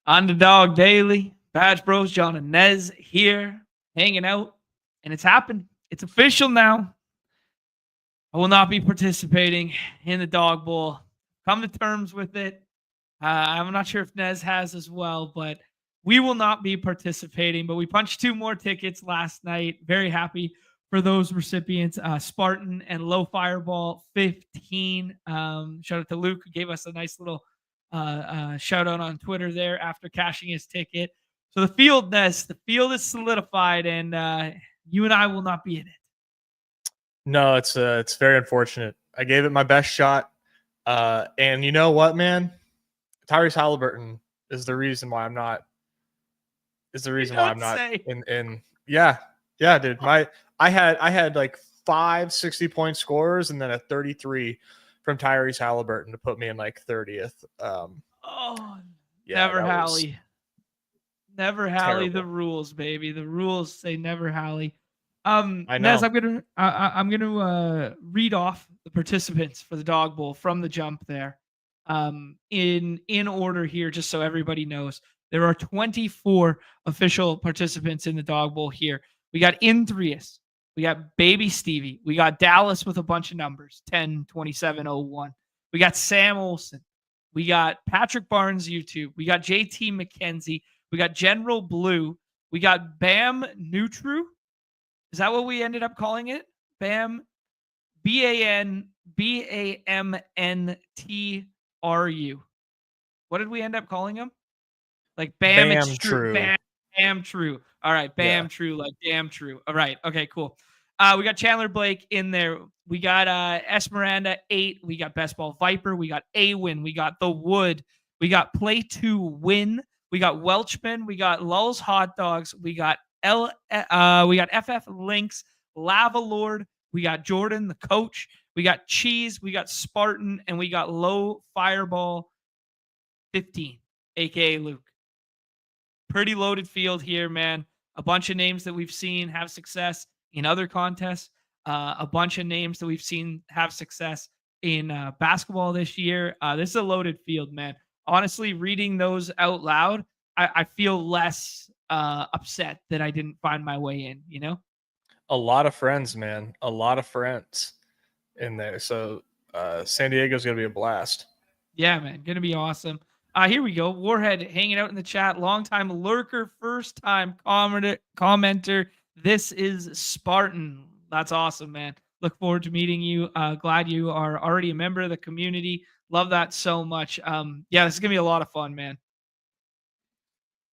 Underdog Daily, Badge Bros, John and Nez here, hanging out, and it's happened. It's official now. I will not be participating in the Dog Bowl. Come to terms with it. I'm not sure if Nez has as well, but we will not be participating. But we punched 2 more tickets last night. Very happy for those recipients. Spartan and Low Fireball 15. Shout out to Luke, who gave us a nice little shout out on Twitter there after cashing his ticket. So the field is solidified, and you and I will not be in it. No, it's very unfortunate. I gave it my best shot, and you know what, man? Tyrese Halliburton is the reason why I'm not. In. Yeah, dude. I had like 5 60-point scorers and then a 33 from Tyrese Halliburton to put me in like 30th. Never Hallie. Never Hallie the rules, baby. The rules say never Hallie. I know. Nez, I'm gonna read off the participants for the Dog Bowl from the jump there. In order here, just so everybody knows. There are 24 official participants in the Dog Bowl here. We got Indrius. We got Baby Stevie. We got Dallas with a bunch of numbers, 10, 27, 01. We got Sam Olson. We got Patrick Barnes YouTube. We got JT McKenzie. We got General Blue. We got Bam Nutru. Is that what we ended up calling it? Bam, BAMNTRU. What did we end up calling him? Like Bam, it's true. Bam true. All right, Bam true, like damn true. All right, okay, cool. We got Chandler Blake in there. We got Esmeranda 8. We got Best Ball Viper. We got Awin. We got The Wood. We got Play to Win. We got Welchman. We got Lulz Hot Dogs. We got we got FF Links, Lava Lord. We got Jordan, the coach. We got Cheese. We got Spartan, and we got Low Fireball 15, aka Luke. Pretty loaded field here, man. A bunch of names that we've seen have success in other contests. A bunch of names that we've seen have success in basketball this year. This is a loaded field, man. Honestly, reading those out loud, I feel less upset that I didn't find my way in, you know? A lot of friends, man. A lot of friends in there. So San Diego's going to be a blast. Yeah, man. Going to be awesome. Here we go. Warhead hanging out in the chat. Long-time lurker, first-time commenter. This is Spartan. That's awesome, man. Look forward to meeting you. Glad you are already a member of the community. Love that so much. Yeah, this is gonna be a lot of fun, man.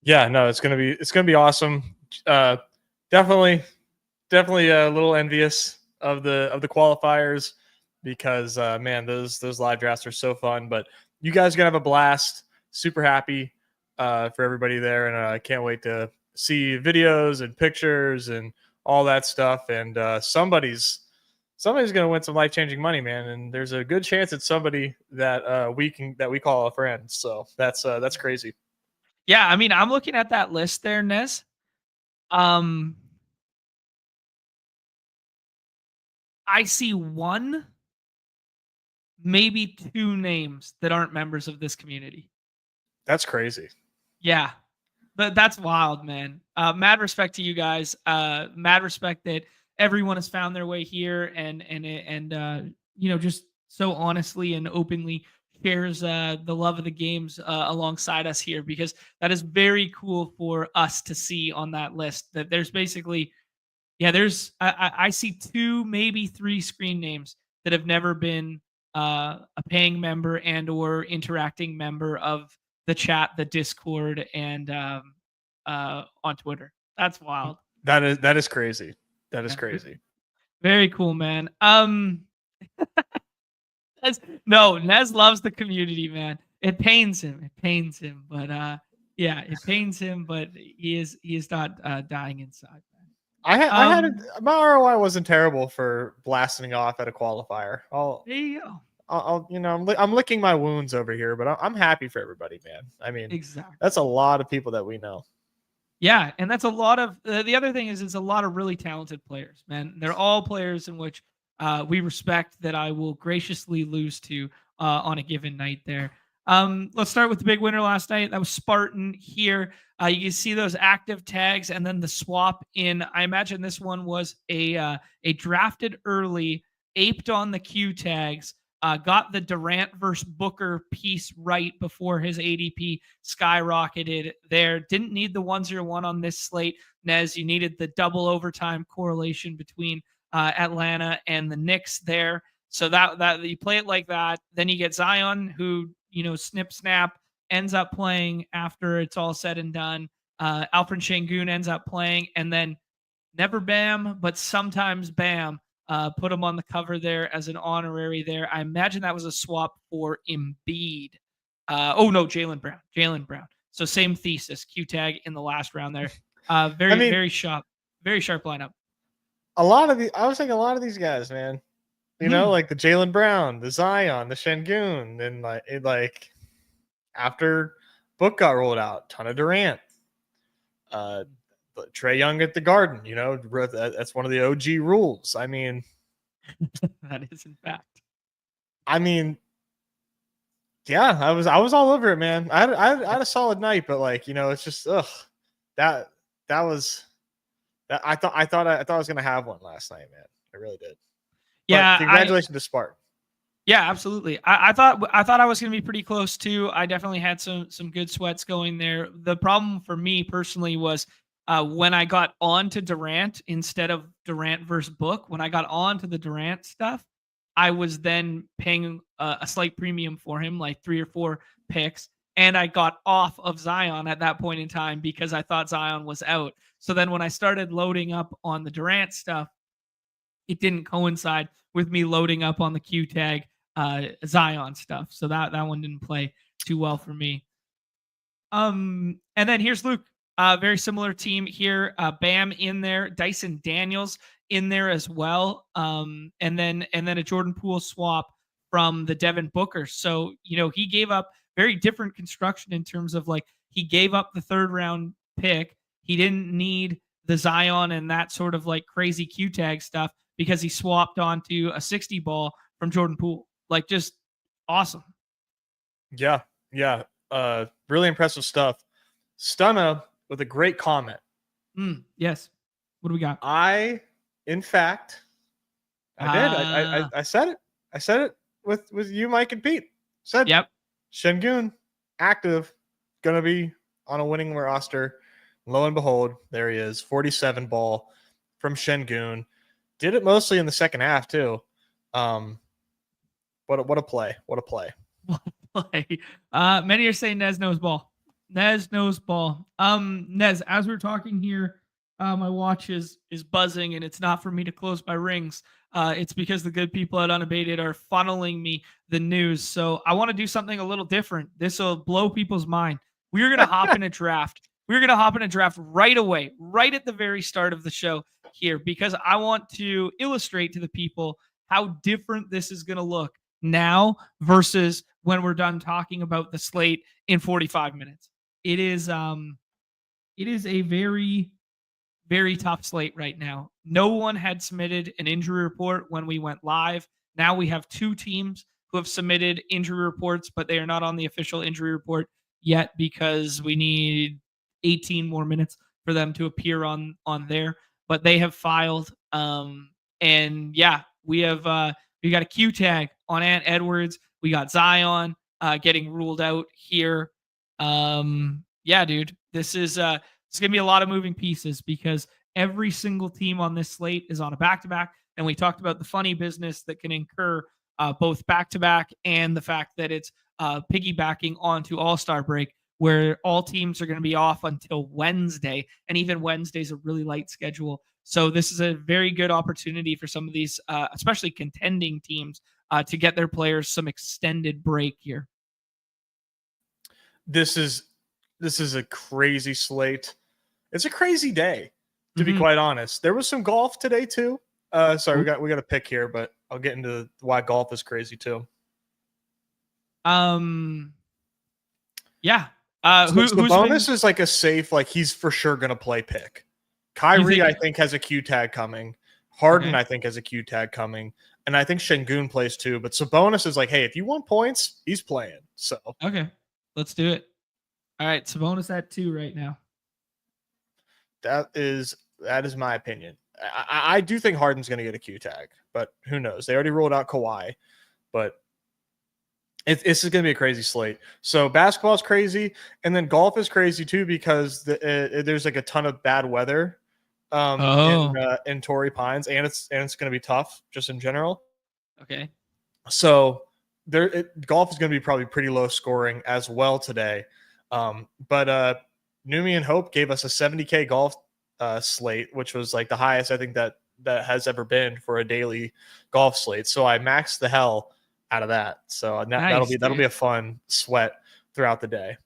Yeah, no, it's gonna be awesome. Definitely a little envious of the qualifiers because man, those live drafts are so fun. But you guys are gonna have a blast. Super happy for everybody there, and I can't wait to see videos and pictures and all that stuff. And somebody's gonna win some life-changing money, man. And there's a good chance it's somebody that we call a friend. So that's crazy. Yeah, I mean, I'm looking at that list there, Nez. I see 1, maybe 2 names that aren't members of this community. That's crazy. Yeah, but that's wild, man. Mad respect to you guys. Mad respect that everyone has found their way here and you know, just so honestly and openly shares the love of the games alongside us here, because that is very cool for us to see on that list. That there's basically, I see 2, maybe 3 screen names that have never been a paying member and or interacting member of the chat, the Discord, and on Twitter. That's wild. That is crazy. That is crazy. Very cool, man. Nez loves the community, man. It pains him. But yeah, it pains him, but he is not dying inside, man. My ROI wasn't terrible for blasting off at a qualifier. There you go. I'm licking my wounds over here, but I'm happy for everybody, man. I mean, exactly. That's a lot of people that we know. Yeah, and that's a lot of the other thing is it's a lot of really talented players, man. They're all players in which we respect, that I will graciously lose to on a given night there. Let's start with the big winner last night. That was Spartan here. You can see those active tags and then the swap in. I imagine this one was a drafted early, aped on the Q tags, got the Durant versus Booker piece right before his ADP skyrocketed there. Didn't need the 101 on this slate. Nez, you needed the double overtime correlation between Atlanta and the Knicks there. So that you play it like that. Then you get Zion, who, snip snap ends up playing after it's all said and done. Alfred Şengün ends up playing, and then never Bam, but sometimes Bam. Put him on the cover there as an honorary there. I imagine that was a swap for Embiid. Jaylen Brown. So same thesis, Q tag in the last round there. Very sharp lineup. I was thinking a lot of these guys, man. Like the Jaylen Brown, the Zion, the Şengün, and like after Book got rolled out, ton of Durant. Trae Young at the Garden, that's one of the OG rules. I mean, that is in fact. I mean, yeah, I was all over it, man. I had a solid night, but it's just that was that I thought I was gonna have one last night, man. I really did. Yeah, but congratulations to Spartan. Yeah, absolutely. I thought I was going to be pretty close too. I definitely had some good sweats going there. The problem for me personally was when I got on to Durant instead of Durant versus Book. When I got on to the Durant stuff, I was then paying a slight premium for him, like 3 or 4 picks, and I got off of Zion at that point in time because I thought Zion was out. So then when I started loading up on the Durant stuff, it didn't coincide with me loading up on the Q tag Zion stuff. So that one didn't play too well for me. And then here's Luke. Very similar team here. Bam in there, Dyson Daniels in there as well. And then a Jordan Poole swap from the Devin Booker. So, he gave up very different construction in terms of he gave up the 3rd round pick. He didn't need the Zion and that sort of crazy Q tag stuff because he swapped onto a 60 ball from Jordan Poole. Just awesome. Yeah. Really impressive stuff. Stunna with a great comment. Yes. What do we got? I did. I said it. I said it with you, Mike, and Pete. Said, yep. Şengün, active, gonna be on a winning roster. Lo and behold, there he is. 47 ball from Şengün. Did it mostly in the second half too. What a play. What a play. Many are saying Nez knows ball. Nez knows ball. Nez, as we're talking here, my watch is buzzing, and it's not for me to close my rings. It's because the good people at Unabated are funneling me the news. So I want to do something a little different. This will blow people's mind. We're going to hop in a draft. We're going to hop in a draft right away, right at the very start of the show here, because I want to illustrate to the people how different this is going to look now versus when we're done talking about the slate in 45 minutes. It is a very, very tough slate right now. No one had submitted an injury report when we went live. Now we have 2 teams who have submitted injury reports, but they are not on the official injury report yet because we need 18 more minutes for them to appear on there. But they have filed. And yeah, we got a Q tag on Ant Edwards. We got Zion getting ruled out here. Yeah, dude, this is it's gonna be a lot of moving pieces because every single team on this slate is on a back-to-back, and we talked about the funny business that can incur both back-to-back and the fact that it's piggybacking onto All-Star break, where all teams are going to be off until Wednesday, and even Wednesday's a really light schedule. So this is a very good opportunity for some of these, especially contending teams, to get their players some extended break here. This is a crazy slate. It's a crazy day, to be quite honest. There was some golf today too. Sorry, we got a pick here, but I'll get into why golf is crazy too. Yeah. So the bonus is like a safe, he's for sure gonna play pick. Kyrie, I think, has a Q tag coming. Harden, I think, has a Q tag coming. And I think Şengün plays too. But Sabonis is like, hey, if you want points, he's playing. So okay, let's do it. All right, Sabonis at 2 right now. That is my opinion. I do think Harden's going to get a Q tag, but who knows? They already ruled out Kawhi, but this is going to be a crazy slate. So basketball is crazy, and then golf is crazy too because there's like a ton of bad weather in Torrey Pines, and it's going to be tough just in general. Okay. So golf is going to be probably pretty low scoring as well today. But Numi and Hope gave us a 70K golf slate, which was like the highest I think that has ever been for a daily golf slate. So I maxed the hell out of that. So that'll be a fun sweat throughout the day.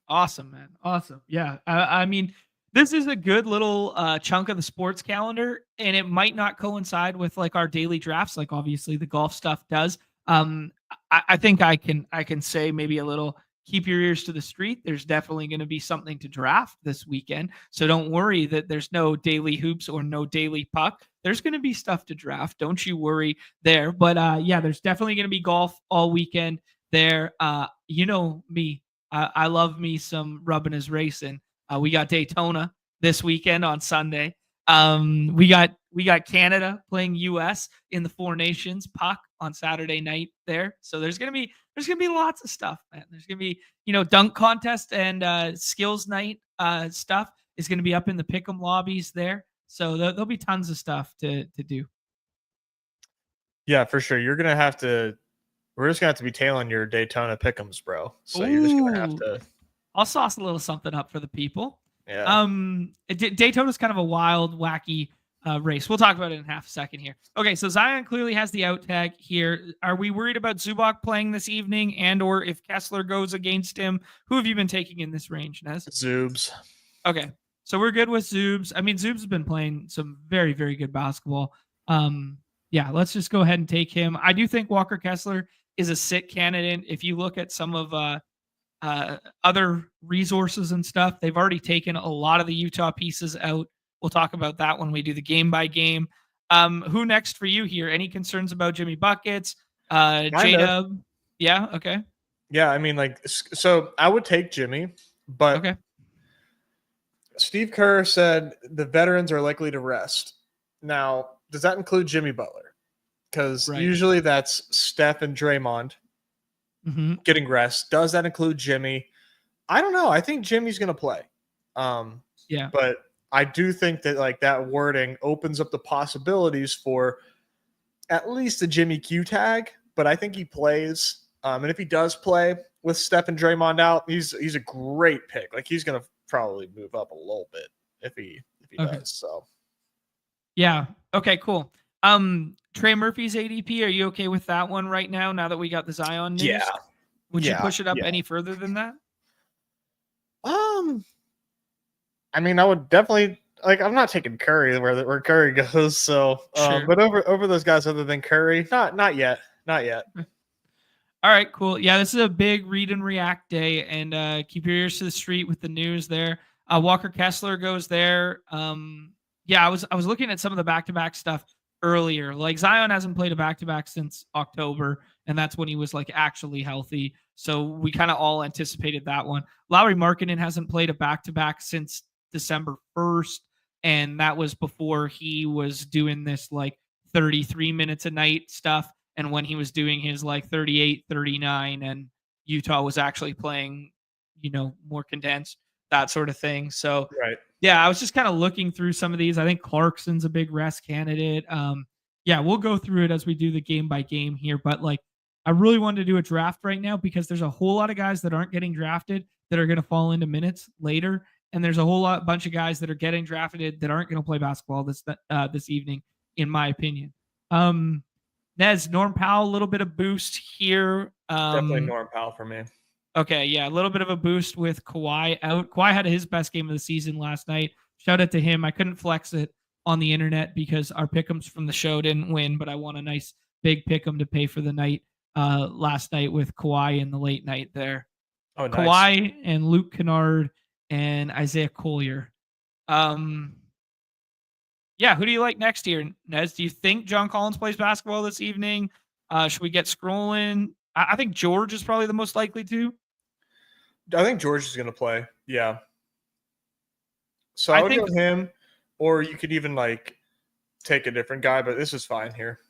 Awesome, man. Awesome. Yeah. I mean, this is a good little chunk of the sports calendar, and it might not coincide with like our daily drafts, like obviously the golf stuff does. I think I can say maybe a little keep your ears to the street. There's definitely going to be something to draft this weekend. So don't worry that there's no daily hoops or no daily puck. There's going to be stuff to draft. Don't you worry there. But yeah, there's definitely going to be golf all weekend there. You know me. I love me some rubbing his racing. We got Daytona this weekend on Sunday. We got Canada playing US in the Four Nations puck on Saturday night there. So there's gonna be lots of stuff, man. There's gonna be dunk contest and skills night stuff is gonna be up in the pick'em lobbies there. So there'll be tons of stuff to do. Yeah, for sure. We're just gonna have to be tailing your Daytona pick'ems, bro. So you're just gonna have to. I'll sauce a little something up for the people. Yeah. Daytona's kind of a wild, wacky race. We'll talk about it in half a second here. Okay, so Zion clearly has the out tag here. Are we worried about Zubac playing this evening, and or if Kessler goes against him? Who have you been taking in this range, Nez? Zubs. Okay, so we're good with Zubs. I mean, Zubs has been playing some very, very good basketball. Yeah, let's just go ahead and take him. I do think Walker Kessler is a sit candidate. If you look at some of other resources and stuff, they've already taken a lot of the Utah pieces out. We'll talk about that when we do the game by game. Who next for you here? Any concerns about Jimmy Buckets? J-Dub? Yeah, okay. Yeah, I mean, so I would take Jimmy, but okay. Steve Kerr said the veterans are likely to rest. Now, does that include Jimmy Butler? Because usually that's Steph and Draymond getting rest. Does that include Jimmy? I don't know. I think Jimmy's going to play. Yeah. But I do think that that wording opens up the possibilities for at least a Jimmy Q tag. But I think he plays. And if he does play with Steph and Draymond out, he's a great pick. Like he's going to probably move up a little bit if he does. So. Yeah. Okay, cool. Trey Murphy's ADP, are you okay with that one right now that we got the Zion news? Yeah. Would you push it up any further than that? I mean, I would definitely I'm not taking Curry where Curry goes. So, sure. But over those guys other than Curry, not yet. All right, cool. Yeah, this is a big read and react day, and keep your ears to the street with the news there. Walker Kessler goes there. Yeah, I was looking at some of the back-to-back stuff earlier. Like Zion hasn't played a back-to-back since October, and that's when he was like actually healthy. So we kind of all anticipated that one. Lauri Markkanen hasn't played a back-to-back since December 1st, and that was before he was doing this like 33 minutes a night stuff, and when he was doing his like 38, 39, and Utah was actually playing, more condensed, that sort of thing. So yeah, I was just kind of looking through some of these. I think Clarkson's a big rest candidate. Yeah, we'll go through it as we do the game by game here. But I really wanted to do a draft right now because there's a whole lot of guys that aren't getting drafted that are going to fall into minutes later, and there's a bunch of guys that are getting drafted that aren't going to play basketball this evening, in my opinion. Nez, Norm Powell, a little bit of boost here. Definitely Norm Powell for me. Okay, yeah, a little bit of a boost with Kawhi out. Kawhi had his best game of the season last night. Shout out to him. I couldn't flex it on the internet because our pick'ems from the show didn't win, but I won a nice big pick'em to pay for the night last night with Kawhi in the late night there. Oh, nice. Kawhi and Luke Kennard and Isaiah Collier. Yeah, who do you like next year, Nez? Do you think John Collins plays basketball this evening? Should we get scrolling? I think George is probably the most likely to. I think George is going to play. Yeah. So I would go him, or you could even like take a different guy, but this is fine here.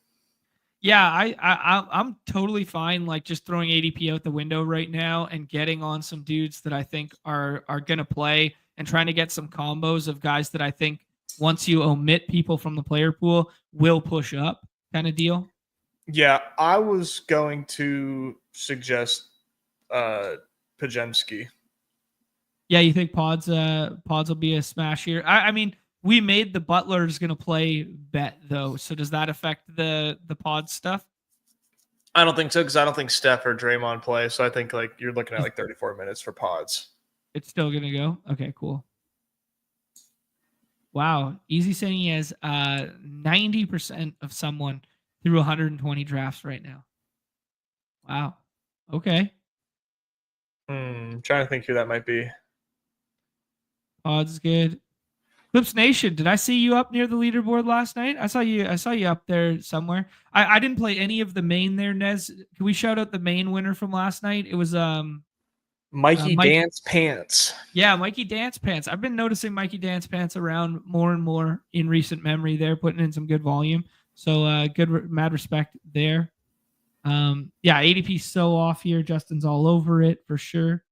Yeah, I'm totally fine like just throwing ADP out the window right now and getting on some dudes that I think are going to play and trying to get some combos of guys that I think once you omit people from the player pool will push up kind of deal. Yeah, I was going to suggest Pajemski. Yeah, you think Pods will be a smash here? I mean, we made the Butler's going to play bet though, so does that affect the Pod stuff? I don't think so because I don't think Steph or Draymond play. So I think like you're looking at like 34 minutes for Pods. It's still going to go. Okay, cool. Wow, Easy saying he has 90% of someone through 120 drafts right now. Wow. Okay. Trying to think who that might be. Odds good. Clips Nation, did I see you up near the leaderboard last night? I saw you up there somewhere. I didn't play any of the main there, Nez. Can we shout out the main winner from last night? It was Mikey Dance Pants. Yeah, Mikey Dance Pants. I've been noticing Mikey Dance Pants around more and more in recent memory there, putting in some good volume. So good mad respect there. Yeah, ADP's so off here. Justin's all over it for sure.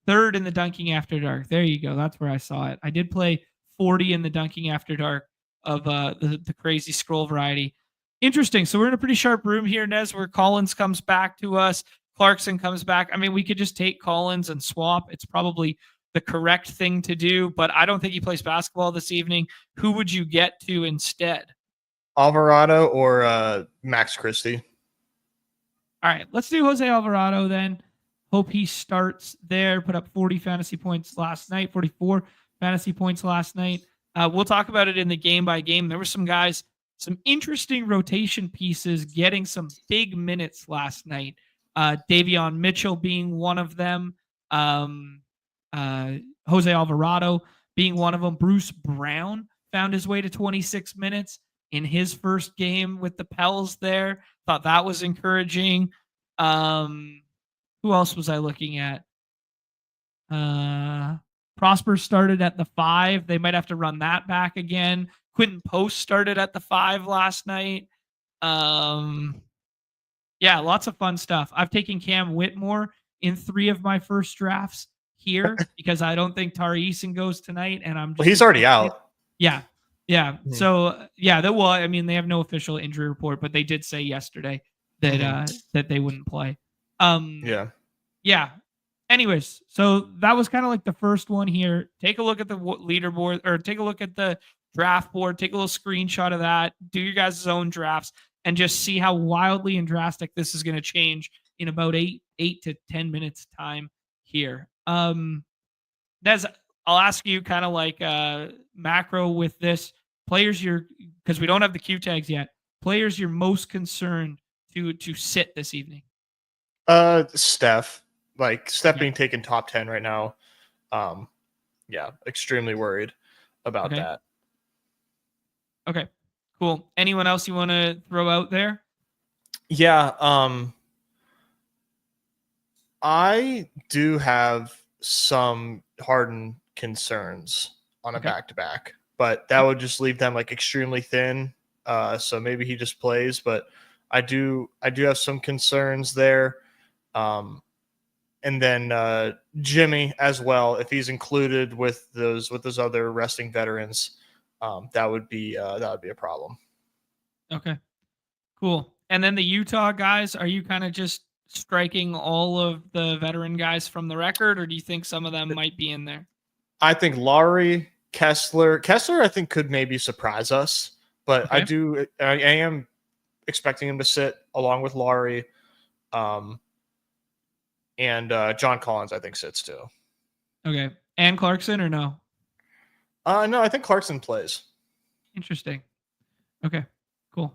Third in the Dunking After Dark. There you go. That's where I saw it. I did play 40 in the Dunking After Dark of the crazy scroll variety. Interesting. So we're in a pretty sharp room here, Nez, where Collins comes back to us. Clarkson comes back. I mean, we could just take Collins and swap. It's probably the correct thing to do, but I don't think he plays basketball this evening. Who would you get to instead? Alvarado or Max Christie? All right, let's do Jose Alvarado then. Hope he starts there. Put up 40 fantasy points last night, 44 fantasy points last night. We'll talk about it in the game by game. There were some guys, some interesting rotation pieces getting some big minutes last night. Davion Mitchell being one of them. Jose Alvarado being one of them. Bruce Brown found his way to 26 minutes in his first game with the Pels there. Thought that was encouraging. Who else was I looking at? Prosper started at the 5. They might have to run that back again. Quentin Post started at the 5 last night. Yeah, lots of fun stuff. I've taken Cam Whitmore in 3 of my first drafts here because I don't think Tari Eason goes tonight, and I'm. Well, he's already out. Yeah. Mm-hmm. So yeah, I mean, they have no official injury report, but they did say yesterday that that they wouldn't play. Yeah. Anyways, so that was kind of like the first one here. Take a look at the leaderboard, or take a look at the draft board. Take a little screenshot of that. Do your guys' own drafts and just see how wildly and drastic this is going to change in about 8 to 10 minutes time here. Nez, I'll ask you kind of like macro with this. Players because we don't have the Q tags yet. Players you're most concerned to sit this evening. Steph. Like Steph being taken top 10 right now. Yeah, extremely worried about that. Okay, cool. Anyone else you want to throw out there? Yeah, I do have some Harden concerns on a back-to-back, but that would just leave them like extremely thin. So maybe he just plays, but I do have some concerns there. And then Jimmy as well, if he's included with those other resting veterans, that would be a problem. Okay, cool. And then the Utah guys, are you kind of just striking all of the veteran guys from the record, or do you think some of them might be in there? I think Lowry, Kessler, I think could maybe surprise us, but I am expecting him to sit along with Lowry. And John Collins, I think, sits too. Okay. And Clarkson or no? No, I think Clarkson plays. Interesting. Okay, cool.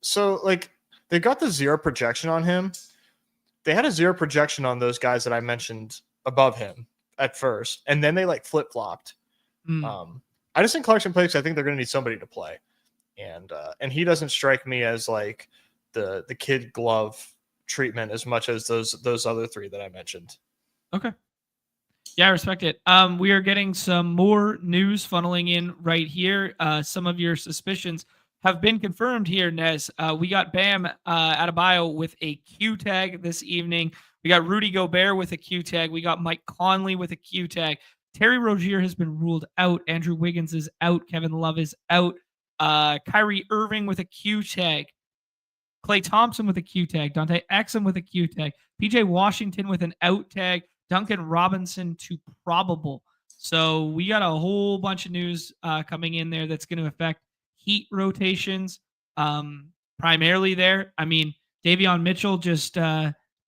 So, like, they got the 0 projection on him. They had a 0 projection on those guys that I mentioned above him at first, and then they, like, flip-flopped. I just think Clarkson plays. I think they're going to need somebody to play, and he doesn't strike me as like the kid glove treatment as much as those other three that I mentioned. Okay. Yeah, I respect it. We are getting some more news funneling in right here. Some of your suspicions have been confirmed here, Nez. We got Bam Adebayo with a Q tag this evening. We got Rudy Gobert with a Q tag. We got Mike Conley with a Q tag. Terry Rozier has been ruled out. Andrew Wiggins is out. Kevin Love is out. Kyrie Irving with a Q tag. Klay Thompson with a Q tag. Dante Exum with a Q tag. PJ Washington with an out tag. Duncan Robinson to probable. So we got a whole bunch of news coming in there that's going to affect Heat rotations primarily there. I mean, Davion Mitchell just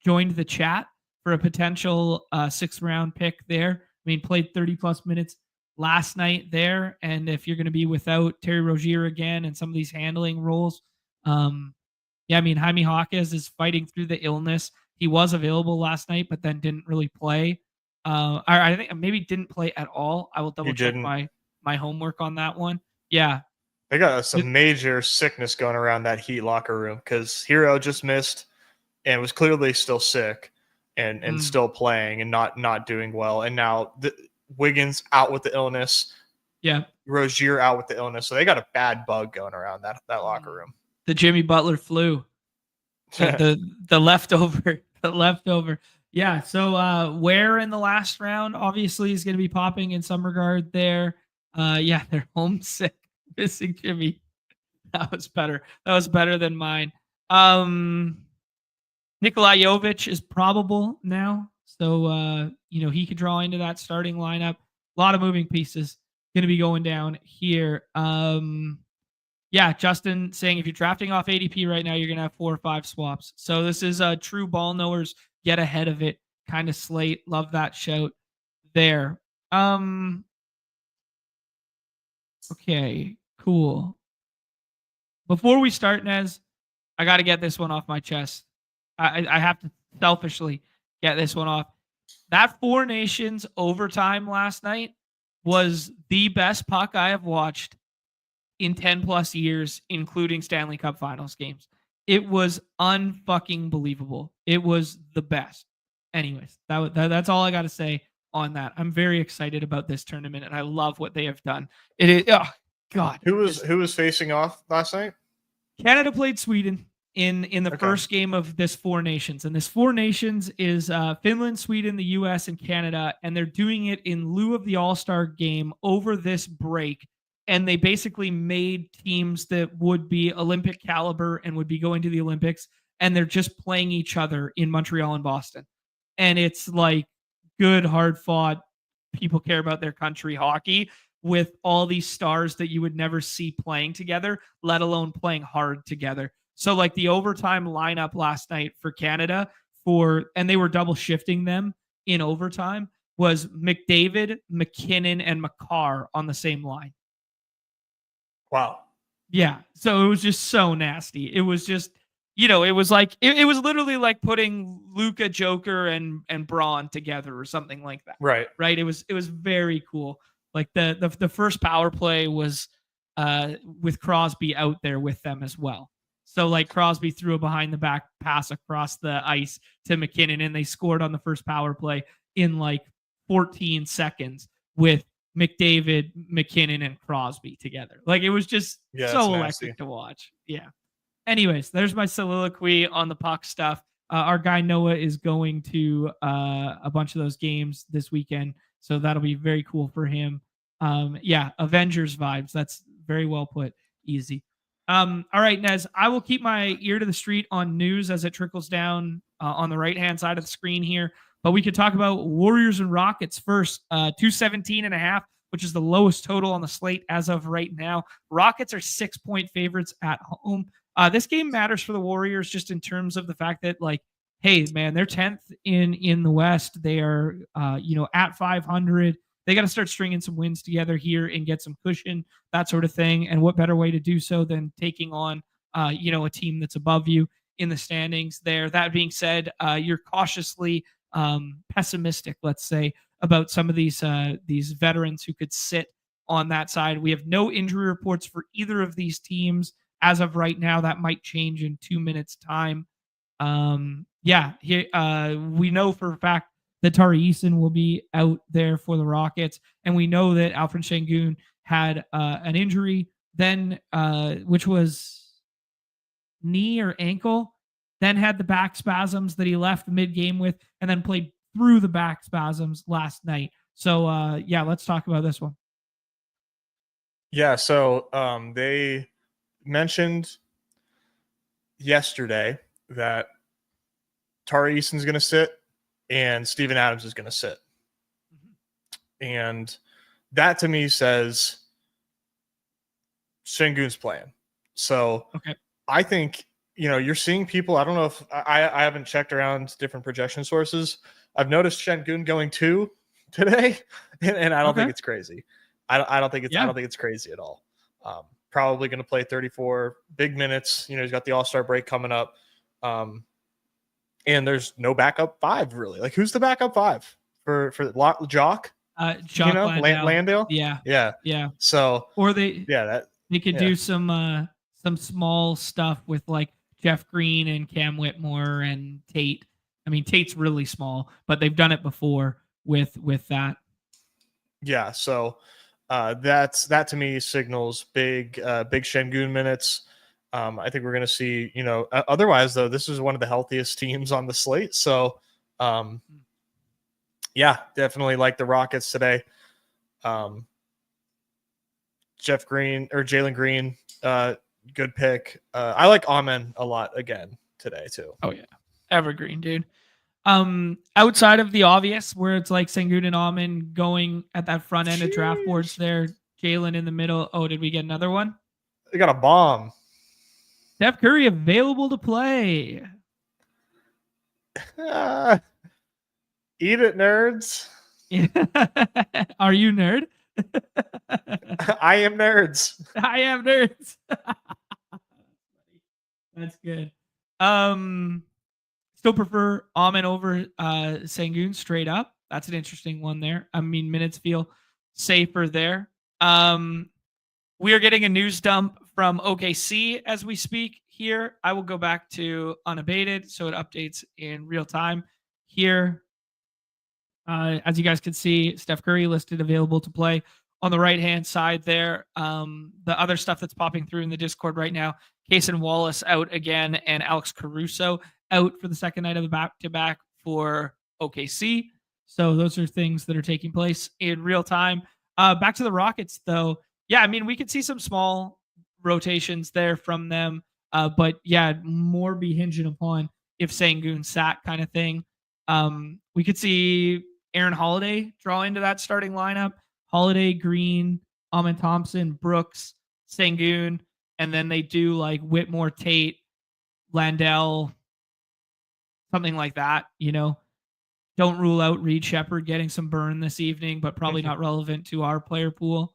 joined the chat for a potential 6th round pick there. I mean, played 30+ minutes last night there. And if you're going to be without Terry Rozier again and some of these handling roles, yeah, I mean, Jaime Jaquez is fighting through the illness. He was available last night, but then didn't really play. I think maybe didn't play at all. I will double check my homework on that one. Yeah. They got some major sickness going around that Heat locker room because Hero just missed and was clearly still sick and still playing and not doing well. And now Wiggins out with the illness. Yeah. Rozier out with the illness. So they got a bad bug going around that locker room. The Jimmy Butler flu. The leftover. The leftover. Yeah. So where in the last round obviously is going to be popping in some regard there. Yeah, they're homesick. Missing Jimmy. That was better. That was better than mine. Nikolai Jovic is probable now. So he could draw into that starting lineup. A lot of moving pieces going to be going down here. Yeah, Justin saying if you're drafting off ADP right now, you're going to have 4 or 5 swaps. So this is a true ball knowers get ahead of it kind of slate. Love that shout there. Okay, cool. Before we start, Nez, I got to get this one off my chest. I have to selfishly get this one off. That 4 Nations overtime last night was the best puck I have watched in 10+ years, including Stanley Cup Finals games. It was unfucking believable. It was the best. Anyways, that's all I got to say on that. I'm very excited about this tournament, and I love what they have done. It is, oh God. Who was facing off last night? Canada played Sweden in the first game of this 4 Nations, and this 4 Nations is Finland, Sweden, the U.S., and Canada, and they're doing it in lieu of the All-Star game over this break. And they basically made teams that would be Olympic caliber and would be going to the Olympics, and they're just playing each other in Montreal and Boston. And it's like good, hard-fought, people care about their country hockey with all these stars that you would never see playing together, let alone playing hard together. So like the overtime lineup last night for Canada and they were double shifting them in overtime, was McDavid, McKinnon, and Makar on the same line. Wow. Yeah. So it was just so nasty. It was just, it was like, it was literally like putting Luka, Joker, and Braun together or something like that. Right. Right. It was very cool. Like the first power play was with Crosby out there with them as well. So like Crosby threw a behind the back pass across the ice to McKinnon, and they scored on the first power play in like 14 seconds with McDavid, McKinnon, and Crosby together. Like it was just so electric to watch. Yeah. Anyways, there's my soliloquy on the puck stuff. Our guy Noah is going to a bunch of those games this weekend, so that'll be very cool for him. Yeah, Avengers vibes. That's very well put. Easy. All right, Nez, I will keep my ear to the street on news as it trickles down on the right-hand side of the screen here. But we could talk about Warriors and Rockets first. 217.5, which is the lowest total on the slate as of right now. Rockets are 6-point favorites at home. This game matters for the Warriors just in terms of the fact that, like, hey, man, they're 10th in the West. They are, at 500. They got to start stringing some wins together here and get some cushion, that sort of thing. And what better way to do so than taking on, a team that's above you in the standings there. That being said, you're cautiously pessimistic, let's say, about some of these veterans who could sit on that side. We have no injury reports for either of these teams as of right now. That might change in 2 minutes time. We know for a fact that Tari Eason will be out there for the Rockets, and we know that Alfred Sengun had an injury then, which was knee or ankle, then had the back spasms that he left mid-game with, and then played through the back spasms last night. So, let's talk about this one. Yeah, so they mentioned yesterday that Tari Eason's going to sit and Steven Adams is going to sit. And that to me says Sengun's playing. So I think, you're seeing people, I don't know if I haven't checked around different projection sources. I've noticed Sengun going 2 today, and I don't think it's crazy. I don't think it's crazy at all. Probably going to play 34 big minutes. He's got the All-Star break coming up. And there's no backup 5 really. Like, who's the backup 5 for Jock? Jock Landale. Yeah. So, or they could do some small stuff with like Jeff Green and Cam Whitmore and Tate. I mean, Tate's really small, but they've done it before with that. Yeah. So that to me signals big Sengun minutes. I think we're going to see, otherwise though, this is one of the healthiest teams on the slate. So, definitely like the Rockets today. Jeff Green or Jalen Green, good pick. I like Amen a lot again today too. Oh yeah, evergreen, dude. Outside of the obvious, where it's like Sengun and Amen going at that front end of draft boards there, Jalen in the middle. Oh, did we get another one? They got a bomb. Steph Curry available to play. Eat it, nerds. Are you nerd? I am nerds. I am nerds. That's good. Still prefer Amen over Sengun straight up. That's an interesting one there. I mean, minutes feel safer there. We are getting a news dump from OKC as we speak here. I will go back to Unabated so it updates in real time here. As you guys can see, Steph Curry listed available to play on the right-hand side there. The other stuff that's popping through in the Discord right now, Cason Wallace out again and Alex Caruso out for the second night of the back-to-back for OKC. So those are things that are taking place in real time. Back to the Rockets, though. Yeah, I mean, we could see some small rotations there from them. But yeah, more be hinging upon if Sengun sat kind of thing. We could see Aaron Holiday draw into that starting lineup. Holiday, Green, Amen Thompson, Brooks, Sengun, and then they do like Whitmore, Tate, Landell, something like that, Don't rule out Reed Shepherd getting some burn this evening, but probably not relevant to our player pool.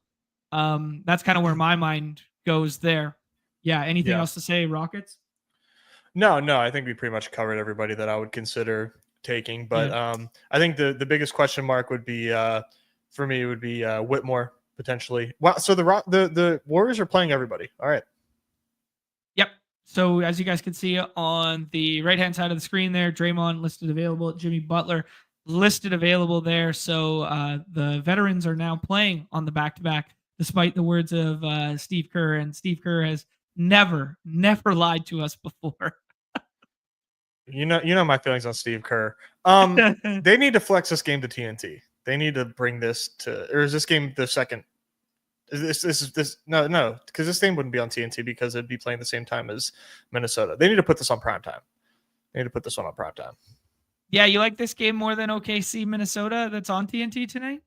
That's kind of where my mind goes there. Yeah. Anything else to say, Rockets? No, I think we pretty much covered everybody that I would consider taking, but I think the biggest question mark would be for me would be Whitmore potentially. Wow, so the Warriors are playing everybody. All right. Yep. So as you guys can see on the right-hand side of the screen there, Draymond listed available, Jimmy Butler listed available there. So the veterans are now playing on the back-to-back, despite the words of Steve Kerr, and Steve Kerr has never lied to us before. You know my feelings on Steve Kerr. They need to flex this game to TNT. They need to bring this to, or is this game the second? No, because this game wouldn't be on TNT because it'd be playing the same time as Minnesota. They need to put this on primetime. They need to put this one on primetime. Yeah, you like this game more than OKC Minnesota that's on TNT tonight?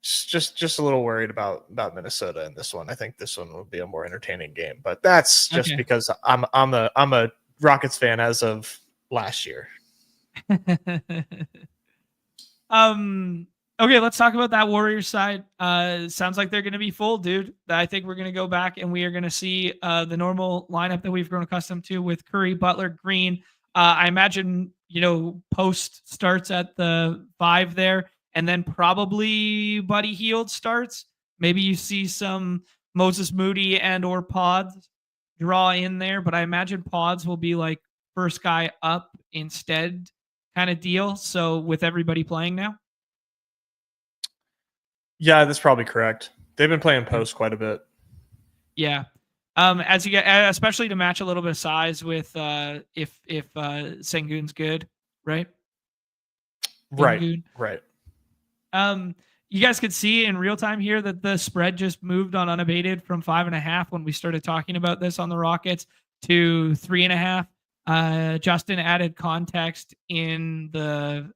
Just a little worried about Minnesota in this one. I think this one will be a more entertaining game, but that's just because I'm a Rockets fan as of last year. Okay, let's talk about that Warriors side. Sounds like they're going to be full, dude. I think we're going to go back and we are going to see the normal lineup that we've grown accustomed to with Curry, Butler, Green. I imagine, Post starts at the 5 there, and then probably Buddy Hield starts. Maybe you see some Moses Moody and or Pods draw in there, but I imagine Pods will be like first guy up instead kind of deal. So with everybody playing now. Yeah, that's probably correct. They've been playing post quite a bit. Yeah. As you get, especially to match a little bit of size with if Sengun's good, right? Right. You guys could see in real time here that the spread just moved on Unabated from 5.5 when we started talking about this on the Rockets to 3.5. Justin added context in the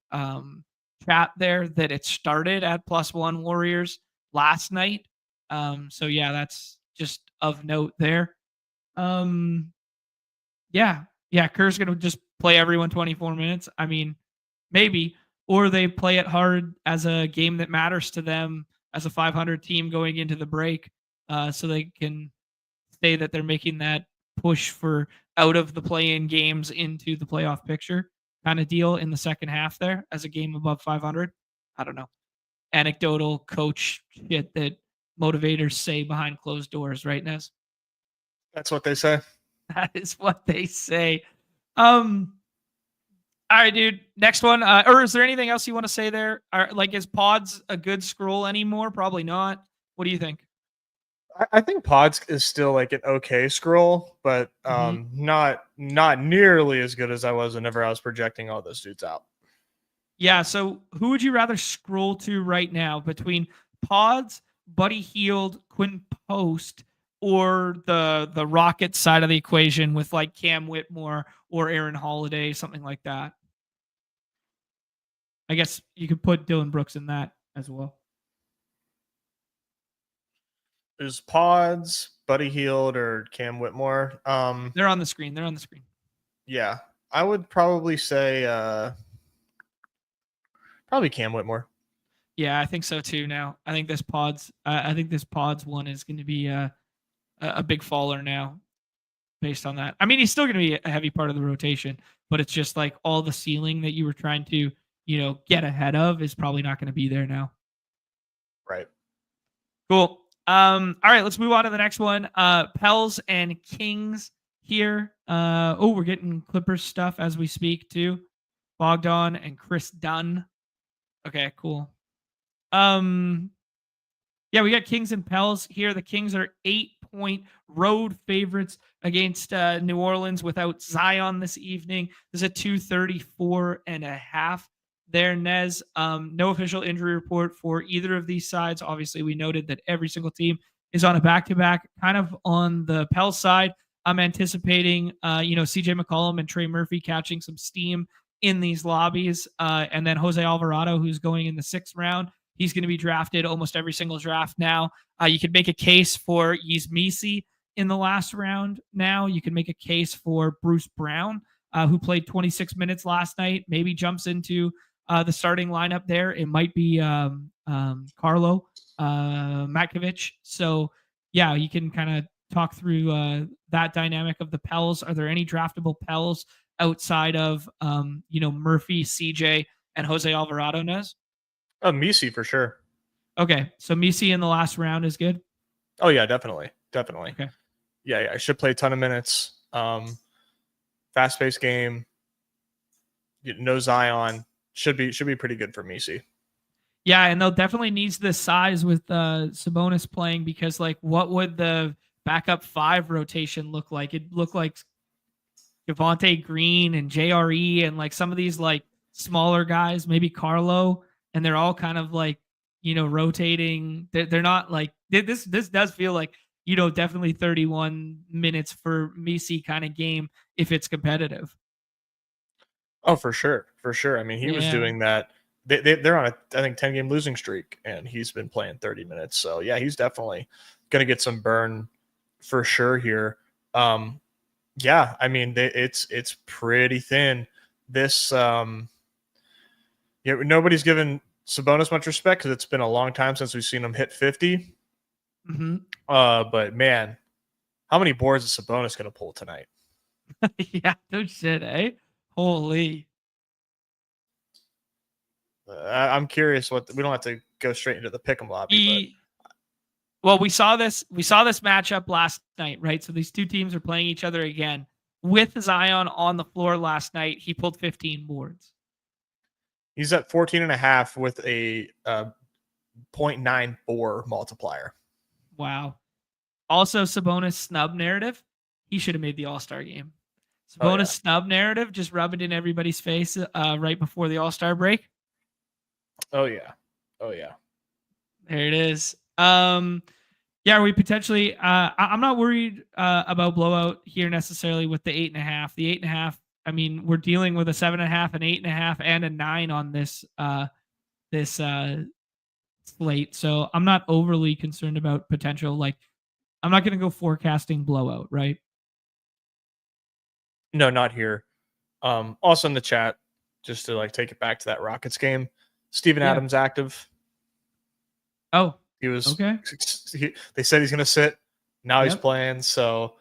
chat there that it started at +1 Warriors last night. So yeah, that's just of note there. Yeah, Kerr's gonna just play everyone 24 minutes. I mean, maybe, or they play it hard as a game that matters to them as a 500 team going into the break, so they can say that they're making that push for out of the play-in games into the playoff picture kind of deal in the second half there as a game above 500. I don't know. Anecdotal coach shit that motivators say behind closed doors, right, Nez? That's what they say. That is what they say. All right, dude. Next one. Or is there anything else you want to say there? Like, is Pods a good scroll anymore? Probably not. What do you think? I think Pods is still like an okay scroll, but not nearly as good as I was whenever I was projecting all those dudes out. Yeah. So who would you rather scroll to right now between Pods, Buddy Hield, Quinn Post, or the Rocket side of the equation with like Cam Whitmore or Aaron Holiday, something like that? I guess you could put Dylan Brooks in that as well. Is Pods, Buddy Hield, or Cam Whitmore? They're on the screen. Yeah. I would probably say probably Cam Whitmore. Yeah, I think so too now. I think this Pods one is going to be a big faller now based on that. I mean, he's still going to be a heavy part of the rotation, but it's just like all the ceiling that you were trying to, get ahead of is probably not going to be there now. Right. Cool. All right, let's move on to the next one. Pels and Kings here. We're getting Clippers stuff as we speak too. Bogdan and Chris Dunn. Okay, cool. Yeah, we got Kings and Pels here. The Kings are 8-point road favorites against New Orleans without Zion this evening. There's a 234.5 there, Nez. No official injury report for either of these sides. Obviously, we noted that every single team is on a back-to-back. Kind of on the Pels side, I'm anticipating, CJ McCollum and Trey Murphy catching some steam in these lobbies. And then Jose Alvarado, who's going in the 6th round. He's going to be drafted almost every single draft now. You could make a case for Yzmisi in the last round now. You can make a case for Bruce Brown, who played 26 minutes last night, maybe jumps into the starting lineup there. It might be Carlo Matkovic. So, yeah, you can kind of talk through that dynamic of the Pels. Are there any draftable Pels outside of, Murphy, CJ, and Jose Alvarado, Nez? Misi for sure. Okay, so Misi in the last round is good? Oh, yeah, definitely. Okay. Yeah, I should play a ton of minutes. Fast-paced game. No Zion. Should be pretty good for Misi. Yeah, and they'll definitely needs the size with Sabonis playing because, like, what would the backup 5 rotation look like? It looked like Javonte Green and JRE and, like, some of these, like, smaller guys, maybe Carlo, and they're all kind of like, rotating. They're not like this does feel like, definitely 31 minutes for Misi kind of game if it's competitive. Oh, for sure. I mean, he was doing that. They're on a, I think, 10-game losing streak, and he's been playing 30 minutes. So yeah, he's definitely going to get some burn for sure here. Yeah, I mean, it's pretty thin. This nobody's given Sabonis much respect because it's been a long time since we've seen him hit 50. Mm-hmm. But man, how many boards is Sabonis going to pull tonight? Yeah, no shit, eh? Holy. I'm curious what we don't have to go straight into the pick'em lobby. Well, we saw this matchup last night, right? So these two teams are playing each other again. With Zion on the floor last night, he pulled 15 boards. He's at 14.5 with a 0.94 multiplier. Wow. Also, Sabonis snub narrative. He should have made the All-Star game. Sabonis snub narrative, just rub it in everybody's face right before the All-Star break. Oh yeah. There it is. Yeah, we potentially. I'm not worried about blowout here necessarily with the 8.5. The 8.5. I mean, we're dealing with a 7.5, an 8.5, and a 9 on this slate. So I'm not overly concerned about potential. Like, I'm not going to go forecasting blowout, right? No, not here. Also in the chat, just to like take it back to that Rockets game, Steven Adams active. Oh, he was okay. They said he's going to sit. Now he's playing. So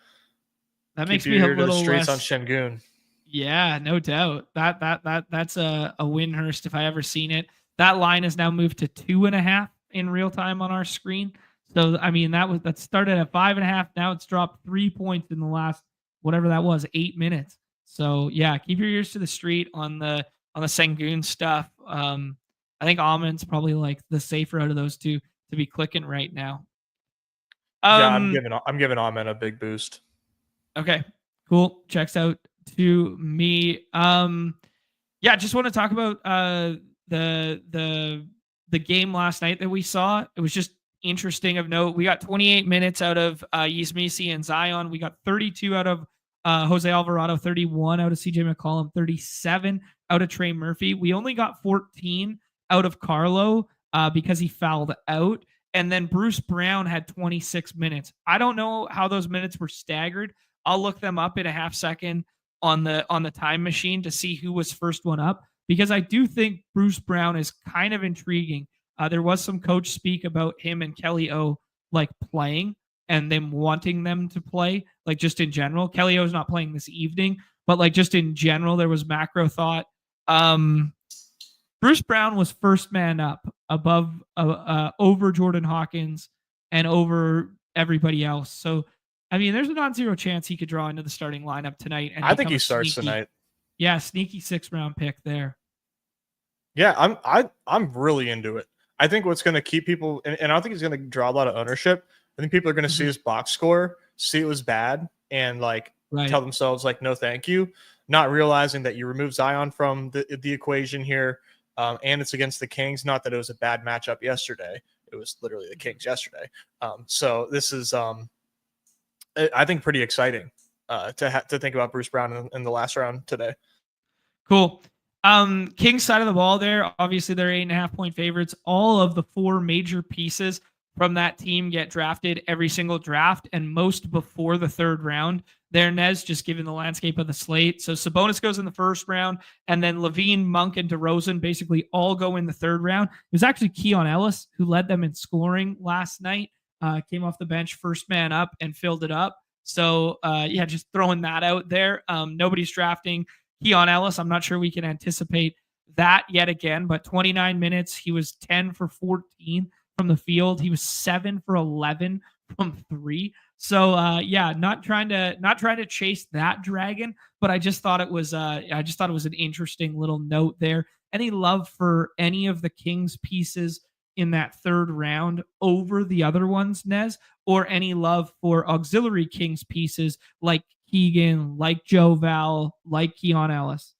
that makes me a little streets less on Şengün. Yeah, no doubt. That's a Windhurst if I ever seen it. That line has now moved to 2.5 in real time on our screen. So I mean that started at 5.5. Now it's dropped 3 points in the last whatever that was 8 minutes. So yeah, keep your ears to the street on the Şengün stuff. I think Almond's probably like the safer out of those two to be clicking right now. Yeah, I'm giving Almond a big boost. Okay, cool. Checks out to me. Yeah, just want to talk about the game last night that we saw. It was just interesting of note. We got 28 minutes out of Yismisi and Zion. We got 32 out of Jose Alvarado, 31 out of CJ McCollum, 37 out of Trey Murphy. We only got 14 out of Carlo because he fouled out. And then Bruce Brown had 26 minutes. I don't know how those minutes were staggered. I'll look them up in a half second on the time machine to see who was first one up, because I do think Bruce Brown is kind of intriguing. There was some coach speak about him and Kelly O like playing and them wanting them to play, like just in general. Kelly O's not playing this evening, but like just in general, there was macro thought. Bruce Brown was first man up above over Jordan Hawkins and over everybody else. So I mean, there's a non-zero chance he could draw into the starting lineup tonight. And I think he starts tonight. Yeah, sneaky 6th-round pick there. Yeah, I'm really into it. I think what's going to keep people, and I don't think he's going to draw a lot of ownership. I think people are going to see his box score, see it was bad, and like tell themselves like, no, thank you. Not realizing that you remove Zion from the equation here, and it's against the Kings. Not that it was a bad matchup yesterday. It was literally the Kings yesterday. So this is I think pretty exciting to think about Bruce Brown in the last round today. Cool. Kings side of the ball there. Obviously, they're 8.5 point favorites. All of the 4 major pieces from that team get drafted every single draft, and most before the 3rd round. There, Nez, just given the landscape of the slate. So Sabonis goes in the 1st round, and then Levine, Monk, and DeRozan basically all go in the 3rd round. It was actually Keon Ellis who led them in scoring last night. Came off the bench, first man up, and filled it up. So, yeah, just throwing that out there. Nobody's drafting Keon Ellis. I'm not sure we can anticipate that yet again, but 29 minutes. He was 10 for 14 from the field. He was 7 for 11 from 3. So, yeah, not trying to chase that dragon, but I just thought it was an interesting little note there. Any love for any of the Kings pieces in that 3rd round over the other ones, Nez, or any love for auxiliary Kings pieces like Keegan, like Joe Val, like Keon Ellis?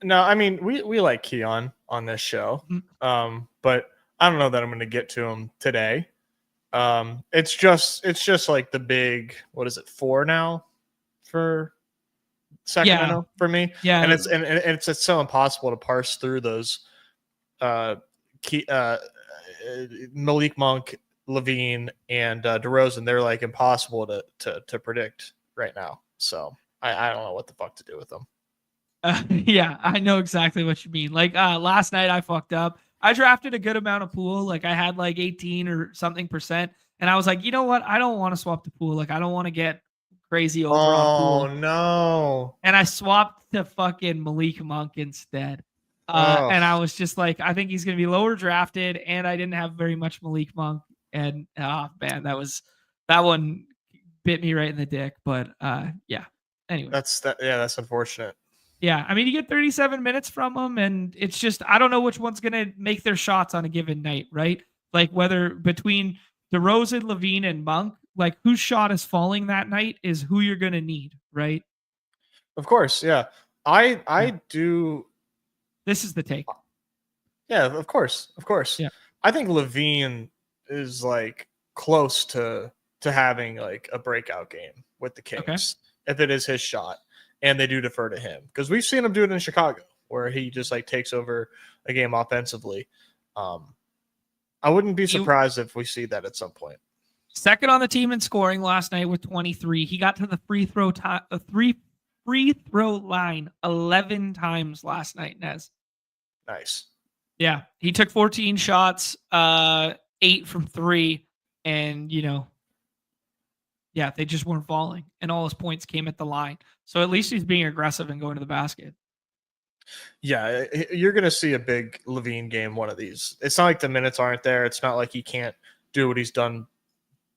No, I mean, we like Keon on this show, but I don't know that I'm going to get to him today. It's just like the big, what is it, 4 now for Sacramento for me? Yeah, and it's so impossible to parse through those Malik Monk, Levine, and DeRozan. They're like impossible to predict right now. So I don't know what the fuck to do with them. Yeah, I know exactly what you mean. Like last night I fucked up. I drafted a good amount of pool. Like I had like 18 or something %. And I was like, you know what? I don't want to swap the pool. Like I don't want to get crazy over on pool. Oh no. And I swapped to fucking Malik Monk instead. And I was just like, I think he's going to be lower drafted, and I didn't have very much Malik Monk, and man, that one bit me right in the dick. But yeah. Anyway, that's unfortunate. Yeah, I mean, you get 37 minutes from them, and it's just I don't know which one's gonna make their shots on a given night, right? Like whether between DeRozan, Levine, and Monk, like whose shot is falling that night is who you're gonna need, right? Of course, yeah. I do. This is the take. Yeah, of course. Yeah. I think Levine is like close to having like a breakout game with the Kings if it is his shot, and they do defer to him because we've seen him do it in Chicago where he just like takes over a game offensively. I wouldn't be surprised if we see that at some point. Second on the team in scoring last night with 23. He got to the free throw line 11 times last night, Nez. Nice. Yeah, he took 14 shots, 8 from 3, and they just weren't falling, and all his points came at the line. So at least he's being aggressive and going to the basket. Yeah, you're going to see a big Levine game one of these. It's not like the minutes aren't there. It's not like he can't do what he's done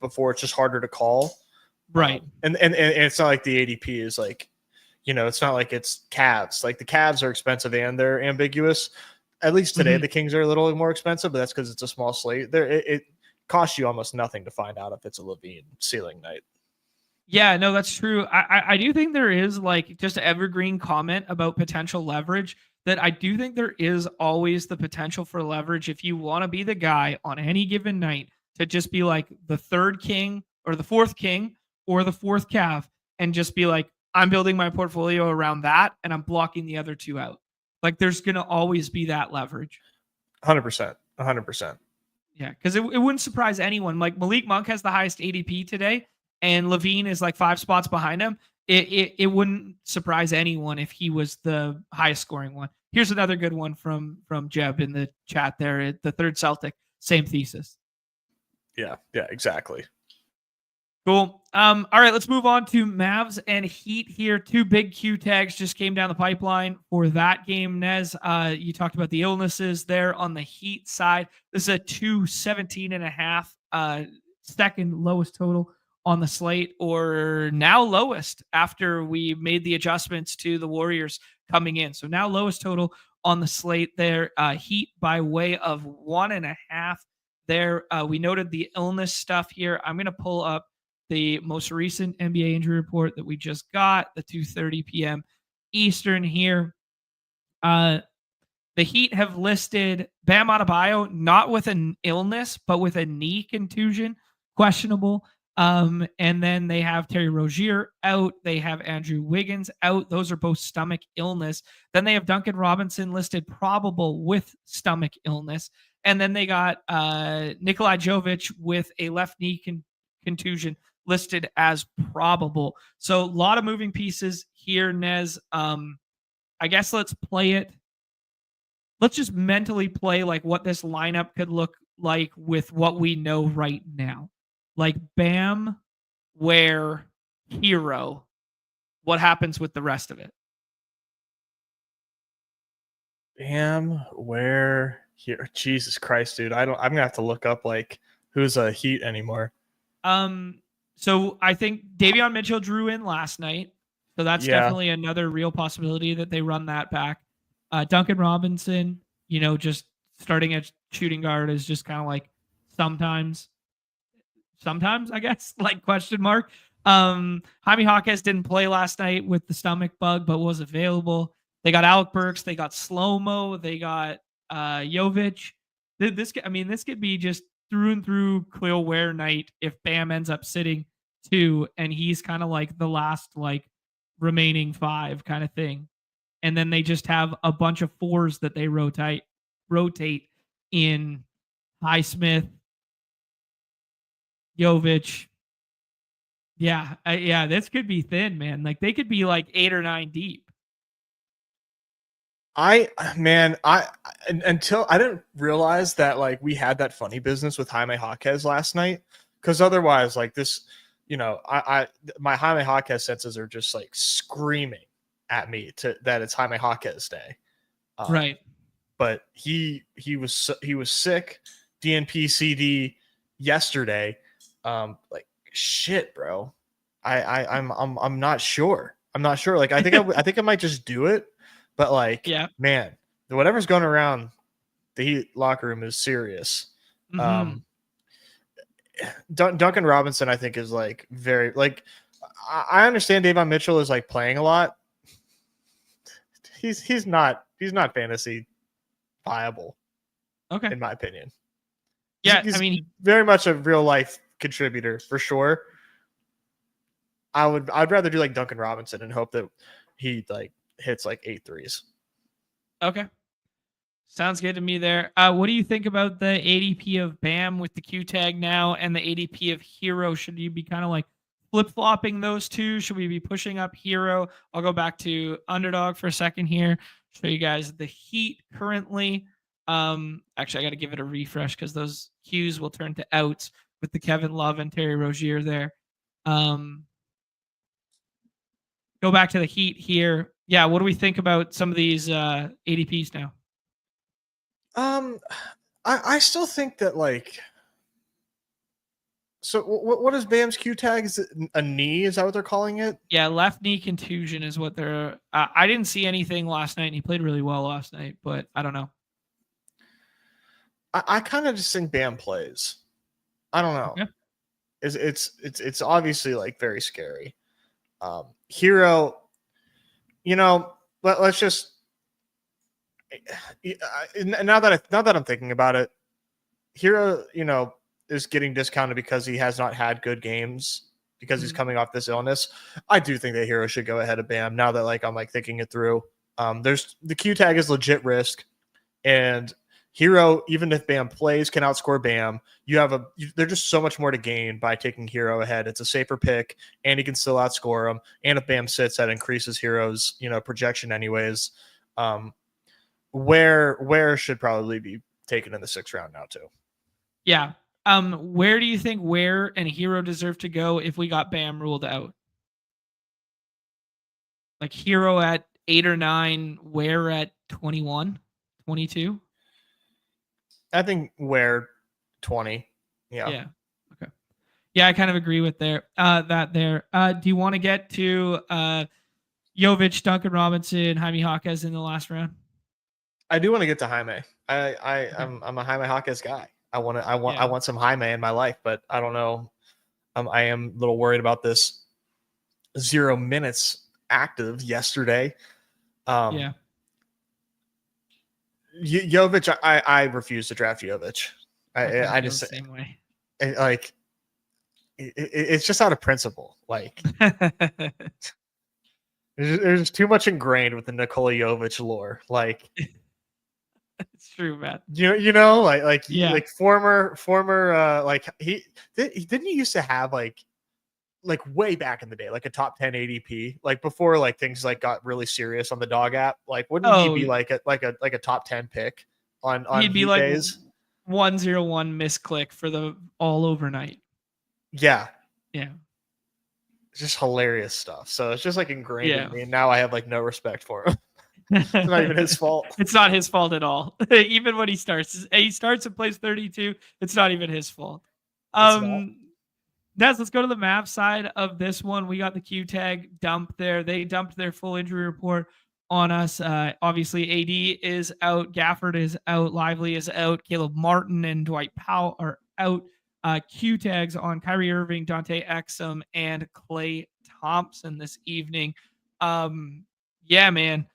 before. It's just harder to call. Right. And it's not like the ADP is like, it's not like it's Cavs. Like the Cavs are expensive and they're ambiguous. At least today, the Kings are a little more expensive, but that's because it's a small slate. It costs you almost nothing to find out if it's a Levine ceiling night. Yeah, no, that's true. I do think there is like just an evergreen comment about potential leverage that I do think there is always the potential for leverage if you want to be the guy on any given night to just be like the third king or the fourth king or the fourth Cav and just be like, I'm building my portfolio around that and I'm blocking the other two out. Like there's going to always be that leverage. 100%. Yeah, because it wouldn't surprise anyone. Like Malik Monk has the highest ADP today, and Levine is like 5 spots behind him. It wouldn't surprise anyone if he was the highest scoring one. Here's another good one from Jeb in the chat there. The third Celtic, same thesis. Yeah, exactly. Cool. All right, let's move on to Mavs and Heat here. 2 big Q tags just came down the pipeline for that game. Nez, you talked about the illnesses there on the Heat side. This is a 217.5, second lowest total on the slate, or now lowest after we made the adjustments to the Warriors coming in. So now lowest total on the slate there. Heat by way of 1.5 there. We noted the illness stuff here. I'm going to pull up the most recent NBA injury report that we just got, the 2:30 p.m. Eastern here. The Heat have listed Bam Adebayo not with an illness, but with a knee contusion, questionable. And then they have Terry Rozier out. They have Andrew Wiggins out. Those are both stomach illness. Then they have Duncan Robinson listed probable with stomach illness. And then they got Nikolai Jovic with a left knee contusion listed as probable. So a lot of moving pieces here, Nez. I guess let's play it. Let's just mentally play like what this lineup could look like with what we know right now. Like Bam, Ware, Hero. What happens with the rest of it? Bam, Ware, Hero. Jesus Christ, dude. I'm gonna have to look up like who's a Heat anymore. So I think Davion Mitchell drew in last night. So that's definitely another real possibility that they run that back. Duncan Robinson, just starting at shooting guard is just kind of like sometimes, I guess, like question mark. Jaime Jaquez didn't play last night with the stomach bug, but was available. They got Alec Burks. They got Slow-Mo. They got Jovic. This could be just through and through Khalil Ware night if Bam ends up sitting 2 and he's kind of like the last like remaining 5 kind of thing. And then they just have a bunch of 4s that they rotate in Highsmith, Jovic. Yeah, this could be thin, man. Like they could be like 8 or 9 deep. Until I didn't realize that like we had that funny business with Jaime Jaquez last night, because otherwise like this, my Jaime Jaquez senses are just like screaming at me that it's Jaime Jaquez day. Right. but he was sick, DNP CD yesterday. Like shit, bro. I'm not sure. I'm not sure. Like I think I might just do it, but like man, whatever's going around the Heat locker room is serious. Duncan Robinson, I think, is like very like. I understand Davion Mitchell is like playing a lot. He's not fantasy viable. Okay, in my opinion. Yeah, he's I mean, very much a real life contributor for sure. I'd rather do like Duncan Robinson and hope that he like hits like 8 threes. Okay. Sounds good to me there. What do you think about the ADP of Bam with the Q tag now and the ADP of Hero? Should you be kind of like flip-flopping those two? Should we be pushing up Hero? I'll go back to Underdog for a second here. Show you guys the Heat currently. Actually, I got to give it a refresh because those Qs will turn to outs with the Kevin Love and Terry Rozier there. Go back to the Heat here. Yeah, what do we think about some of these ADPs now? I still think that like. So what is Bam's Q tag? Is it a knee? Is that what they're calling it? Yeah, left knee contusion is what they're. I didn't see anything last night, and he played really well last night, but I don't know. I kind of just think Bam plays. I don't know. Okay. It's obviously like very scary. Hero, let's just. Now that I'm thinking about it, Hero, is getting discounted because he has not had good games because he's coming off this illness. I do think that Hero should go ahead of Bam now that like I'm like thinking it through. There's the Q tag is legit risk, and Hero, even if Bam plays, can outscore Bam. There's just so much more to gain by taking Hero ahead. It's a safer pick, and he can still outscore him. And if Bam sits, that increases Hero's projection anyways. Where should probably be taken in the 6th round now too. Yeah. Where do you think Ware and Hero deserve to go if we got Bam ruled out? Like Hero at 8 or 9, Ware at 21, 22? I think Ware 20. Yeah. Yeah. Okay. Yeah, I kind of agree with that there. Do you want to get to Jovic, Duncan Robinson, Jaime Jaquez in the last round? I do want to get to Jaime. I'm a Jaime Jaquez guy. I want some Jaime in my life, but I don't know. I am a little worried about this 0 minutes active yesterday. Yeah. Jovic, I refuse to draft Jovic. I just the same way. Like it's just out of principle. Like there's too much ingrained with the Nikola Jovic lore. Like it's true, man. Like former like he didn't he used to have like way back in the day like a top 10 ADP like before like things like got really serious on the dog app. Like wouldn't he be like a top 10 pick on he'd be like days? 101 misclick for the all overnight. Yeah. It's just hilarious stuff. So it's just like ingrained in me, and now I have like no respect for him. It's not even his fault. It's not his fault at all. Even when he starts and plays 32, it's not even his fault. Nez, let's go to the Mavs side of this one. We got the Q tag dump there. They dumped their full injury report on us. Obviously, AD is out. Gafford is out. Lively is out. Caleb Martin and Dwight Powell are out. Q tags on Kyrie Irving, Dante Exum, and Klay Thompson this evening. Yeah, man.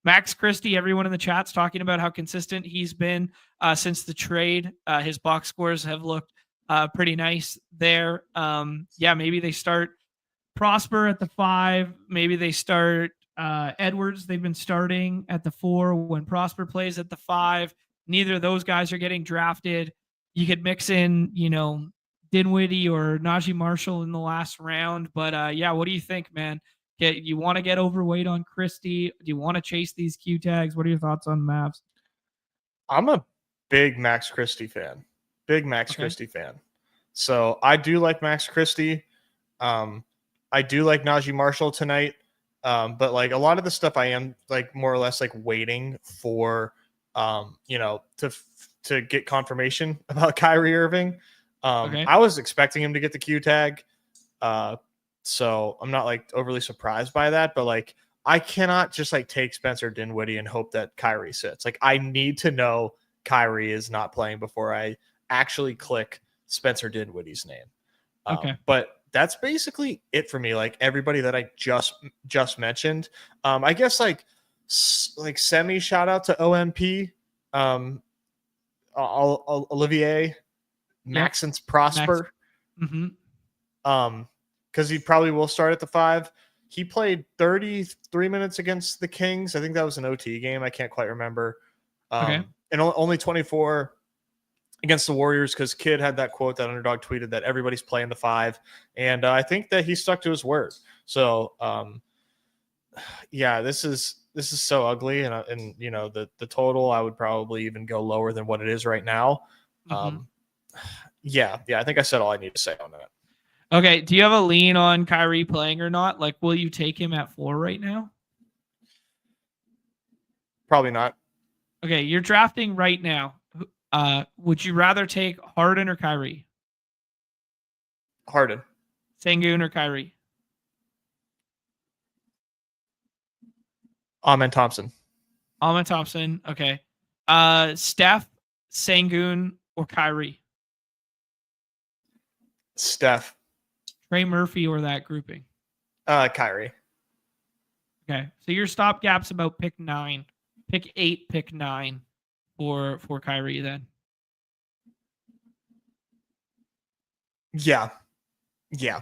Max Christie, everyone in the chat's talking about how consistent he's been since the trade. His box scores have looked pretty nice there. Maybe they start Prosper at the 5. Maybe they start Edwards. They've been starting at the 4 when Prosper plays at the 5. Neither of those guys are getting drafted. You could mix in, Dinwiddie or Najee Marshall in the last round. But what do you think, man? You want to get overweight on Christie? Do you want to chase these Q tags? What are your thoughts on Mavs? I'm a big Max Christie fan. Christie fan. So I do like Max Christie. I do like Najee Marshall tonight. But like a lot of the stuff I am like more or less like waiting for, to get confirmation about Kyrie Irving. Okay. I was expecting him to get the Q tag. So I'm not like overly surprised by that, but like I cannot just like take Spencer Dinwiddie and hope that Kyrie sits. Like I need to know Kyrie is not playing before I actually click Spencer Dinwiddie's name. Okay. But that's basically it for me. Like everybody that I just mentioned. I guess like semi shout out to OMP, Olivier Maxence Prosper. Because he probably will start at the 5. He played 33 minutes against the Kings. I think that was an OT game. I can't quite remember. And only 24 against the Warriors because Kid had that quote that Underdog tweeted that everybody's playing the 5. And I think that he stuck to his word. So, this is so ugly. And you know, the total, I would probably even go lower than what it is right now. I think I said all I need to say on that. Okay. Do you have a lean on Kyrie playing or not? Like, will you take him at 4 right now? Probably not. Okay. You're drafting right now. Would you rather take Harden or Kyrie? Harden. Sengun or Kyrie? Amen Thompson. Okay. Steph, Sengun, or Kyrie? Steph. Trey Murphy or that grouping? Kyrie. Okay. So your stopgap's about pick 9. Pick 8, pick 9 for Kyrie then. Yeah. Okay.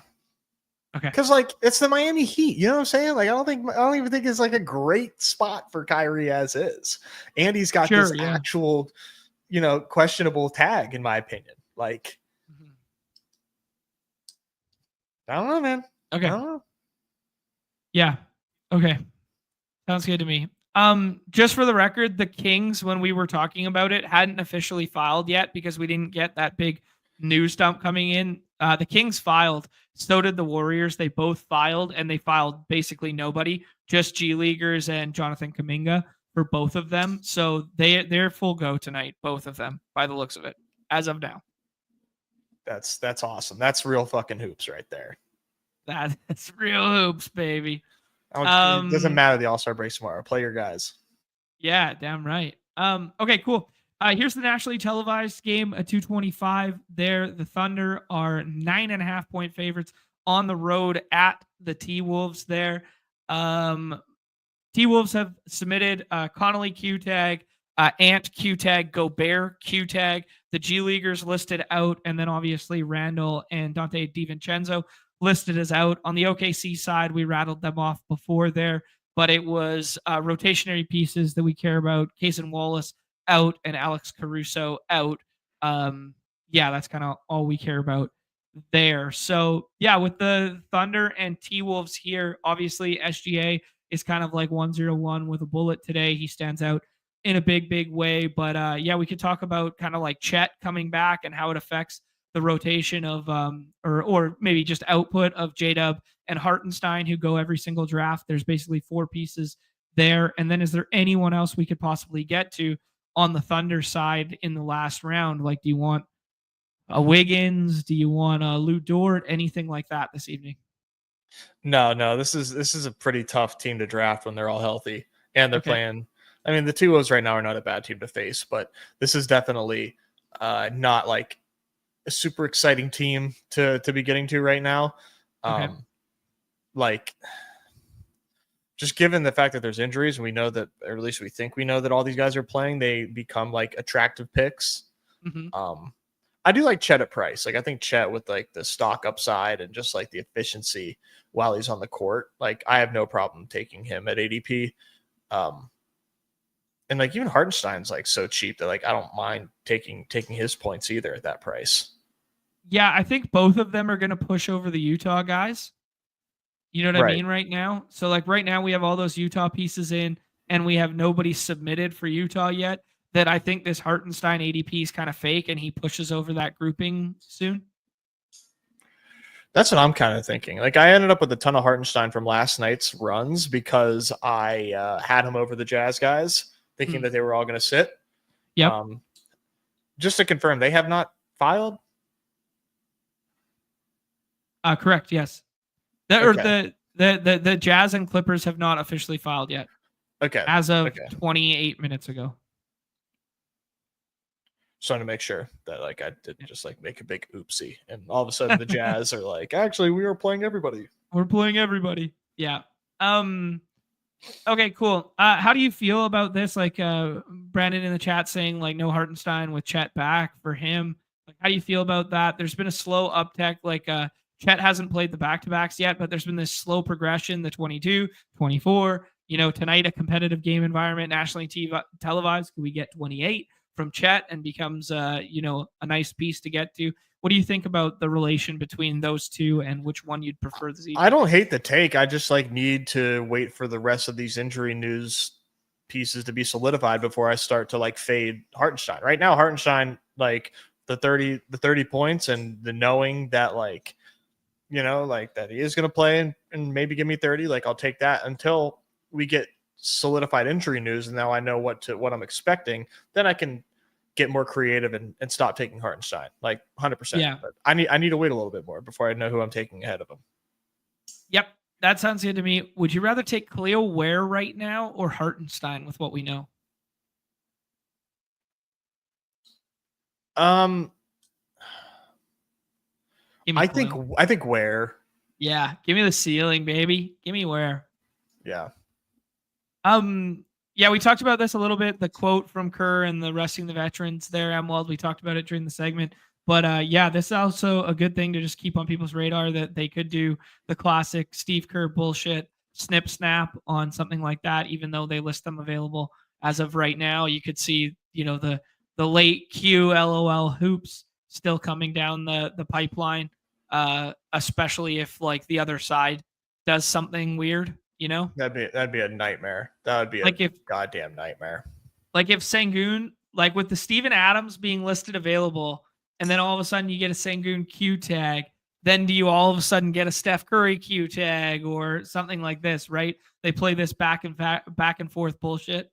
Because like it's the Miami Heat, you know what I'm saying? Like I don't even think it's like a great spot for Kyrie as is, and he's got this actual, questionable tag in my opinion. Like, I don't know, man. Okay. I don't know. Yeah. Okay. Sounds good to me. Just for the record, the Kings, when we were talking about it, hadn't officially filed yet because we didn't get that big news dump coming in. The Kings filed. So did the Warriors. They both filed, and they filed basically nobody, just G Leaguers and Jonathan Kuminga for both of them. So they're full go tonight, both of them, by the looks of it, as of now. That's awesome. That's real fucking hoops right there. That's real hoops, baby. It doesn't matter the All-Star break tomorrow. Play your guys. Yeah, damn right. Okay, cool. Here's the nationally televised game at 225. There, the Thunder are 9.5 point favorites on the road at the T-Wolves there. T-Wolves have submitted Connolly Q tag, Ant Q tag, Gobert Q tag, the G Leaguers listed out, and then obviously Randall and Dante DiVincenzo listed as out. On the OKC side, we rattled them off before there, but it was rotationary pieces that we care about. Cason Wallace out and Alex Caruso out. That's kind of all we care about there. So yeah, with the Thunder and T-Wolves here, obviously SGA is kind of like 101 with a bullet today. He stands out in a big way. But we could talk about kind of like Chet coming back and how it affects the rotation of or maybe just output of J-Dub and Hartenstein, who go every single draft. There's basically 4 pieces there. And then is there anyone else we could possibly get to on the Thunder side in the last round? Like, do you want a Wiggins? Do you want a Lou Dort? Anything like that this evening? No. This is a pretty tough team to draft when they're all healthy and they're playing. I mean, the T-Wolves right now are not a bad team to face, but this is definitely not like a super exciting team to be getting to right now. Like, just given the fact that there's injuries, and we know that, or at least we think we know that all these guys are playing, they become like attractive picks. I do like Chet at price. Like, I think Chet with like the stock upside and just like the efficiency while he's on the court, like I have no problem taking him at ADP. And like even Hartenstein's like so cheap that like I don't mind taking his points either at that price. Yeah, I think both of them are going to push over the Utah guys. You know what I mean right now? So like right now we have all those Utah pieces in and we have nobody submitted for Utah yet, that I think this Hartenstein ADP is kind of fake and he pushes over that grouping soon. That's what I'm kind of thinking. Like, I ended up with a ton of Hartenstein from last night's runs because I had him over the Jazz guys, thinking that they were all going to sit. Yep. Just to confirm, they have not filed? Correct, yes. The Jazz and Clippers have not officially filed yet. Okay. As of 28 minutes ago. Just wanted to make sure that like I didn't just like make a big oopsie, and all of a sudden the Jazz are like, actually, we are playing everybody. We're playing everybody. Yeah. Okay, cool. How do you feel about this? Like Brandon in the chat saying like no Hartenstein with Chet back for him. Like, how do you feel about that? There's been a slow uptick. Like Chet hasn't played the back-to-backs yet, but there's been this slow progression, the 22, 24. Tonight a competitive game environment, nationally televised. Can we get 28 from Chet and becomes a nice piece to get to? What do you think about the relation between those two and which one you'd prefer this evening? I don't hate the take. I just need to wait for the rest of these injury news pieces to be solidified before I start to fade Hartenstein. Right now, Hartenstein, the 30 points and the knowing that that he is going to play and maybe give me 30, I'll take that until we get solidified injury news. And now I know what I'm expecting. Then I can get more creative and stop taking Hartenstein, 100%. Yeah. But I need to wait a little bit more before I know who I'm taking ahead of him. Yep. That sounds good to me. Would you rather take Khalil Ware right now or Hartenstein with what we know? I think Ware. Yeah. Give me the ceiling, baby. Give me Ware. Yeah. Yeah, we talked about this a little bit, the quote from Kerr and the resting the veterans there, Emwald. We talked about it during the segment. But yeah, this is also a good thing to just keep on people's radar that they could do the classic Steve Kerr bullshit snip snap on something like that, even though they list them available as of right now. You could see, the late Q LOL hoops still coming down the pipeline, especially if the other side does something weird. That'd be a nightmare. That would be a goddamn nightmare. If Sengun, with the Steven Adams being listed available, and then all of a sudden you get a Sengun Q tag, then do you all of a sudden get a Steph Curry Q tag or something like this, right? They play this back and forth bullshit.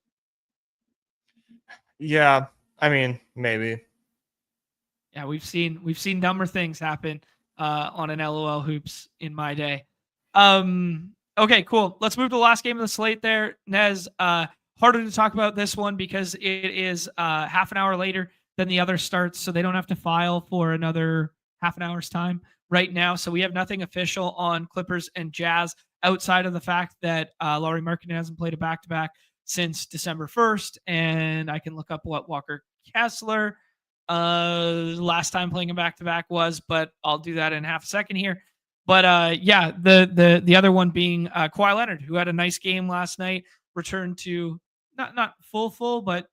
Yeah, I mean, maybe. Yeah, we've seen dumber things happen on an LOL hoops in my day. Okay, cool. Let's move to the last game of the slate there. Nez, harder to talk about this one because it is half an hour later than the other starts, so they don't have to file for another half an hour's time right now. So we have nothing official on Clippers and Jazz outside of the fact that Lauri Markkanen hasn't played a back-to-back since December 1st, and I can look up what Walker Kessler last time playing a back-to-back was, but I'll do that in half a second here. But yeah, the other one being Kawhi Leonard, who had a nice game last night, returned to not full, but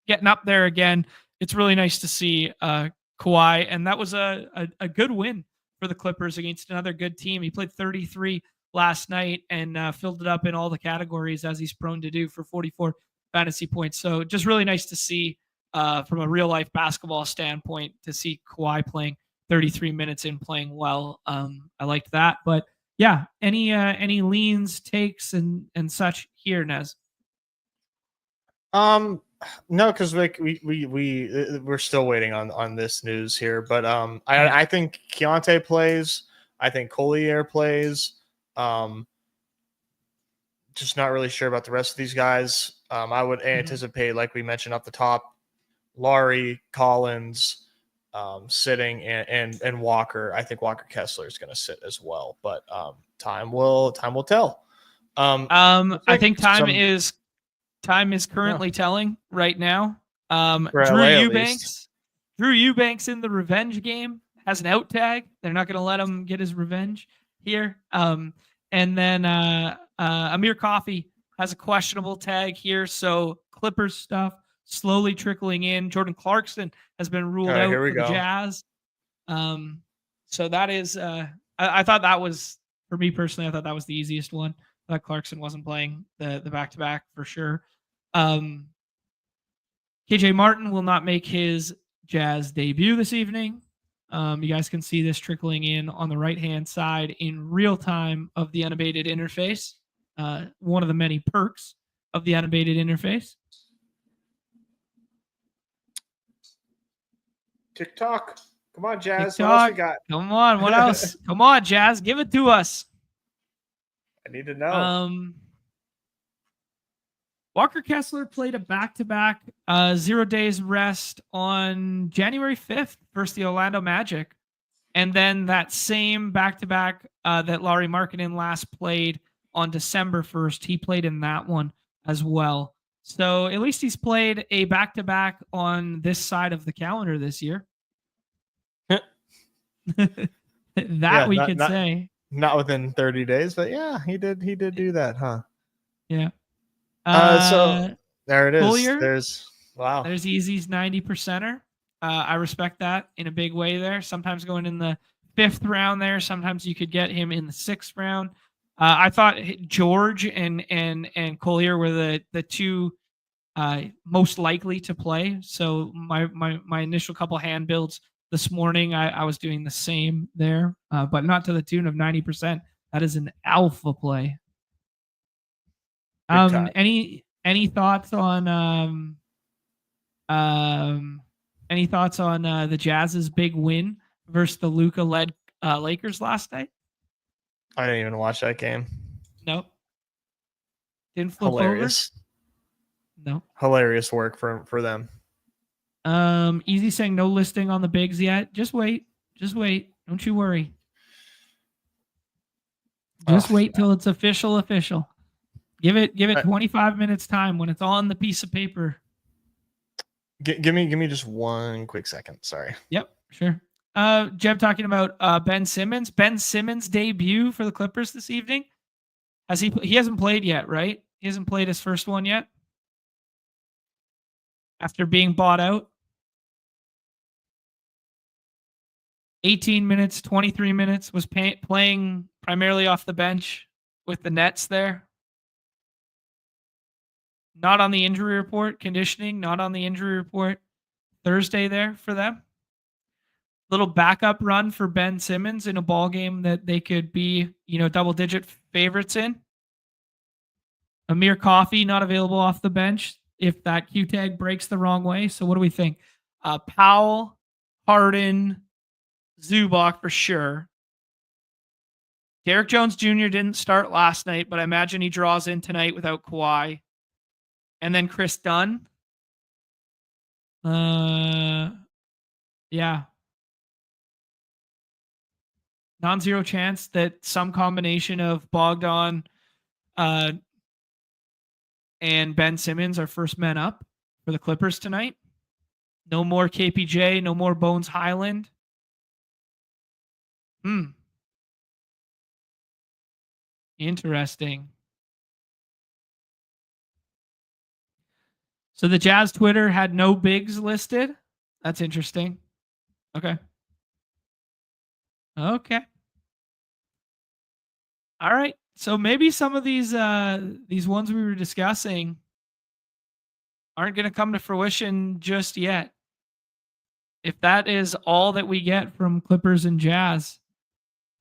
getting up there again. It's really nice to see Kawhi, and that was a good win for the Clippers against another good team. He played 33 last night and filled it up in all the categories as he's prone to do for 44 fantasy points. So just really nice to see from a real life basketball standpoint to see Kawhi playing 33 minutes in, playing well. I liked that. But yeah, any leans, takes, and such here, Nez? No, because we're still waiting on this news here. But I think Keontae plays. I think Collier plays. Just not really sure about the rest of these guys. I would anticipate, like we mentioned up the top, Laurie, Collins, sitting and Walker. I think Walker Kessler is going to sit as well, but time will tell. I think time is currently telling right now. Drew Eubanks in the revenge game has an out tag. They're not going to let him get his revenge here. And then Amir Coffey has a questionable tag here. So Clippers stuff slowly trickling in. Jordan Clarkson has been ruled out for the Jazz. So that is, I thought that was, for me personally, I thought that was the easiest one. I thought Clarkson wasn't playing the back-to-back for sure. KJ Martin will not make his Jazz debut this evening. You guys can see this trickling in on the right-hand side in real time of the Unabated interface. One of the many perks of the Unabated interface. TikTok. Come on, Jazz. TikTok. What else we got? Come on. What else? Come on, Jazz. Give it to us. I need to know. Walker Kessler played a back-to-back 0 days rest on January 5th versus the Orlando Magic. And then that same back-to-back that Lauri Markkanen last played on December 1st, he played in that one as well. So at least he's played a back-to-back on this side of the calendar this year. We could say. Not within 30 days, but yeah, he did do that, huh? Yeah. So there it is. Collier, there's Easy's 90%er. I respect that in a big way there. Sometimes going in the 5th round there. Sometimes you could get him in the 6th round. I thought George and Collier were the two most likely to play. So my initial couple hand builds this morning, I was doing the same there, but not to the tune of 90%. That is an alpha play. Any thoughts on the Jazz's big win versus the Luka led Lakers last night? I didn't even watch that game. Nope. Didn't flip Hilarious. Over? No. Hilarious work for them. Easy saying no listing on the bigs yet. Just wait. Don't you worry. Just wait till it's official. Give it 25 minutes time when it's on the piece of paper. Give me just one quick second. Sorry. Yep, sure. Jeb talking about Ben Simmons. Ben Simmons' debut for the Clippers this evening. He hasn't played yet, right? He hasn't played his first one yet. After being bought out. 18 minutes, 23 minutes, was playing primarily off the bench with the Nets there. Not on the injury report, conditioning, not on the injury report. Thursday there for them. Little backup run for Ben Simmons in a ball game that they could be, double-digit favorites in. Amir Coffey not available off the bench if that Q tag breaks the wrong way. So what do we think? Powell, Harden, Zubac for sure. Derrick Jones Jr. didn't start last night, but I imagine he draws in tonight without Kawhi. And then Chris Dunn. Yeah. Non-zero chance that some combination of Bogdan and Ben Simmons are first men up for the Clippers tonight. No more KPJ, no more Bones Highland. Interesting. So the Jazz Twitter had no bigs listed. That's interesting. Okay. All right. So maybe some of these ones we were discussing aren't going to come to fruition just yet. If that is all that we get from Clippers and Jazz,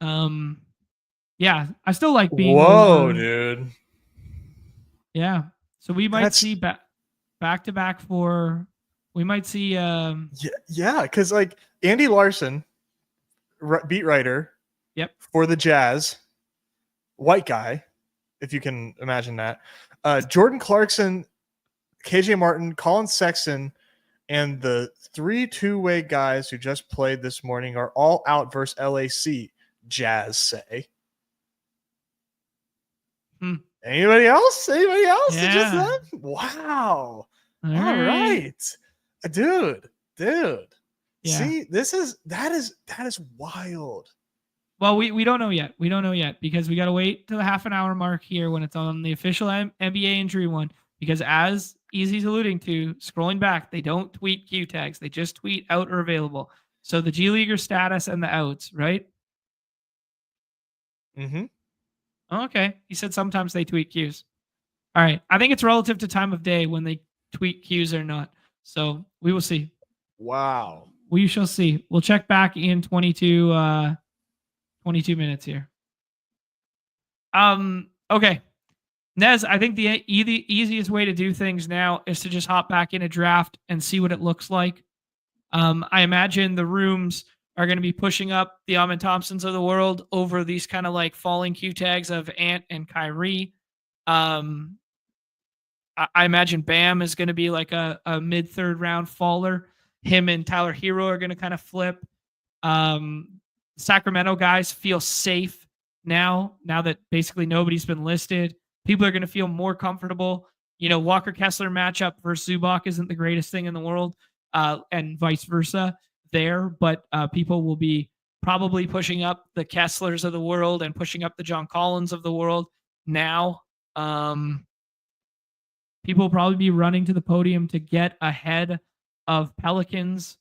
yeah, I still like being. Whoa, dude. Yeah. So we might see back to back for. We might see. Yeah, because like Andy Larson, beat writer. Yep. For the Jazz, white guy, if you can imagine that. Jordan Clarkson, KJ Martin, Colin Sexton, and the 3 two-way guys who just played this morning are all out versus LAC. Jazz say. Anybody else? Yeah. Just them? Wow. All right. Dude. Yeah. See, that is wild. Well, we don't know yet. We don't know yet because we got to wait till the half an hour mark here when it's on the official NBA injury one. Because as Easy's alluding to, scrolling back, they don't tweet Q tags. They just tweet out or available. So the G Leaguer status and the outs, right? Mm-hmm. Okay. He said sometimes they tweet Qs. All right. I think it's relative to time of day when they tweet Qs or not. So we will see. Wow. We shall see. We'll check back in 22 minutes here. Okay. Nez, I think the easiest way to do things now is to just hop back in a draft and see what it looks like. I imagine the rooms are going to be pushing up the Amin Thompsons of the world over these kind of like falling Q tags of Ant and Kyrie. I imagine Bam is going to be like a mid-third round faller. Him and Tyler Hero are going to kind of flip. Sacramento guys feel safe now that basically nobody's been listed. People are going to feel more comfortable. Walker Kessler matchup versus Zubac isn't the greatest thing in the world, and vice versa there. But people will be probably pushing up the Kesslers of the world and pushing up the John Collins of the world now. People will probably be running to the podium to get ahead of Pelicans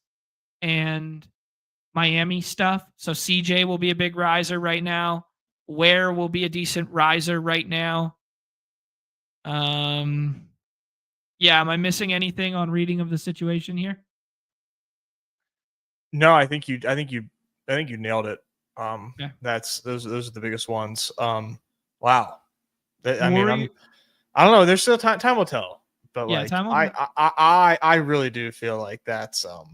and Miami stuff. So CJ will be a big riser right now. Ware will be a decent riser right now. Yeah, am I missing anything on reading of the situation here? No, I think you nailed it. Yeah. Those are the biggest ones. Wow. I don't know. There's still time. Time will tell. But yeah, I really do feel like that's wow.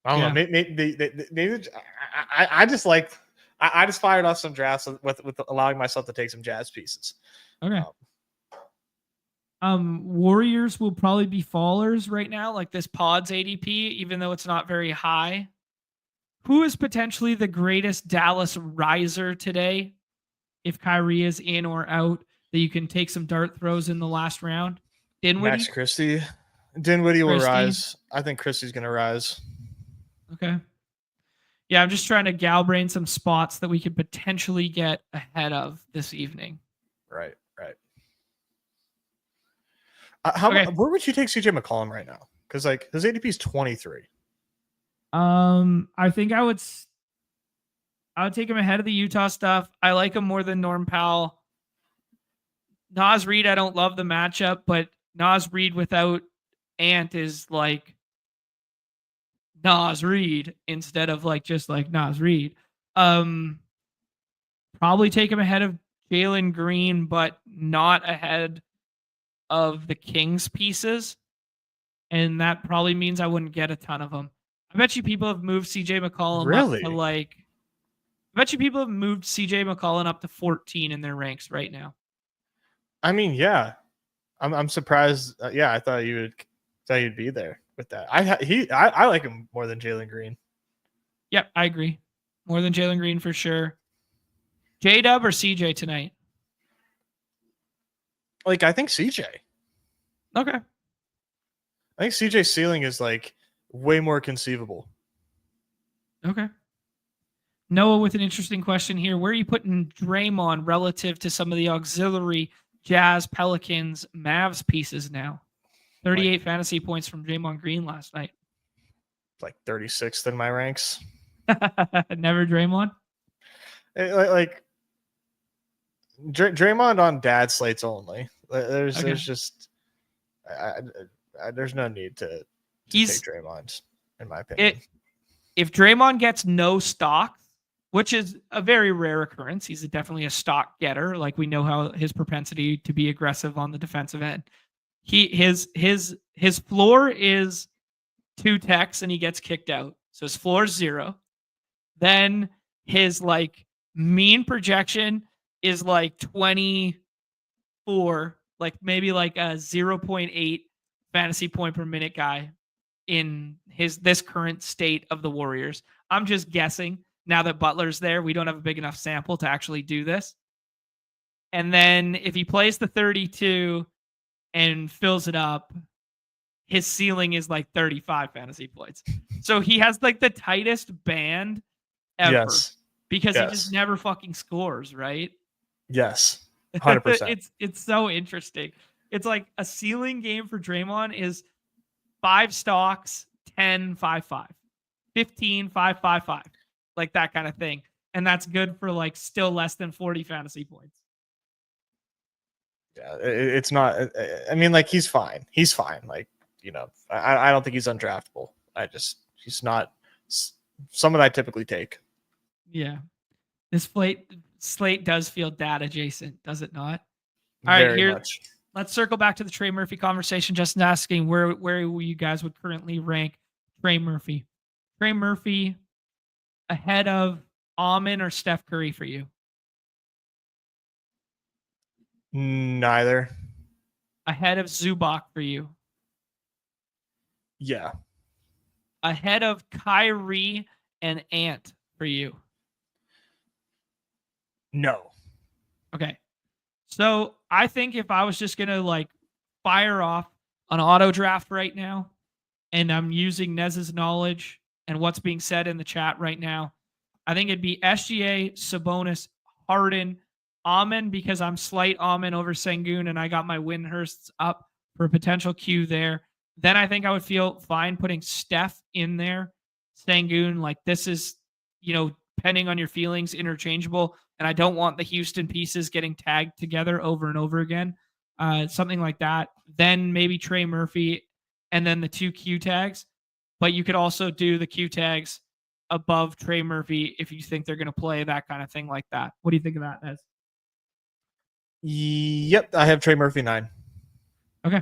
I don't know. Maybe I just fired off some drafts with allowing myself to take some Jazz pieces. Okay. Warriors will probably be fallers right now, like this pod's ADP, even though it's not very high. Who is potentially the greatest Dallas riser today? If Kyrie is in or out, that you can take some dart throws in the last round. Dinwiddie? Max Christie. Dinwiddie will rise. I think Christie's going to rise. Okay. Yeah, I'm just trying to gal-brain some spots that we could potentially get ahead of this evening. Right. Where would you take CJ McCollum right now? Because his ADP is 23. I think I would take him ahead of the Utah stuff. I like him more than Norm Powell. Naz Reid, I don't love the matchup, but Naz Reid without Ant is like Naz Reid instead of just like Naz Reid. Probably take him ahead of Jalen Green, but not ahead of the Kings pieces. And that probably means I wouldn't get a ton of them. I bet you people have moved CJ McCollum up to I bet you people have moved CJ McCollum up to 14 in their ranks right now. I mean, yeah. I'm surprised. I thought you'd be there with that. I like him more than Jalen Green. Yep, I agree. More than Jalen Green for sure. J-Dub or CJ tonight? I think CJ. Okay. I think CJ's ceiling is way more conceivable. Okay. Noah with an interesting question here. Where are you putting Draymond relative to some of the auxiliary Jazz, Pelicans, Mavs pieces now? 38 fantasy points from Draymond Green last night. 36th in my ranks. Never Draymond? Draymond on dad slates only. There's just there's no need to take Draymond, in my opinion. If Draymond gets no stock, which is a very rare occurrence, he's definitely a stock getter. We know how his propensity to be aggressive on the defensive end. His floor is 2 techs and he gets kicked out. So his floor is 0. Then his mean projection is 24, maybe a 0.8 fantasy point per minute guy in this current state of the Warriors. I'm just guessing. Now that Butler's there, we don't have a big enough sample to actually do this. And then if he plays the 32 and fills it up, his ceiling is 35 fantasy points. So he has the tightest band ever because he just never fucking scores, right? Yes. 100%. It's so interesting. It's a ceiling game for Draymond is 5 stocks, 10, 5-5, 15, 5-5-5. That kind of thing. And that's good for still less than 40 fantasy points. Yeah, it's not. I mean, he's fine. He's fine. I don't think he's undraftable. He's not someone I typically take. Yeah. This slate does feel data adjacent, does it not? All right, Very much. Let's circle back to the Trey Murphy conversation. Just asking where you guys would currently rank Trey Murphy. Trey Murphy ahead of Amen or Steph Curry for you? Neither. Ahead of Zubac for you? Yeah. Ahead of Kyrie and Ant for you? No. Okay. So I think if I was just going to fire off an auto draft right now, and I'm using Nez's knowledge and what's being said in the chat right now, I think it'd be SGA, Sabonis, Harden, Amen, because I'm slight Amen over Sengun and I got my Windhursts up for a potential Q there. Then I think I would feel fine putting Steph in there. Sengun, this is, depending on your feelings, interchangeable. And I don't want the Houston pieces getting tagged together over and over again. Something like that. Then maybe Trey Murphy and then the 2 Q tags. But you could also do the Q tags above Trey Murphy if you think they're going to play, that kind of thing like that. What do you think of that, Nez? Yep, I have Trey Murphy 9. Okay.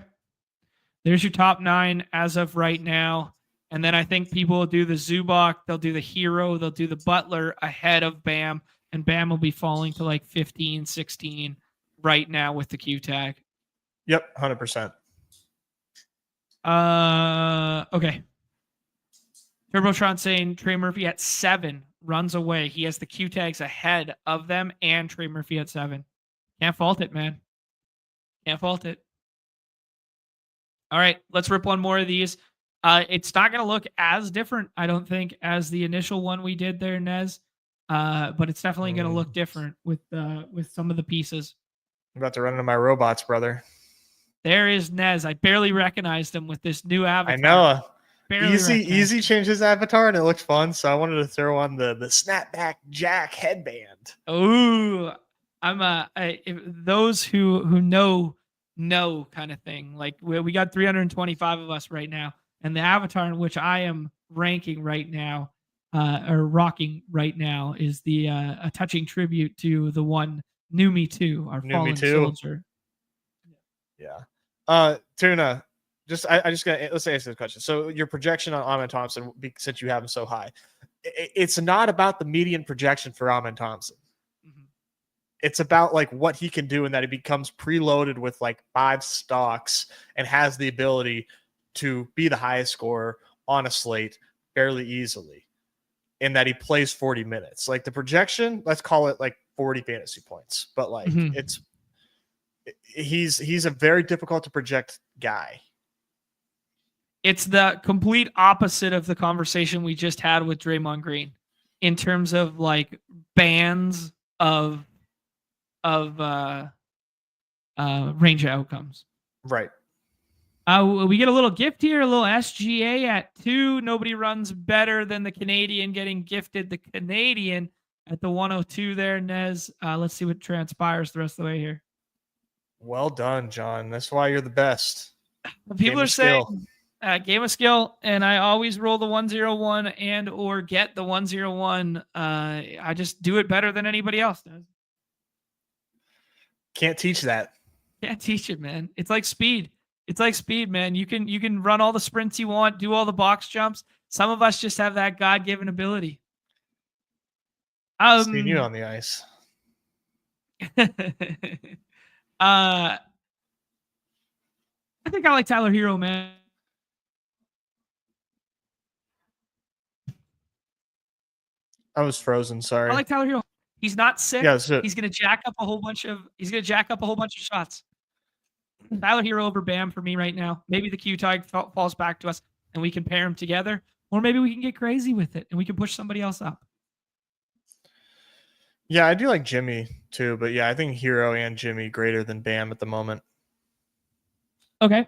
There's your top 9 as of right now. And then I think people will do the Zubac, they'll do the Hero, they'll do the Butler ahead of Bam, and Bam will be falling to 15, 16 right now with the Q tag. Yep, 100%. Okay. Turbotron saying Trey Murphy at 7 runs away. He has the Q tags ahead of them and Trey Murphy at 7. Can't fault it, man. Can't fault it. All right, let's rip one more of these. It's not going to look as different, I don't think, as the initial one we did there, Nez. But it's definitely going to look different with some of the pieces. I'm about to run into my robots, brother. There is Nez. I barely recognized him with this new avatar. I know. Barely Easy changed his avatar and it looked fun, so I wanted to throw on the snapback Jack headband. Ooh, those who know kind of thing. We got 325 of us right now, and the avatar in which I am ranking right now, or rocking right now, is the a touching tribute to the one New Me Too, our fallen soldier. Yeah. Tuna, let's answer this question. So your projection on Amen Thompson, since you have him so high, it's not about the median projection for Amen Thompson. Mm-hmm. It's about what he can do, and that he becomes preloaded with 5 stocks and has the ability to be the highest scorer on a slate fairly easily, and that he plays 40 minutes. The projection, let's call it 40 fantasy points, but mm-hmm. He's a very difficult to project guy. It's the complete opposite of the conversation we just had with Draymond Green in terms of bands of range of outcomes. Right. We get a little gift here, a little SGA at 2. Nobody runs better than the Canadian getting gifted the Canadian at the 102 there, Nez. Let's see what transpires the rest of the way here. Well done, John. That's why you're the best. People are saying game of skill, and I always roll the 101 and or get the 101. I just do it better than anybody else does. Can't teach that. Can't teach it, man. It's like speed. It's like speed, man. You can run all the sprints you want, do all the box jumps. Some of us just have that God-given ability. Seen you on the ice. I think I like Tyler Hero, man. I was frozen. Sorry. I like Tyler Hero. He's not sick. Yeah, he's gonna jack up a whole bunch of shots. Tyler Hero over Bam for me right now. Maybe the Q tag falls back to us and we can pair them together, or maybe we can get crazy with it and we can push somebody else up. Yeah, I do like Jimmy too, but yeah, I think Hero and Jimmy greater than Bam at the moment. Okay.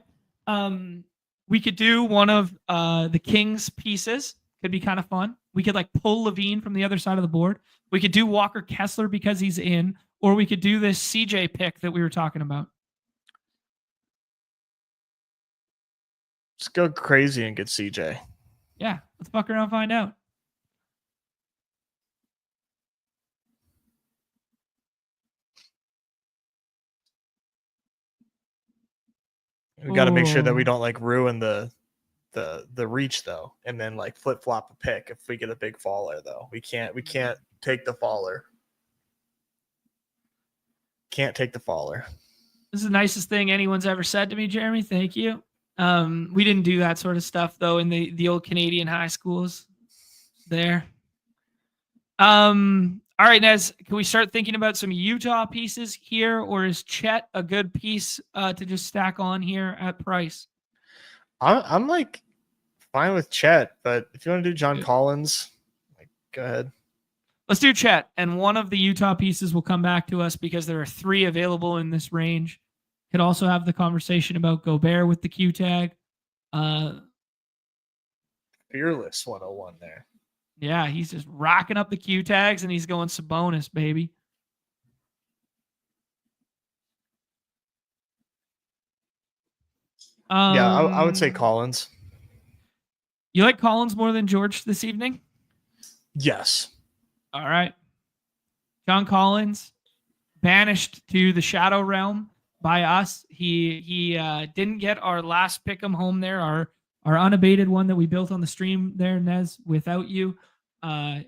We could do one of the Kings pieces. Could be kind of fun. We could pull Levine from the other side of the board. We could do Walker Kessler because he's in, or we could do this CJ pick that we were talking about. Let's go crazy and get CJ. Yeah, let's fuck around and find out. We got to make sure that we don't like ruin the reach though, and then like flip flop a pick if we get a big faller though. We can't take the faller. Can't take the faller. This is the nicest thing anyone's ever said to me, Jeremy. Thank you. We didn't do that sort of stuff though in the old Canadian high schools. There. All right, Nez, can we start thinking about some Utah pieces here, or is Chet a good piece to just stack on here at price? I'm like fine with Chet, but if you want to do John Collins, like, go ahead. Let's do Chet, and one of the Utah pieces will come back to us because there are 3 available in this range. Could also have the conversation about Gobert with the Q tag. Fearless 101 there. Yeah, he's just racking up the Q tags and he's going Sabonis, baby. Yeah, I would say Collins. You like Collins more than George this evening? Yes. All right. John Collins, banished to the Shadow Realm by us. He didn't get our last pick'em home there, our unabated one that we built on the stream there, Nez, without you.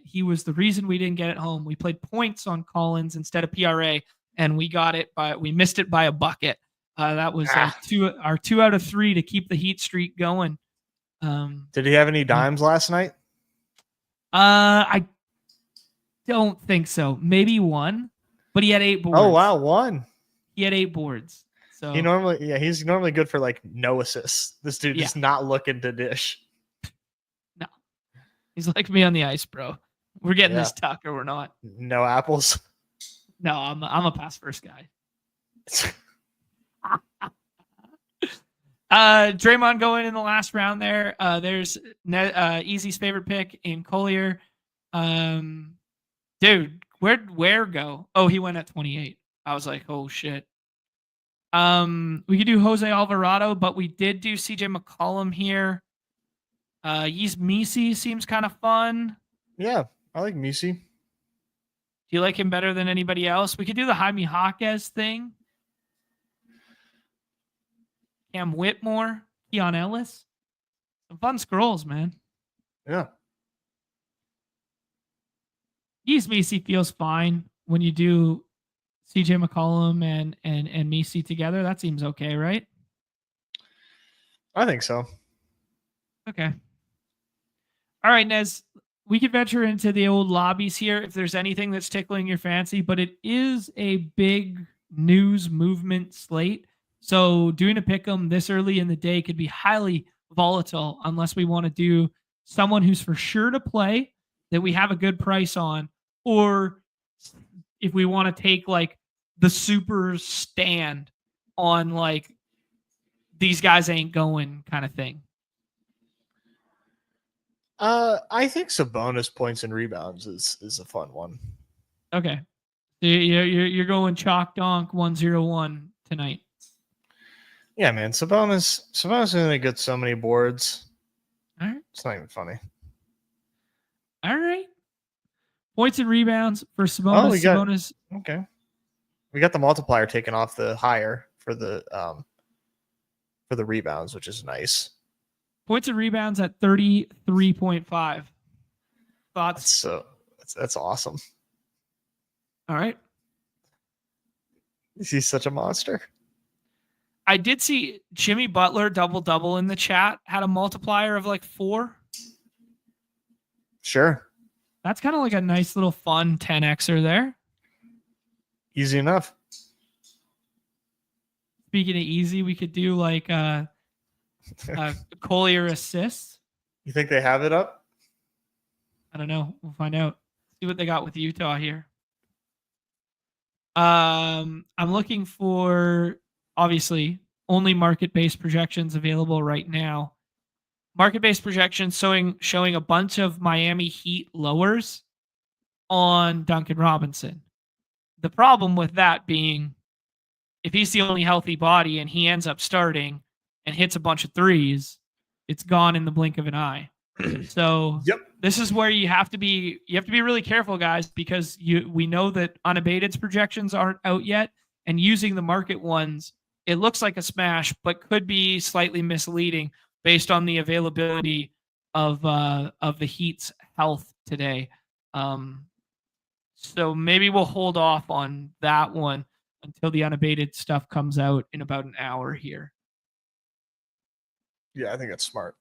He was the reason we didn't get it home. We played points on Collins instead of PRA, and we got it we missed it by a bucket. That was our 2 out of 3 to keep the Heat streak going. Did he have any dimes last night? I don't think so. Maybe 1, but he had 8 boards. Oh wow, 1. He had 8 boards. So he's normally good for like no assists. This dude is not looking to dish. No, he's like me on the ice, bro. We're getting this tuck or we're not. No apples. No, I'm a pass first guy. Draymond going in the last round there. There's Easy's favorite pick in Collier. Dude, where go? Oh, he went at 28. I was like, oh shit. We could do Jose Alvarado, but we did do CJ McCollum here. Yves Misi seems kind of fun. Yeah, I like Misi. Do you like him better than anybody else? We could do the Jaime Jaquez thing. Cam Whitmore, Keon Ellis. Some fun scrolls, man. Yeah. Yves Misi feels fine when you do CJ McCollum and Misi together. That seems okay, right? I think so. Okay. All right, Nez. We could venture into the old lobbies here if there's anything that's tickling your fancy, but it is a big news movement slate. So doing a pick'em this early in the day could be highly volatile unless we want to do someone who's for sure to play that we have a good price on, or if we want to take like the super stand on like these guys ain't going kind of thing. I think Sabonis points and rebounds is a fun one. Okay. You're going chalk donk 101 tonight. Yeah, man. Sabonis only gets so many boards. All right. It's not even funny. All right. Points and rebounds for Sabonis. Sabonis. Okay. We got the multiplier taken off the higher for the rebounds, which is nice. Points and rebounds at 33.5. Thoughts? That's awesome. All right. He's such a monster. I did see Jimmy Butler double in the chat, had a multiplier of like 4. Sure. That's kind of like a nice little fun 10xer there. Easy enough. Speaking of easy, we could do like Collier assists. You think they have it up? I don't know. We'll find out. See what they got with Utah here. I'm looking for, obviously, only market-based projections available right now. Market-based projections showing a bunch of Miami Heat lowers on Duncan Robinson. The problem with that being, if he's the only healthy body and he ends up starting and hits a bunch of threes, it's gone in the blink of an eye. So This is where you have to be really careful, guys, because we know that Unabated's projections aren't out yet, and using the market ones, it looks like a smash, but could be slightly misleading based on the availability of the Heat's health today. So maybe we'll hold off on that one until the Unabated stuff comes out in about an hour here. Yeah, I think that's smart.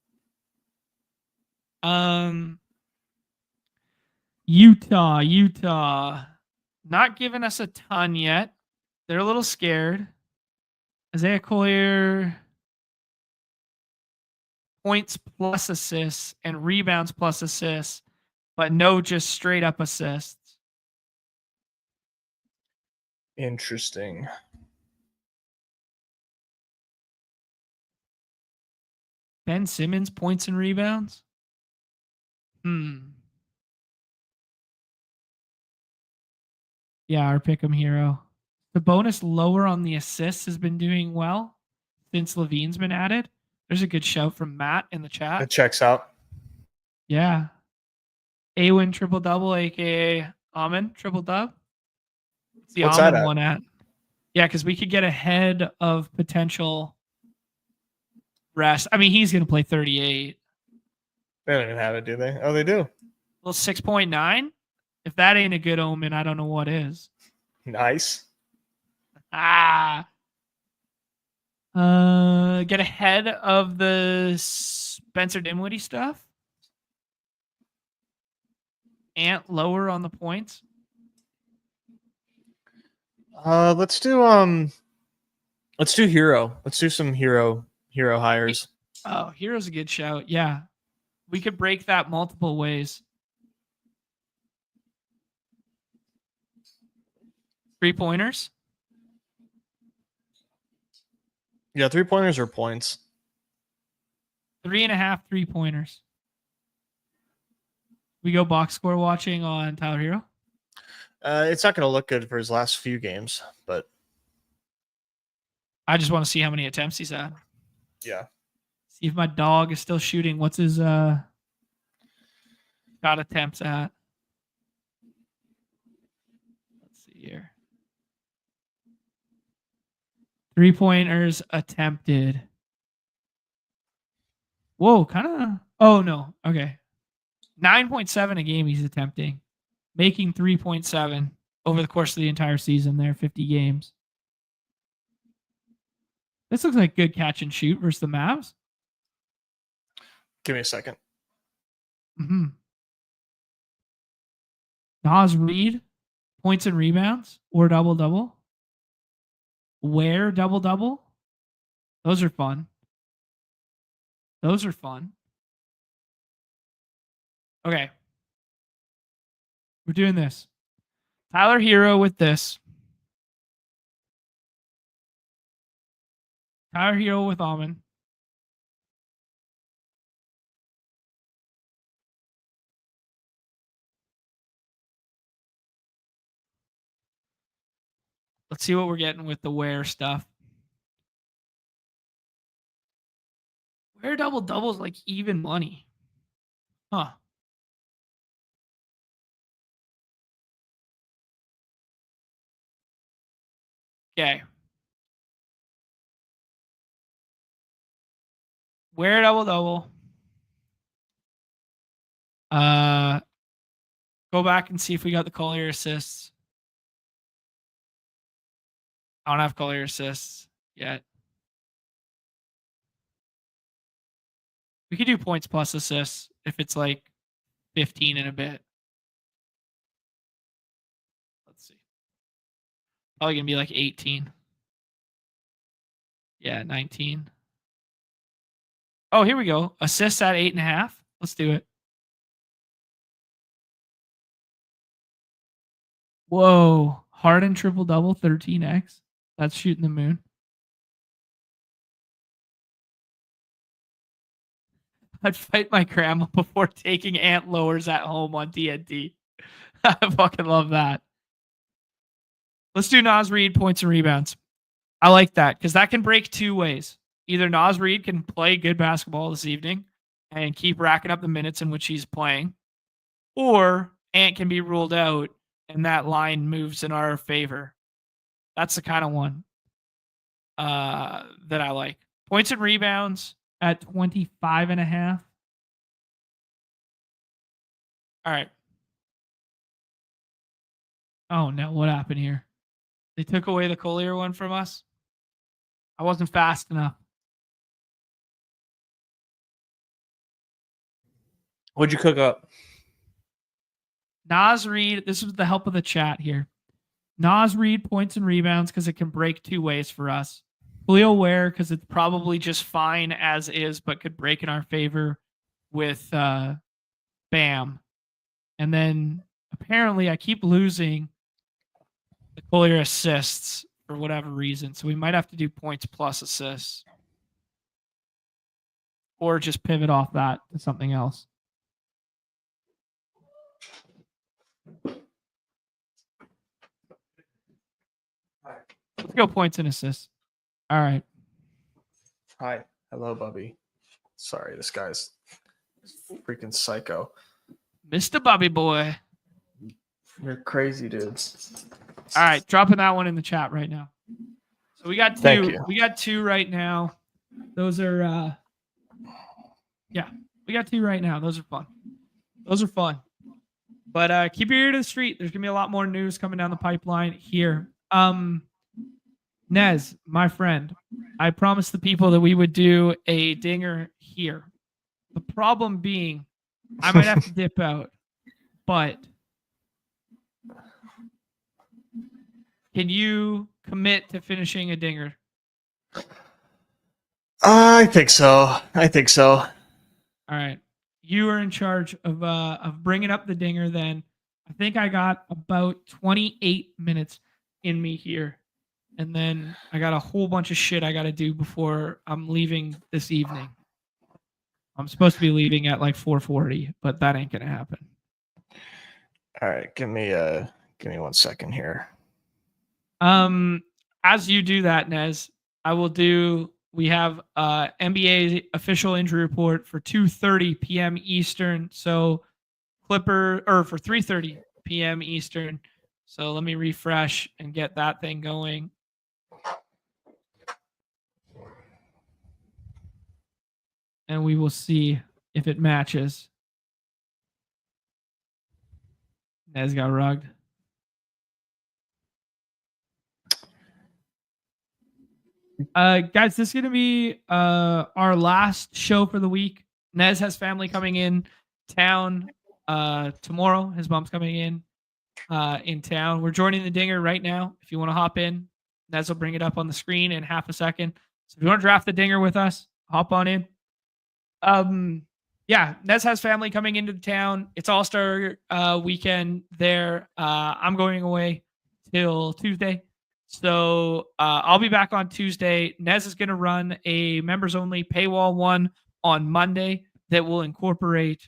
Utah, not giving us a ton yet. They're a little scared. Isaiah Collier, points plus assists and rebounds plus assists, but no just straight up assists. Interesting. Ben Simmons, points and rebounds? Yeah, our pick'em hero. The bonus lower on the assists has been doing well since Levine's been added. There's a good shout from Matt in the chat. It checks out. Yeah. Awin triple double, aka Amin triple dub. What's the Amin one at? Yeah, because we could get ahead of potential rest. I mean, he's going to play 38. They don't even have it, do they? Oh, they do. Well, 6.9. If that ain't a good omen, I don't know what is. Nice. Get ahead of the Spencer Dinwiddie stuff. Ant lower on the points. Let's do hero. Let's do some hero hires. Oh, hero's a good shout. Yeah. We could break that multiple ways. 3-pointers? Yeah, 3-pointers or points. 3.5 3-pointers. We go box score watching on Tyler Hero? It's not going to look good for his last few games, but I just want to see how many attempts he's had. Yeah. See if my dog is still shooting. What's his shot attempts at? Let's see here. 3-pointers attempted. Whoa, kind of. Oh, no. Okay. 9.7 a game he's attempting. Making 3.7 over the course of the entire season there, 50 games. This looks like good catch and shoot versus the Mavs. Give me a second. Naz Reid, points and rebounds or double-double. Where double-double? Those are fun. Okay. We're doing this. Tyler Hero with this. Tyler Hero with Almond. Let's see what we're getting with the Ware stuff. Ware double-double is like even money. Huh. Okay. Where double-double. Go back and see if we got the Collier assists. I don't have Collier assists yet. We could do points plus assists if it's like 15 and a bit. Let's see. Probably going to be like 18. Yeah, 19. Oh, here we go. Assists at 8.5. Let's do it. Whoa. Harden triple-double, 13x. That's shooting the moon. I'd fight my grandma before taking ant lowers at home on TNT. I fucking love that. Let's do Naz Reid, points and rebounds. I like that because that can break two ways. either Naz Reid can play good basketball this evening and keep racking up the minutes in which he's playing, or Ant can be ruled out and that line moves in our favor. That's the kind of one that I like. Points and rebounds at 25.5. All right. Oh, no. What happened here? They took away the Collier one from us. I wasn't fast enough. What'd you cook up? Naz Reid. This is the help of the chat here. Naz Reid points and rebounds because it can break two ways for us. Khalil Ware because it's probably just fine as is, but could break in our favor with Bam. And then apparently I keep losing the Collier assists for whatever reason. So we might have to do points plus assists. Or just pivot off that to something else. Let's go points and assists. All right. Hi. Hello, Bubby. Sorry, this guy's freaking psycho. Mr. Bubby boy. You're crazy, dude. All right, dropping that one in the chat right now. So we got two. Thank you. We got two right now. Those are we got two right now. Those are fun. But keep your ear to the street. There's gonna be a lot more news coming down the pipeline here. Nez, my friend, I promised the people that we would do a dinger here. The problem being, I might have to dip out, but can you commit to finishing a dinger? I think so. All right. You are in charge of bringing up the dinger then. I think I got about 28 minutes in me here. And then I got a whole bunch of shit I got to do before I'm leaving this evening. I'm supposed to be leaving at like 4:40, but that ain't going to happen. All right. Give me 1 second here. As you do that, Nez, we have NBA official injury report for 2:30 p.m. Eastern. So for 3:30 p.m. Eastern. So let me refresh and get that thing going. And we will see if it matches. Nez got rugged. Guys, this is going to be our last show for the week. Nez has family coming in town tomorrow. His mom's coming in town. We're joining the dinger right now. If you want to hop in, Nez will bring it up on the screen in half a second. So if you want to draft the dinger with us, hop on in. Nez has family coming into town. It's All-Star weekend there. I'm going away till Tuesday. So I'll be back on Tuesday. Nez is going to run a members only paywall one on Monday that will incorporate,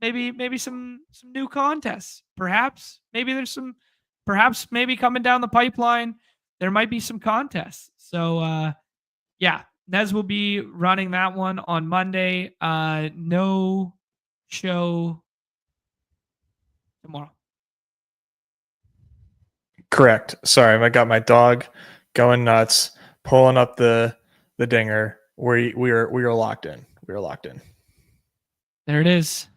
maybe some new contests. Perhaps maybe coming down the pipeline, there might be some contests. So Nez will be running that one on Monday. No show tomorrow. Correct. Sorry, I got my dog going nuts, pulling up the dinger. We are locked in. We are locked in. There it is.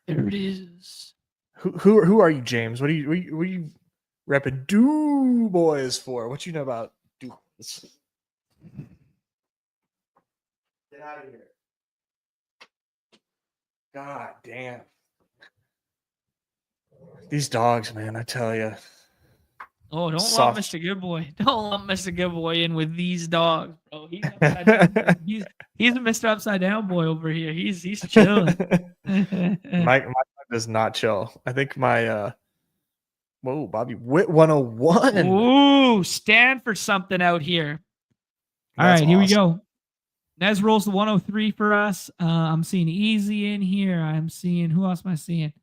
There it is. Who are you, James? What are you repping Do Boys for? What you know about Do Boys? Get out of here. God damn. These dogs, man, I tell you. Oh, don't lump Mr. Good Boy. Don't lump Mr. Good Boy in with these dogs, bro. He's upside down. He's a Mr. Upside Down boy over here. He's chilling. my does not chill. I think my Bobby Witt 101. Ooh, stand for something out here. All right, awesome. Here we go. Nez rolls the 103 for us. I'm seeing Easy in here. I'm seeing, who else am I seeing?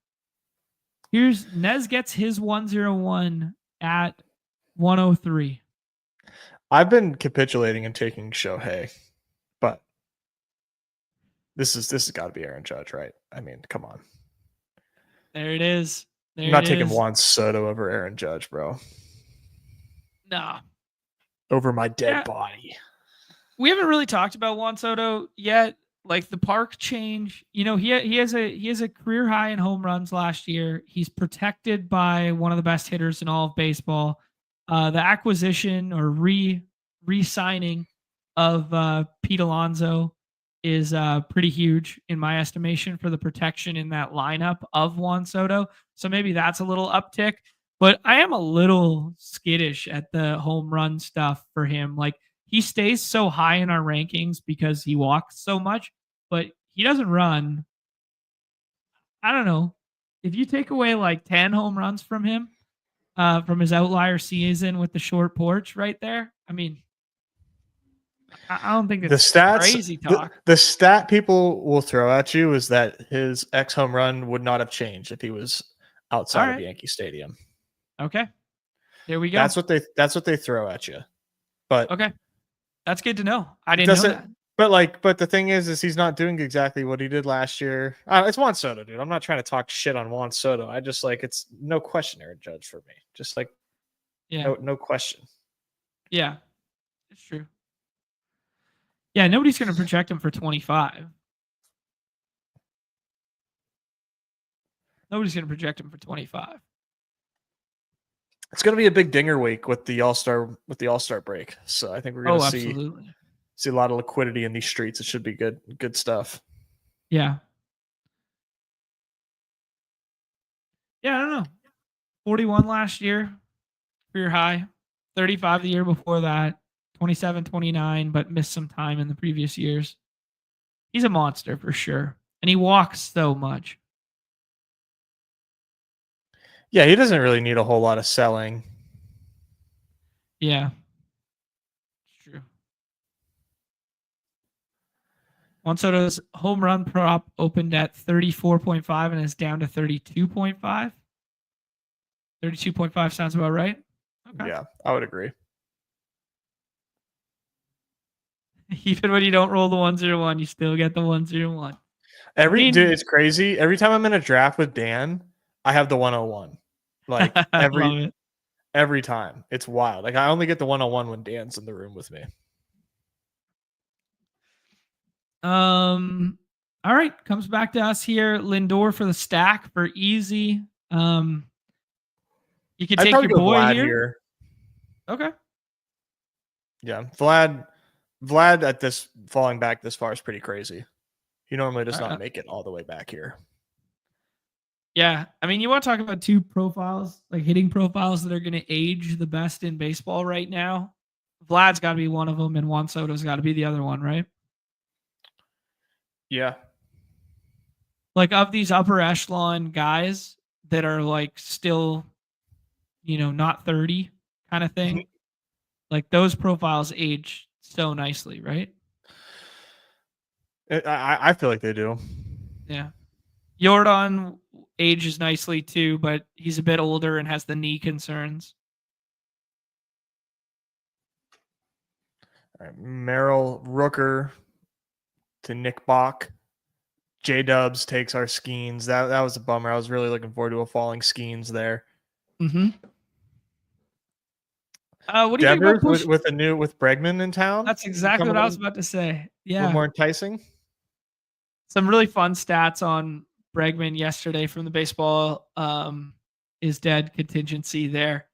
Here's Nez gets his 101 at 103. I've been capitulating and taking Shohei, but this has got to be Aaron Judge, right? I mean, come on. There it is. I'm not taking Juan Soto over Aaron Judge, bro. Nah. Over my dead body. We haven't really talked about Juan Soto yet. Like the park change, he has a career high in home runs last year. He's protected by one of the best hitters in all of baseball. The acquisition or re-signing of Pete Alonso is pretty huge in my estimation for the protection in that lineup of Juan Soto. So maybe that's a little uptick. But I am a little skittish at the home run stuff for him. Like he stays so high in our rankings because he walks so much, but he doesn't run. I don't know. If you take away like 10 home runs from him, from his outlier season with the short porch right there, I mean, I don't think the stats, crazy talk. The stat people will throw at you is that his X home run would not have changed if he was outside of Yankee Stadium. Okay. There we go. That's what they throw at you. But okay. That's good to know. I didn't know that. But the thing is he's not doing exactly what he did last year. It's Juan Soto, dude. I'm not trying to talk shit on Juan Soto. I just it's no question Aaron Judge for me. Just no question. Yeah, it's true. Yeah, nobody's going to project him for 25. Nobody's going to project him for 25. It's going to be a big dinger week with the All-Star break. So I think we're going to see a lot of liquidity in these streets. It should be good stuff. Yeah. Yeah, I don't know. 41 last year, career high. 35 the year before that. 27, 29, but missed some time in the previous years. He's a monster for sure. And he walks so much. Yeah, he doesn't really need a whole lot of selling. Yeah. It's true. Juan Soto's home run prop opened at 34.5 and is down to 32.5. 32.5 sounds about right. Okay. Yeah, I would agree. Even when you don't roll the 101, you still get the 101. Dude, it's crazy. Every time I'm in a draft with Dan, I have the 101. Like every time. It's wild. Like I only get the 101 when Dan's in the room with me. All right, comes back to us here. Lindor for the stack for easy. You can take your boy Vlad here. Okay. Yeah, Vlad at this falling back this far is pretty crazy. He normally does not make it all the way back here. Yeah, I mean, you want to talk about two profiles, like hitting profiles that are going to age the best in baseball right now. Vlad's got to be one of them, and Juan Soto's got to be the other one, right? Yeah. Like of these upper echelon guys that are like still, not 30 kind of thing. Like those profiles age so nicely, right? I feel like they do. Yeah. Jordan ages nicely too, but he's a bit older and has the knee concerns. All right, Merrill Rooker to Nick Bach. J-Dubs takes our Skeens. That was a bummer. I was really looking forward to a falling Skeens there. Mm-hmm. What do you think about with Bregman in town? That's exactly what I was about to say. Yeah. A little more enticing. Some really fun stats on Bregman yesterday from the baseball is dead contingency there.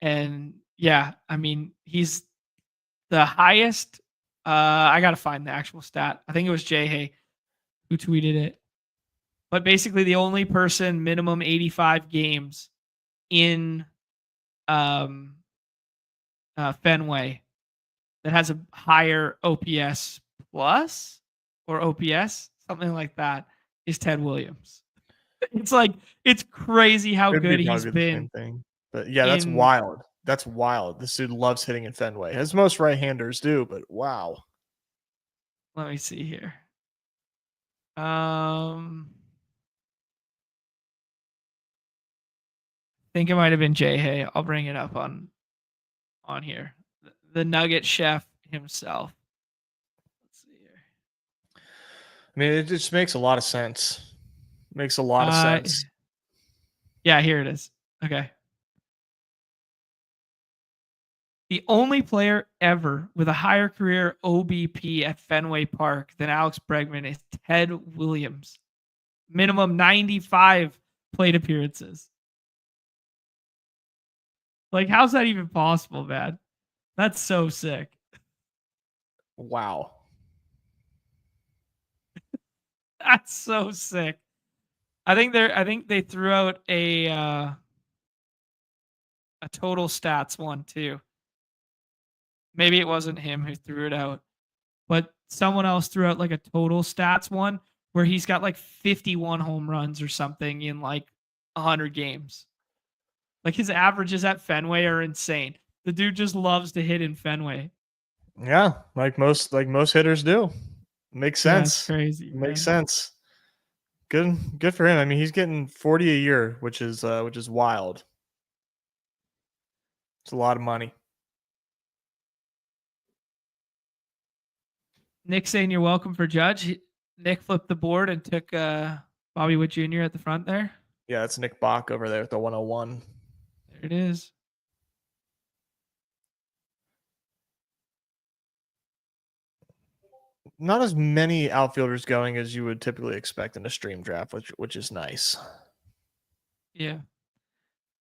And yeah, I mean, he's the highest. I got to find the actual stat. I think it was Jay Hay who tweeted it. But basically the only person minimum 85 games in Fenway that has a higher OPS plus or OPS, something like that, is Ted Williams. It's crazy how good he's been. But yeah, that's wild. That's wild. This dude loves hitting in Fenway, as most right-handers do, but wow. Let me see here. I think it might have been Jay Hay. I'll bring it up on here. the Nugget chef himself. Let's see here. I mean, it just makes a lot of sense. Makes a lot of sense. Yeah, here it is. Okay. The only player ever with a higher career OBP at Fenway Park than Alex Bregman is Ted Williams. Minimum 95 plate appearances. Like, how's that even possible, man? That's so sick. Wow. That's so sick. I think they threw out a total stats one too. Maybe it wasn't him who threw it out, but someone else threw out like a total stats one where he's got like 51 home runs or something in like 100 games. Like his averages at Fenway are insane. The dude just loves to hit in Fenway. Yeah, like most hitters do. Makes sense. Yeah, crazy. Makes sense. Good for him. I mean, he's getting 40 a year, which is wild. It's a lot of money. Nick saying you're welcome for Judge. Nick flipped the board and took Bobby Witt Jr. at the front there. Yeah, that's Nick Bach over there at the 101. There it is. Not as many outfielders going as you would typically expect in a stream draft, which is nice. Yeah.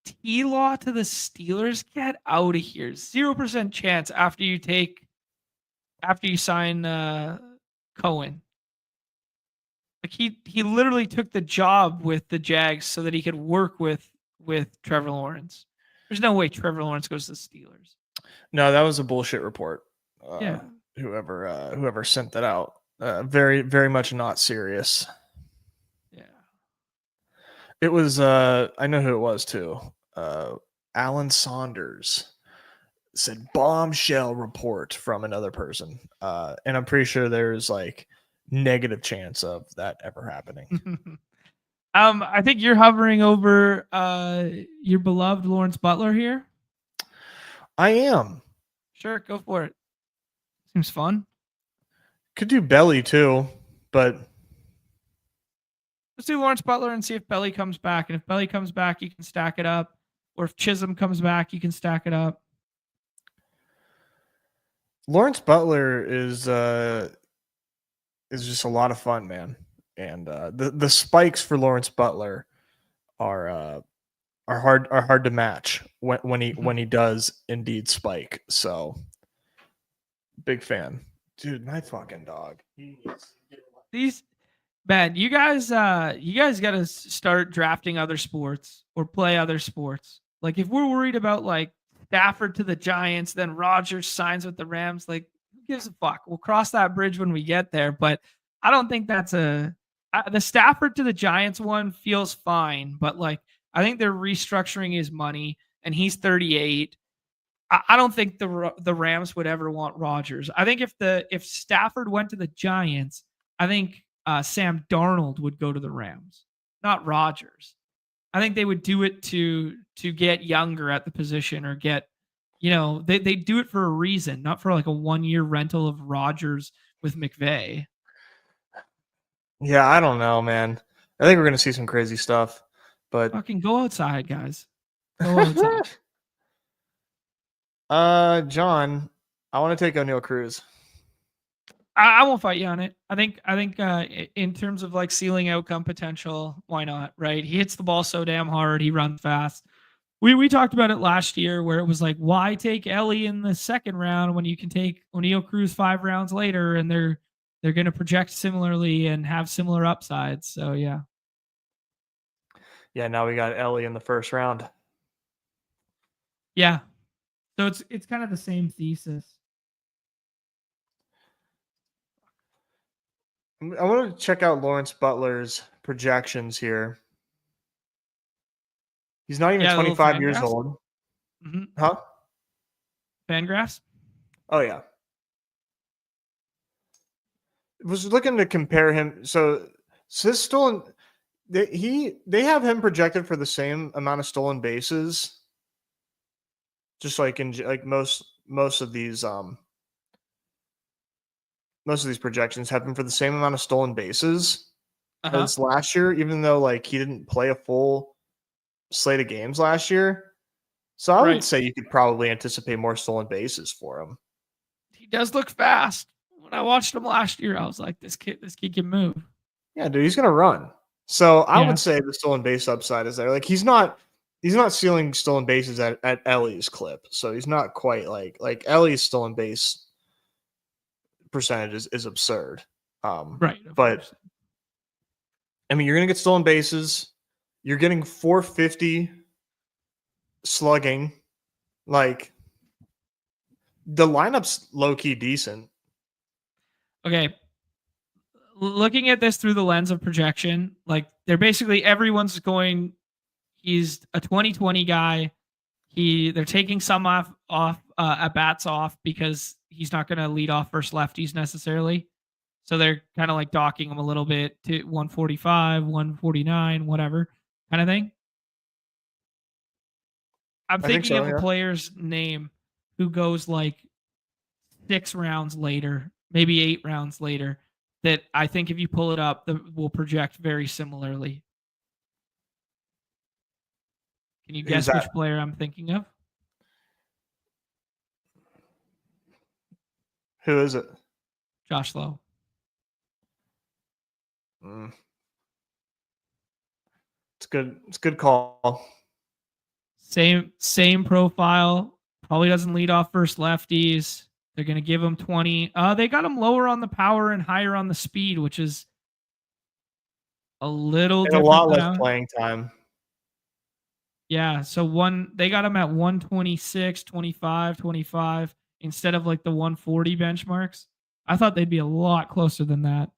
T-Law to the Steelers? Get out of here. 0% chance after you sign Cohen. Like he literally took the job with the Jags so that he could work with Trevor Lawrence. There's no way Trevor Lawrence goes to the Steelers. No, that was a bullshit report. Yeah. Whoever sent that out. Very, very much not serious. Yeah. It was I know who it was too. Alan Saunders said bombshell report from another person. And I'm pretty sure there's like negative chance of that ever happening. I think you're hovering over your beloved Lawrence Butler here. I am. Sure, go for it. Seems fun. Could do Belly too, but let's do Lawrence Butler and see if Belly comes back. And if Belly comes back, you can stack it up. Or if Chisholm comes back, you can stack it up. Lawrence Butler is just a lot of fun, man. And the spikes for Lawrence Butler are hard to match when he does indeed spike. So big fan. Dude, my fucking dog. These man, you guys got to start drafting other sports or play other sports. Like if we're worried about like Stafford to the Giants, then Rodgers signs with the Rams, like who gives a fuck? We'll cross that bridge when we get there, but I don't think that's the Stafford to the Giants one feels fine, but like I think they're restructuring his money and he's 38. I don't think the Rams would ever want Rodgers. I think if Stafford went to the Giants, I think Sam Darnold would go to the Rams, not Rodgers. I think they would do it to get younger at the position or get, they do it for a reason, not for like a 1-year rental of Rodgers with McVay. Yeah, I don't know, man. I think we're gonna see some crazy stuff, but fucking go outside, guys. Go outside. John, I want to take O'Neal Cruz. I won't fight you on it. I think in terms of like ceiling outcome potential, why not? Right? He hits the ball so damn hard. He runs fast. We talked about it last year where it was like, why take Ellie in the second round when you can take O'Neal Cruz 5 rounds later and they're going to project similarly and have similar upsides. So yeah. Yeah, now we got Ellie in the first round. Yeah. So it's kind of the same thesis. I want to check out Lawrence Butler's projections here. He's not even 25 years old. Mm-hmm. Huh? Fangraphs? Oh, yeah. I was looking to compare him. So his stolen... They have him projected for the same amount of stolen bases, just like in like most most of these projections have been for the same amount of stolen bases as last year, even though like he didn't play a full slate of games last year. So I would say you could probably anticipate more stolen bases for him. He does look fast. When I watched him last year, I was like, this kid can move. Yeah, dude, he's gonna run. So I would say the stolen base upside is there. Like he's not stealing stolen bases at Ellie's clip. So he's not quite like Ellie's stolen base percentage is absurd. But course. I mean, you're gonna get stolen bases. You're getting 450 slugging. Like the lineup's low key decent. Okay. Looking at this through the lens of projection, like they're basically everyone's going. He's a 2020 guy. They're taking some off at bats off because he's not going to lead off versus lefties necessarily. So they're kind of like docking him a little bit to 145, 149, whatever kind of thing. I'm thinking of a player's name who goes like 6 rounds later, maybe 8 rounds later, that I think if you pull it up, will project very similarly. Can you guess which player I'm thinking of? Who is it? Josh Lowe. It's good. It's a good call. Same profile. Probably doesn't lead off versus lefties. They're going to give him 20. They got him lower on the power and higher on the speed, which is a little different. A lot less playing time. Yeah, so they got him at 126, 25, 25 instead of like the 140 benchmarks. I thought they'd be a lot closer than that.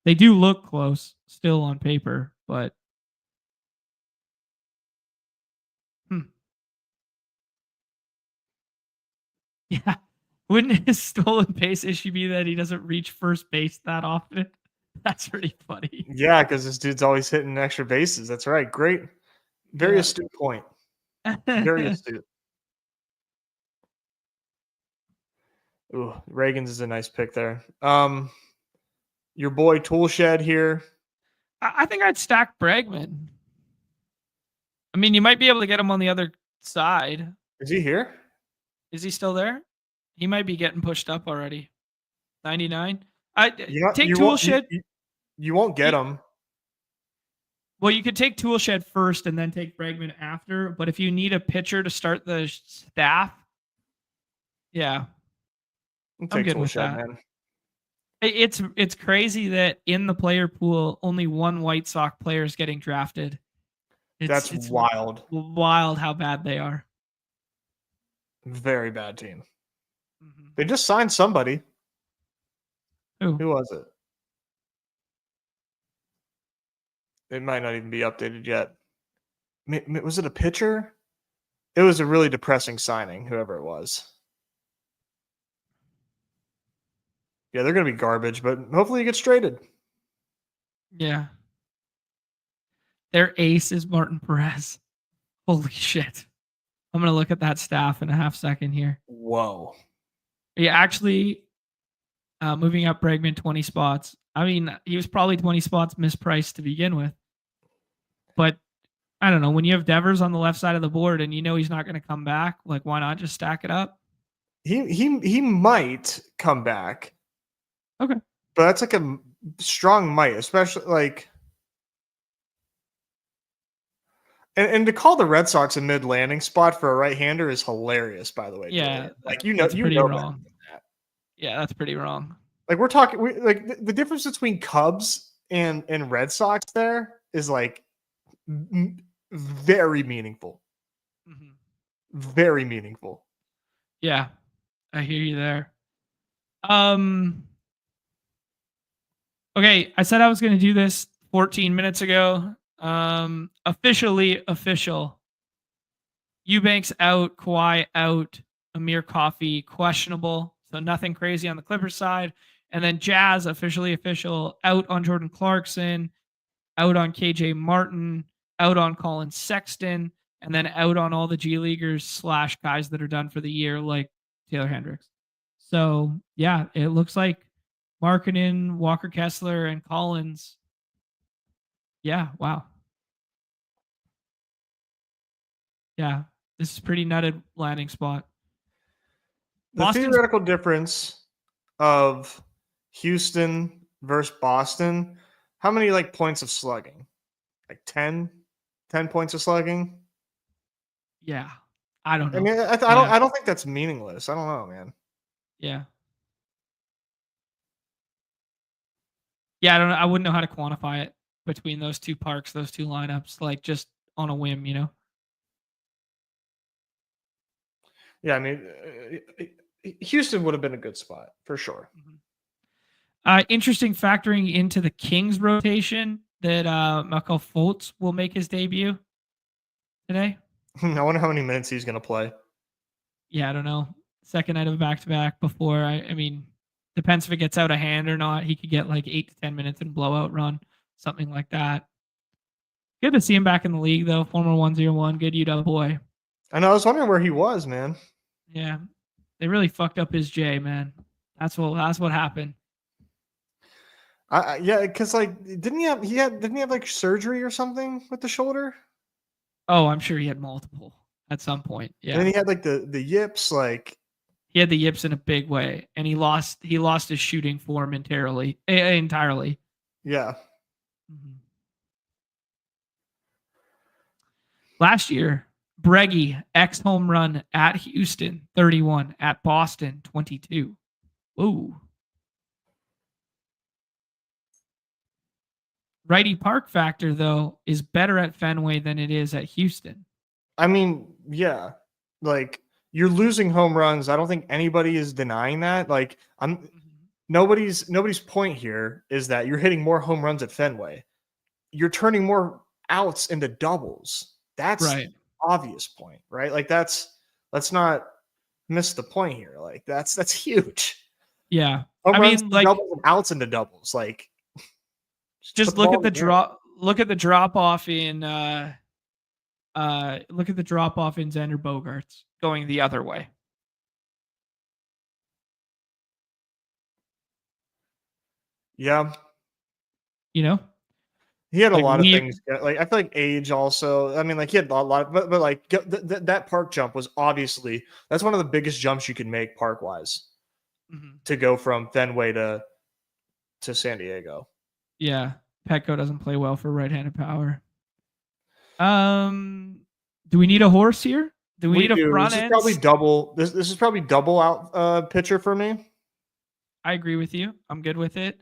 They do look close still on paper, but yeah. Wouldn't his stolen base issue be that he doesn't reach first base that often? That's pretty funny. Yeah, because this dude's always hitting extra bases. That's right. Great. Very astute point. Very astute. Ooh, Reagan's is a nice pick there. Your boy Toolshed here. I think I'd stack Bregman. I mean, you might be able to get him on the other side. Is he here? Is he still there? He might be getting pushed up already. 99. Take Toolshed. You won't get him. Well, you could take Toolshed first and then take Bregman after. But if you need a pitcher to start the staff, yeah, I'm good with that. Man. It's crazy that in the player pool, only one White Sox player is getting drafted. It's wild. Wild how bad they are. Very bad team. Mm-hmm. They just signed somebody. Who was it? It might not even be updated yet. Was it a pitcher? It was a really depressing signing, whoever it was. Yeah, they're going to be garbage, but hopefully he gets traded. Yeah. Their ace is Martin Perez. Holy shit. I'm going to look at that staff in a half second here. Whoa. Yeah, actually, moving up Bregman 20 spots. I mean, he was probably 20 spots mispriced to begin with. But I don't know. When you have Devers on the left side of the board and you know he's not going to come back, like why not just stack it up? He might come back. Okay. But that's like a strong might, especially like. And to call the Red Sox a mid landing spot for a right-hander is hilarious, by the way. Yeah, like that's pretty wrong. That. Yeah, that's pretty wrong. Like we're talking, like the difference between Cubs and Red Sox there is like very meaningful. Mm-hmm. Very meaningful. Yeah, I hear you there. Okay, I said I was going to do this 14 minutes ago. Officially official. Eubanks out, Kawhi out, Amir Coffey questionable. So nothing crazy on the Clippers side. And then Jazz officially official out on Jordan Clarkson, out on KJ Martin, out on Colin Sexton, and then out on all the G Leaguers / guys that are done for the year like Taylor Hendricks. So yeah, it looks like Markkanen, Walker Kessler, and Collins. Yeah, wow. Yeah, this is pretty nutted landing spot. The theoretical difference of Houston versus Boston, how many like points of slugging? Like 10 points of slugging? Yeah. I don't know. I mean, I don't think that's meaningless. I don't know, man. Yeah. Yeah, I don't know. I wouldn't know how to quantify it between those two parks, those two lineups, like just on a whim, you know? Yeah, I mean, Houston would have been a good spot for sure. Interesting factoring into the Kings rotation that Markelle Fultz will make his debut today. I wonder how many minutes he's going to play. Yeah, I don't know. Second night of a back-to-back before. I mean, depends if it gets out of hand or not. He could get like 8 to 10 minutes in blowout run, something like that. Good to see him back in the league, though. Former 101. Good UW boy. I know. I was wondering where he was, man. Yeah. They really fucked up his J, man. That's what happened. Yeah, because like, didn't he have like surgery or something with the shoulder? Oh, I'm sure he had multiple at some point. Yeah. And then he had like the yips, like he had the yips in a big way, and he lost his shooting form entirely. Yeah. Mm-hmm. Last year, Breggy X home run at Houston, 31, at Boston, 22. Ooh. Righty park factor, though, is better at Fenway than it is at Houston. I mean, yeah. Like, you're losing home runs. I don't think anybody is denying that. Like, nobody's point here is that you're hitting more home runs at Fenway. You're turning more outs into doubles. That's right. Obvious point, right? Like, let's not miss the point here. Like, that's huge. Yeah. Home runs like doubles and outs into doubles. Like, just look at the drop. Look at the drop off in. Look at the drop off in Xander Bogaerts going the other way. Yeah. You know, he had a lot of things. Like, I feel like age also. I mean, like, he had a lot, but like that park jump was obviously, that's one of the biggest jumps you can make park wise to go from Fenway to San Diego. Yeah. Petco doesn't play well for right-handed power. Do we need a horse here? Do we need a front end? This is probably double out pitcher for me. I agree with you. I'm good with it.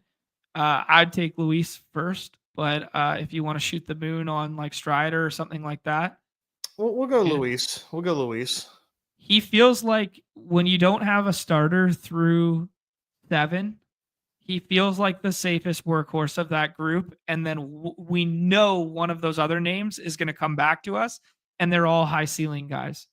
I'd take Luis first, but if you want to shoot the moon on like Strider or something like that, we'll go Luis. We'll go Luis. He feels like when you don't have a starter through 7, he feels like the safest workhorse of that group. And then we know one of those other names is going to come back to us, and they're all high ceiling guys.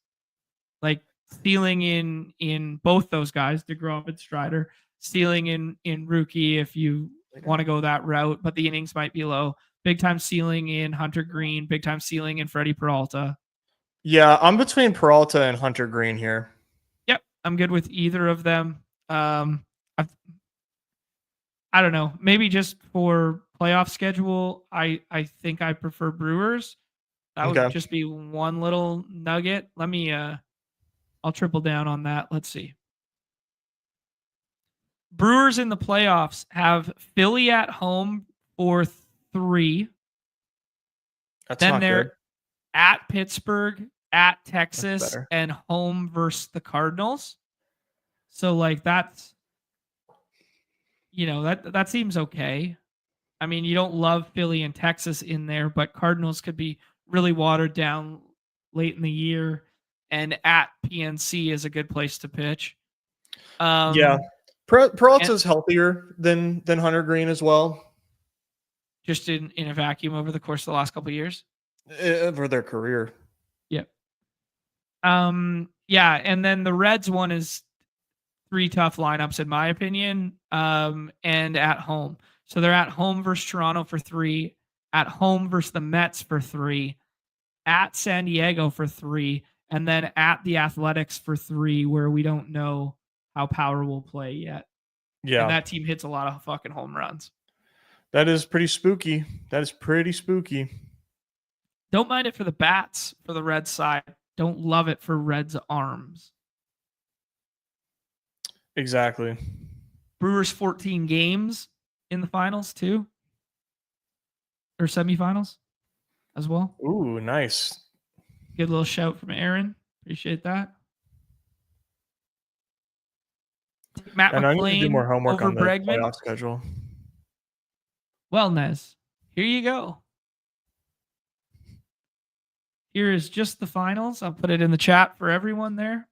Like ceiling in both those guys, DeGrom and Strider, ceiling in Rookie if you want to go that route, but the innings might be low. Big time ceiling in Hunter Green, big time ceiling in Freddie Peralta. Yeah, I'm between Peralta and Hunter Green here. Yep, I'm good with either of them. I don't know. Maybe just for playoff schedule, I think I prefer Brewers. That would just be one little nugget. Let me I'll triple down on that. Let's see. Brewers in the playoffs have Philly at home for 3. Then they're at Pittsburgh, at Texas, and home versus the Cardinals. So like that's, you know, that seems okay. I mean, you don't love Philly and Texas in there, but Cardinals could be really watered down late in the year, and at PNC is a good place to pitch. Yeah. Peralta's healthier than Hunter Green as well. Just in a vacuum over the course of the last couple of years? For their career. Yep. Yeah, and then the Reds one is 3 tough lineups in my opinion, and at home. So they're at home versus Toronto for 3, at home versus the Mets for 3, at San Diego for 3, and then at the Athletics for 3, where we don't know how Power will play yet. Yeah. And that team hits a lot of fucking home runs. That is pretty spooky. That is pretty spooky. Don't mind it for the bats for the Reds side. Don't love it for Reds arms. Exactly. Brewers 14 games in the finals too. Or semifinals as well. Ooh, nice. Good little shout from Aaron. Appreciate that. Matt and McClain I need to do more homework over on the Bregman. playoff schedule. Well, Nez, here you go. Here is just the finals. I'll put it in the chat for everyone there.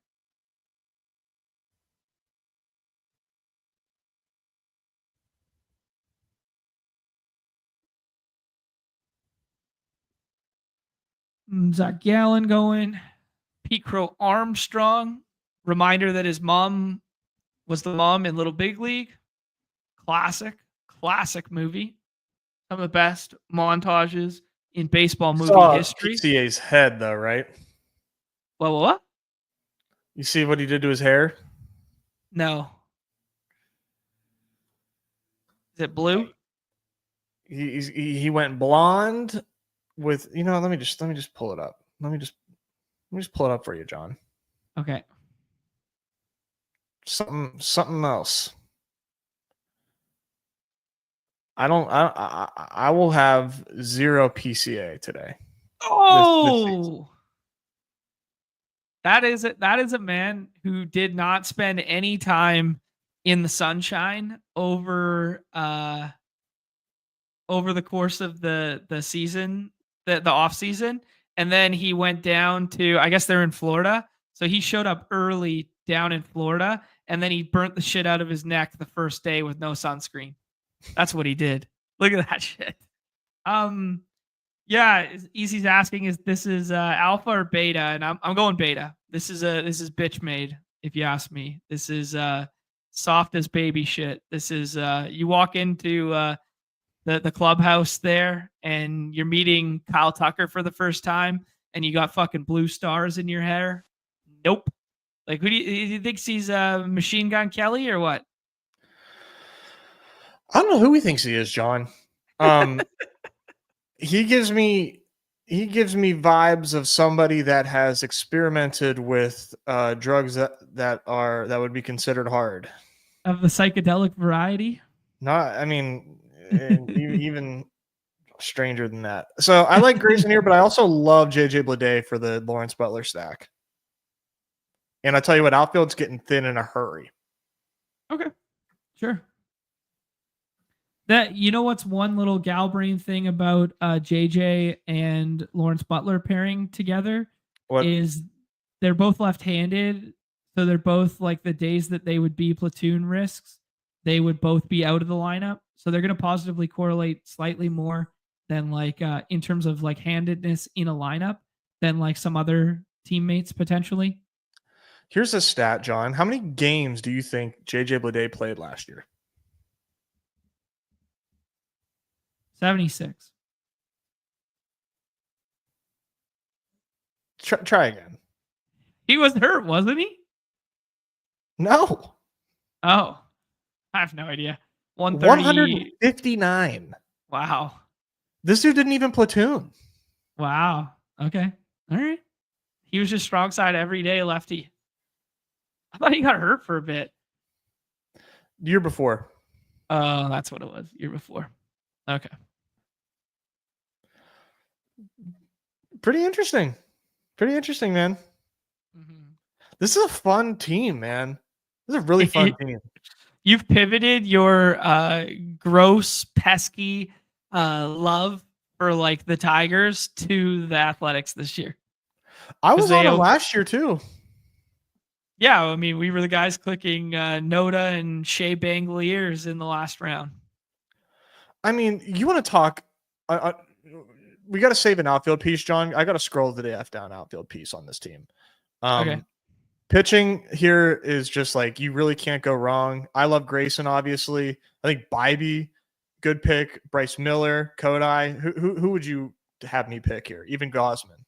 Zach Gallen going. Pete Crow Armstrong. Reminder that his mom was the mom in Little Big League. Classic movie. Some of the best montages in baseball movie history. PCA's head, though, right? What? You see what he did to his hair? No. Is it blue? He went blonde with, let me just pull it up. Let me just pull it up for you, John. Okay. Something else. I will have 0 PCA today. Oh, that is a man who did not spend any time in the sunshine over the course of the season, the off season, and then he went down to, I guess they're in Florida, so he showed up early down in Florida, and then he burnt the shit out of his neck the first day with no sunscreen. That's what he did. Look at that shit. Yeah, Easy's asking is this is alpha or beta, and I'm going beta. This is bitch made, if you ask me. This is soft as baby shit. This is you walk into the clubhouse there and you're meeting Kyle Tucker for the first time and you got fucking blue stars in your hair. Nope. Like, who do you think he's Machine Gun Kelly or what? I don't know who he thinks he is, John. He gives me vibes of somebody that has experimented with drugs that would be considered hard. Of the psychedelic variety? Even stranger than that. So I like Grayson here, but I also love JJ Bleday for the Lawrence Butler stack. And I tell you what, outfield's getting thin in a hurry. Okay, sure. That, what's one little gal brain thing about JJ and Lawrence Butler pairing together? What? Is they're both left-handed, so they're both like the days that they would be platoon risks, they would both be out of the lineup. So they're going to positively correlate slightly more than like in terms of like handedness in a lineup than like some other teammates potentially. Here's a stat, John. How many games do you think JJ Bleday played last year? 76. Try again. He was hurt, wasn't he? No. Oh, I have no idea. 159. Wow. This dude didn't even platoon. Wow. Okay. All right. He was just strong side every day, lefty. I thought he got hurt for a bit. Year before. Oh, that's what it was. Year before. Okay. Pretty interesting, man. Mm-hmm. This is a fun team, man. This is a really fun team. You've pivoted your gross, pesky love for like the Tigers to the Athletics this year. I was on it last year too. Yeah, I mean, we were the guys clicking Noda and Shea Bangaliers in the last round. I mean, you want to talk... we got to save an outfield piece, John. I got to scroll the F down outfield piece on this team. Okay. Pitching here is just like, you really can't go wrong. I love Grayson, obviously. I think Bybee, good pick. Bryce Miller, Kodai. Who would you have me pick here? Even Gosman.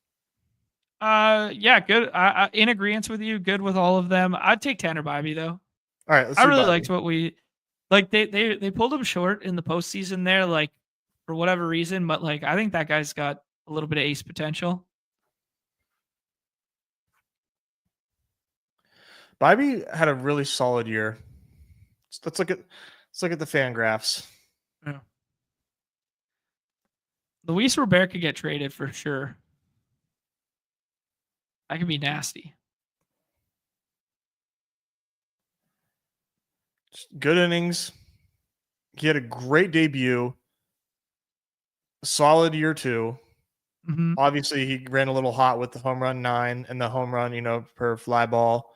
Yeah, good. I in agreement with you. Good with all of them. I'd take Tanner Bybee though. All right, let's I do really Bybee. liked what we like. They pulled him short in the postseason there, like for whatever reason. But like, I think that guy's got a little bit of ace potential. Bybee had a really solid year. Let's look at the fan graphs. Yeah. Luis Robert could get traded for sure. That could be nasty. Good innings. He had a great debut. Solid year 2. Mm-hmm. Obviously, he ran a little hot with the home run 9 and the home run, per fly ball.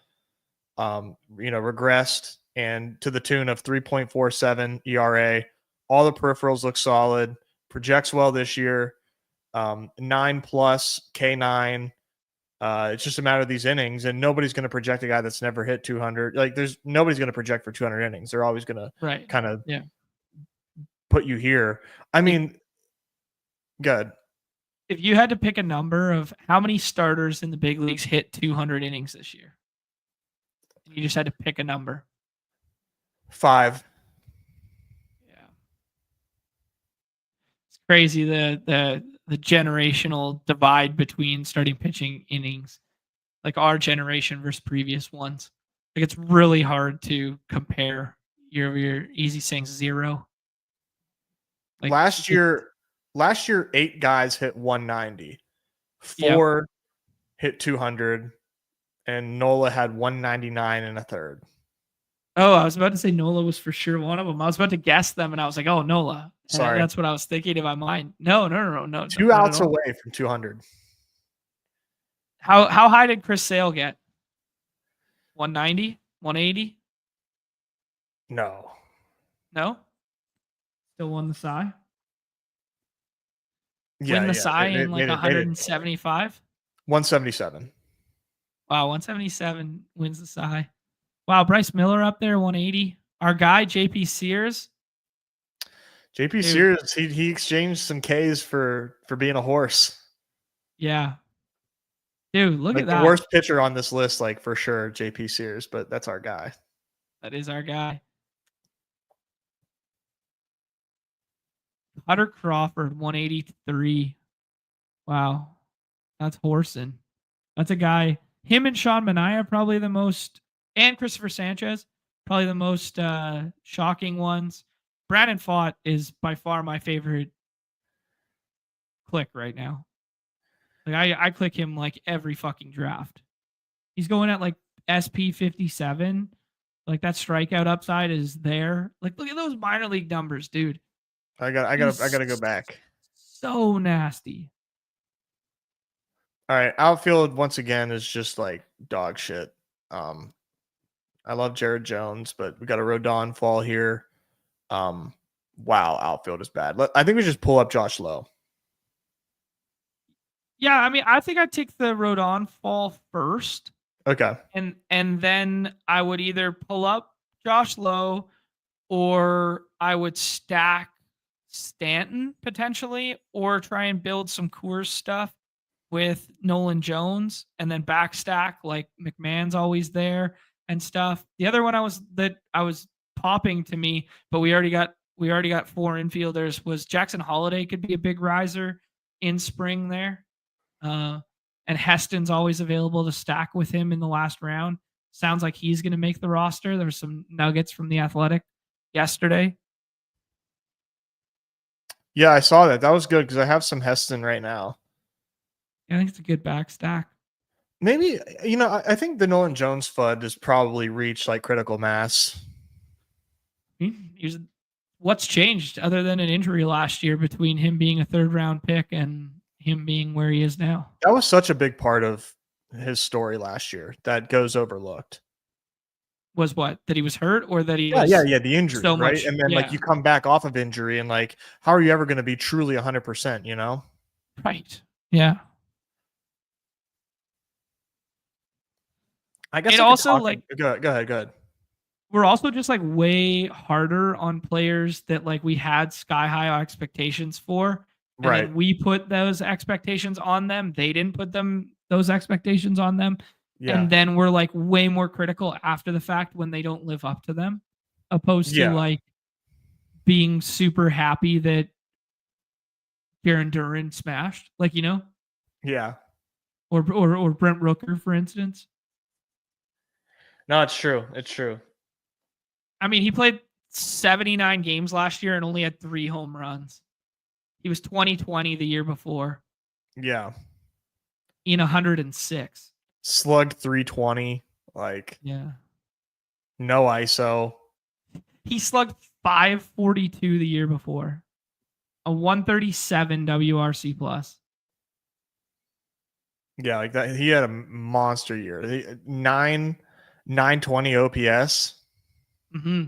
Regressed and to the tune of 3.47 ERA. All the peripherals look solid. Projects well this year. 9+ K9. It's just a matter of these innings, and nobody's going to project a guy that's never hit 200. Like, nobody's going to project for 200 innings. They're always going to kind of put you here. I mean, good. If you had to pick a number of how many starters in the big leagues hit 200 innings this year, you just had to pick a number. 5. Yeah, it's crazy the generational divide between starting pitching innings, like our generation versus previous ones. Like, it's really hard to compare year over year. Easy saying 0. Like, last year 8 guys hit 190, 4 hit 200, and Nola had 199 and a third. Oh, I was about to say Nola was for sure one of them. I was about to guess them, and I was like, "Oh, Nola." Sorry, that's what I was thinking in my mind. No. 2 outs away from 200. How high did Chris Sale get? 190, 180? No. Still won the Cy. Yeah, win the Cy in like 175. 177. Wow, 177 wins the Cy. Wow, Bryce Miller up there, 180. Our guy, JP Sears. Sears, he exchanged some Ks for being a horse. Yeah. Dude, look at that. The worst pitcher on this list, like, for sure, JP Sears, but that's our guy. That is our guy. Hunter Crawford, 183. Wow. That's horsing. That's a guy. Him and Sean Mania probably the most, and Christopher Sanchez, probably the most shocking ones. Brandon Pfaadt is by far my favorite click right now. Like, I click him like every fucking draft. He's going at like SP 57. Like, that strikeout upside is there. Like, look at those minor league numbers, dude. I gotta go back. So nasty. All right, outfield once again is just like dog shit. I love Jared Jones, but we got a Rodon fall here. Wow, outfield is bad. I think we just pull up Josh Lowe. Yeah, I mean, I think I'd take the Rodon fall first. Okay. And then I would either pull up Josh Lowe or I would stack Stanton potentially, or try and build some Coors stuff with Nolan Jones and then backstack, like McMahon's always there and stuff. The other one I was popping to me, but we already got 4 infielders, was Jackson Holiday could be a big riser in spring there. And Heston's always available to stack with him in the last round. Sounds like he's going to make the roster. There's some nuggets from The Athletic yesterday. Yeah, I saw that. That was good because I have some Heston right now. I think it's a good back stack. Maybe, I think the Nolan Jones FUD has probably reached like critical mass. What's changed other than an injury last year between him being a 3rd round pick and him being where he is now? That was such a big part of his story last year that goes overlooked. Was what? That he was hurt, or that he was the injury, so right? And then like you come back off of injury and like, how are you ever going to be truly 100%, Right. Yeah. I guess it also like go ahead. We're also just like way harder on players that like we had sky high expectations for. And right. Then we put those expectations on them. They didn't put them those expectations on them. Yeah. And then we're like way more critical after the fact when they don't live up to them, opposed to like being super happy that Darren Duran smashed, like, you know? Yeah. Or Brent Rooker, for instance. No, it's true. It's true. I mean, he played 79 games last year and only had 3 home runs. He was 2020 the year before. Yeah. In 106. Slugged 320. Like, yeah. No ISO. He slugged 542 the year before. A 137 WRC plus. Yeah, like that. He had a monster year. 920 OPS. Mm-hmm.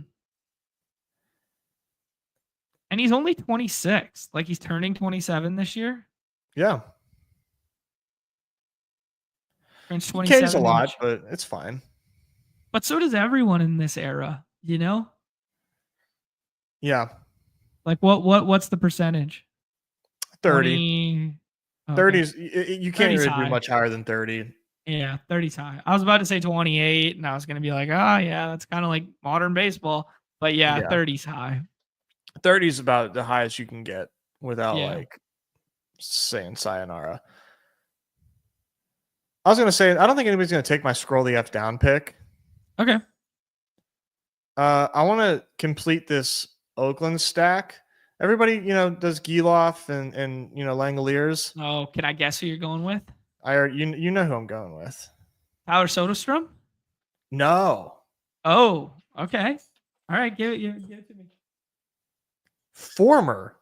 And he's only 26. Like, he's turning 27 this year. Yeah. Turns 27. He caves a lot, but it's fine. But so does everyone in this era, you know? Yeah. Like, what's the percentage? 30. 30's, you can't really do much higher than 30. Yeah, 30's high. I was about to say 28, and I was going to be like, oh, yeah, that's kind of like modern baseball. But yeah, 30's high. 30's about the highest you can get without like saying sayonara. I was going to say, I don't think anybody's going to take my scroll the F down pick. Okay. I want to complete this Oakland stack. Everybody, does Geloff and Langoliers. Oh, can I guess who you're going with? You know who I'm going with. Tyler Soderstrom? No. Oh, okay. All right, give it to me. Former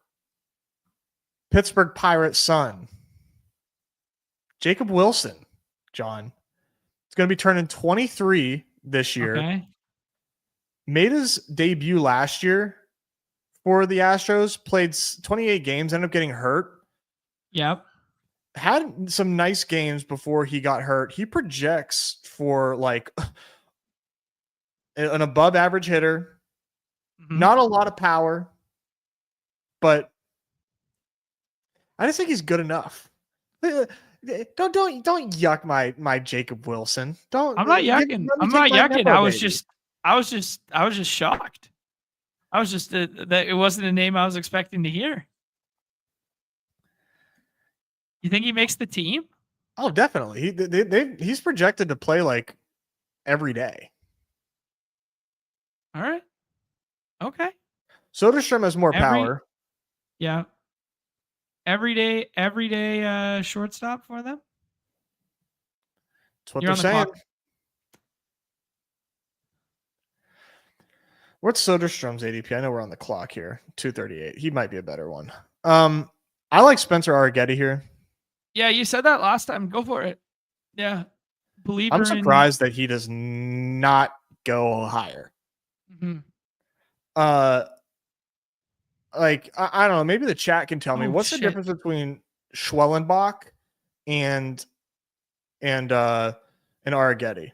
Pittsburgh Pirates son, Jacob Wilson, John. It's going to be turning 23 this year. Okay. Made his debut last year for the Astros, played 28 games, ended up getting hurt. Yep. Had some nice games before he got hurt. He projects for like an above average hitter, not a lot of power, but I just think he's good enough. Don't yuck my Jacob Wilson. Don't. I'm not yucking. I'm not yucking. I was just shocked. I was just that it wasn't a name I was expecting to hear. You think he makes the team? Oh, definitely. He's projected to play like every day. All right. Okay. Soderstrom has more power. Yeah. Everyday shortstop for them. That's what they're saying. What's Soderstrom's ADP? I know we're on the clock here. 238. He might be a better one. I like Spencer Arrighetti here. Yeah, you said that last time. Go for it. Yeah. I'm surprised that he does not go higher. Mm-hmm. Like, I don't know. Maybe the chat can tell me what's the difference between Schwellenbach and Arrighetti.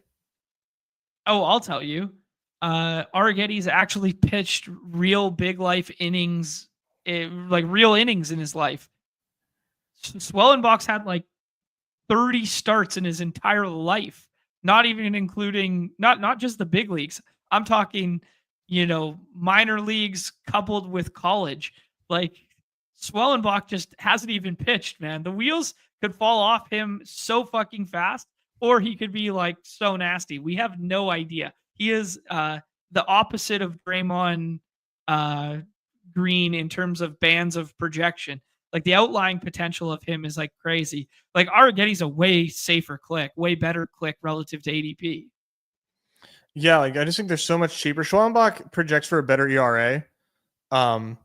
Oh, I'll tell you. Arrighetti's actually pitched real big life innings, like real innings in his life. Schwellenbach's had like 30 starts in his entire life, not even including not just the big leagues. I'm talking, minor leagues coupled with college. Like, Schwellenbach just hasn't even pitched, man. The wheels could fall off him so fucking fast, or he could be like so nasty. We have no idea. He is the opposite of Draymond Green in terms of bands of projection. Like, the outlying potential of him is like crazy. Like, Arrighetti's a way safer click, way better click relative to ADP. Yeah, like I just think there's so much cheaper. Schwellenbach projects for a better ERA, but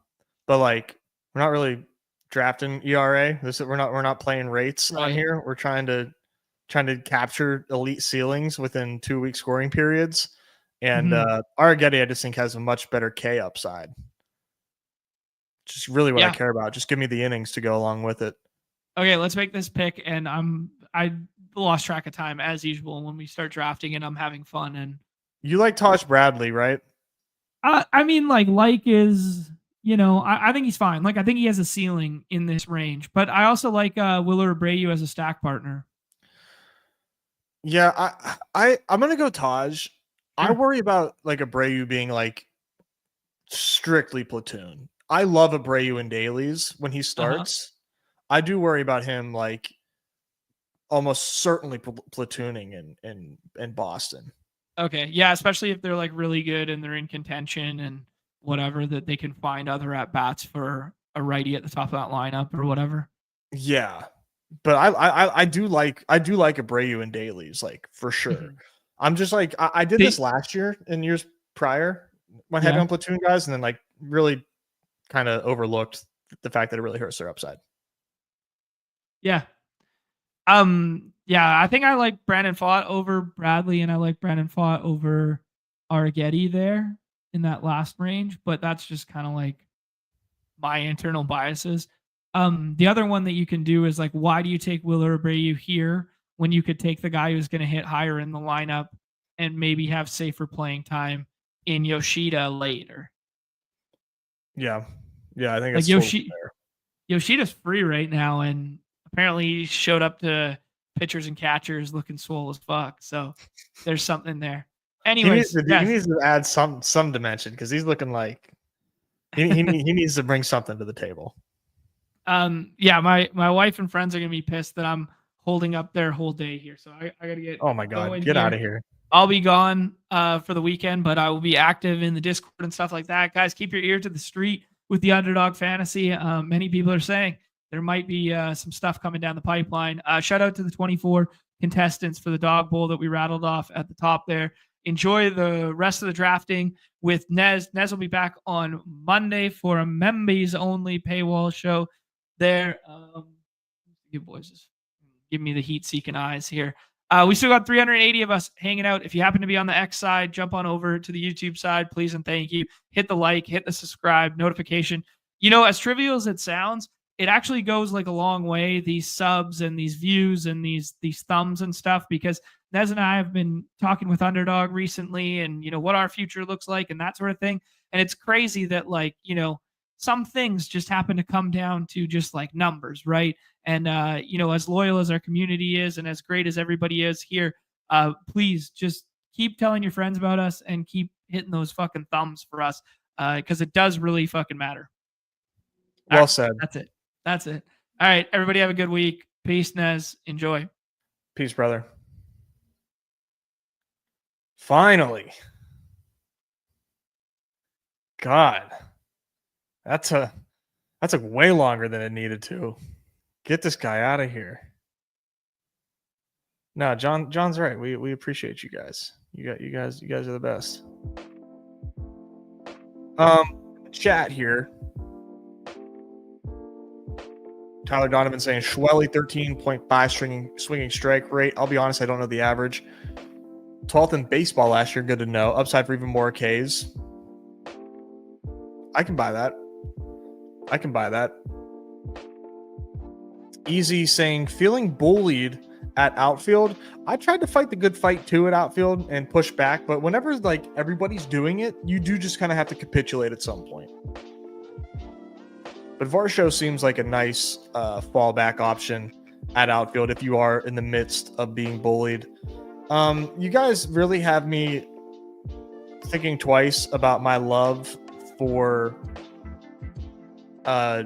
like we're not really drafting ERA. We're not playing rates on here. We're trying to capture elite ceilings within 2-week scoring periods. And Arrighetti, I just think, has a much better K upside. Just really what I care about. Just give me the innings to go along with it. Okay, let's make this pick. And I lost track of time as usual when we start drafting, and I'm having fun. And you like Tosh Bradley, right? I mean, like is, I think he's fine. Like, I think he has a ceiling in this range, but I also like Willer Abreu as a stack partner. Yeah, I'm gonna go Taj. Sure. I worry about like Abreu being like strictly platoon. I love Abreu in dailies when he starts. I do worry about him like almost certainly platooning in Boston. Okay, yeah, especially if they're like really good and they're in contention and whatever, that they can find other at bats for a righty at the top of that lineup or whatever. Yeah, but I do like Abreu in dailies, like for sure. I'm just like I did this last year and years prior when I had on platoon guys, and then like really kind of overlooked the fact that it really hurts their upside. Yeah. Yeah, I think I like Brandon Pfaadt over Bradley, and I like Brandon Pfaadt over Arrighetti there in that last range, but that's just kind of like my internal biases. The other one that you can do is like, why do you take Willer Abreu here when you could take the guy who's going to hit higher in the lineup and maybe have safer playing time in Yoshida later? Yeah, I think it's like Yoshida's free right now, and apparently he showed up to pitchers and catchers looking swole as fuck. So there's something there. Anyways, he needs to add some dimension because he's looking like he needs to bring something to the table. Yeah, my wife and friends are gonna be pissed that I'm holding up their whole day here. So I gotta get. Oh my god, get out of here. I'll be gone for the weekend, but I will be active in the Discord and stuff like that. Guys, keep your ear to the street with the Underdog Fantasy. Many people are saying there might be some stuff coming down the pipeline. Shout out to the 24 contestants for the Dog Bowl that we rattled off at the top there. Enjoy the rest of the drafting with Nez. Nez will be back on Monday for a members only paywall show there. You boys just give me the heat-seeking eyes here. We still got 380 of us hanging out. If you happen to be on the X side, jump on over to the YouTube side, please and thank you. Hit the like, hit the subscribe, notification. You know, as trivial as it sounds, it actually goes like a long way, these subs and these views and these thumbs and stuff, because Nez and I have been talking with Underdog recently and, you know, what our future looks like and that sort of thing. And it's crazy that, like, you know, some things just happen to come down to just like numbers, right? And, you know, as loyal as our community is and as great as everybody is here, please just keep telling your friends about us and keep hitting those fucking thumbs for us, because it does really fucking matter. Well said. That's it. All right, everybody have a good week. Peace, Nez. Enjoy. Peace, brother. Finally. God. That took way longer than it needed to. Get this guy out of here. No, John's right. We appreciate you guys. You guys are the best. Chat here. Tyler Donovan saying Schwelly 13.5 swinging strike rate. I'll be honest, I don't know the average. 12th in baseball last year. Good to know. Upside for even more Ks. I can buy that. Easy saying feeling bullied at outfield. I tried to fight the good fight too at outfield and push back, but whenever like everybody's doing it, you do just kind of have to capitulate at some point. But Varsho seems like a nice fallback option at outfield if you are in the midst of being bullied. You guys really have me thinking twice about my love for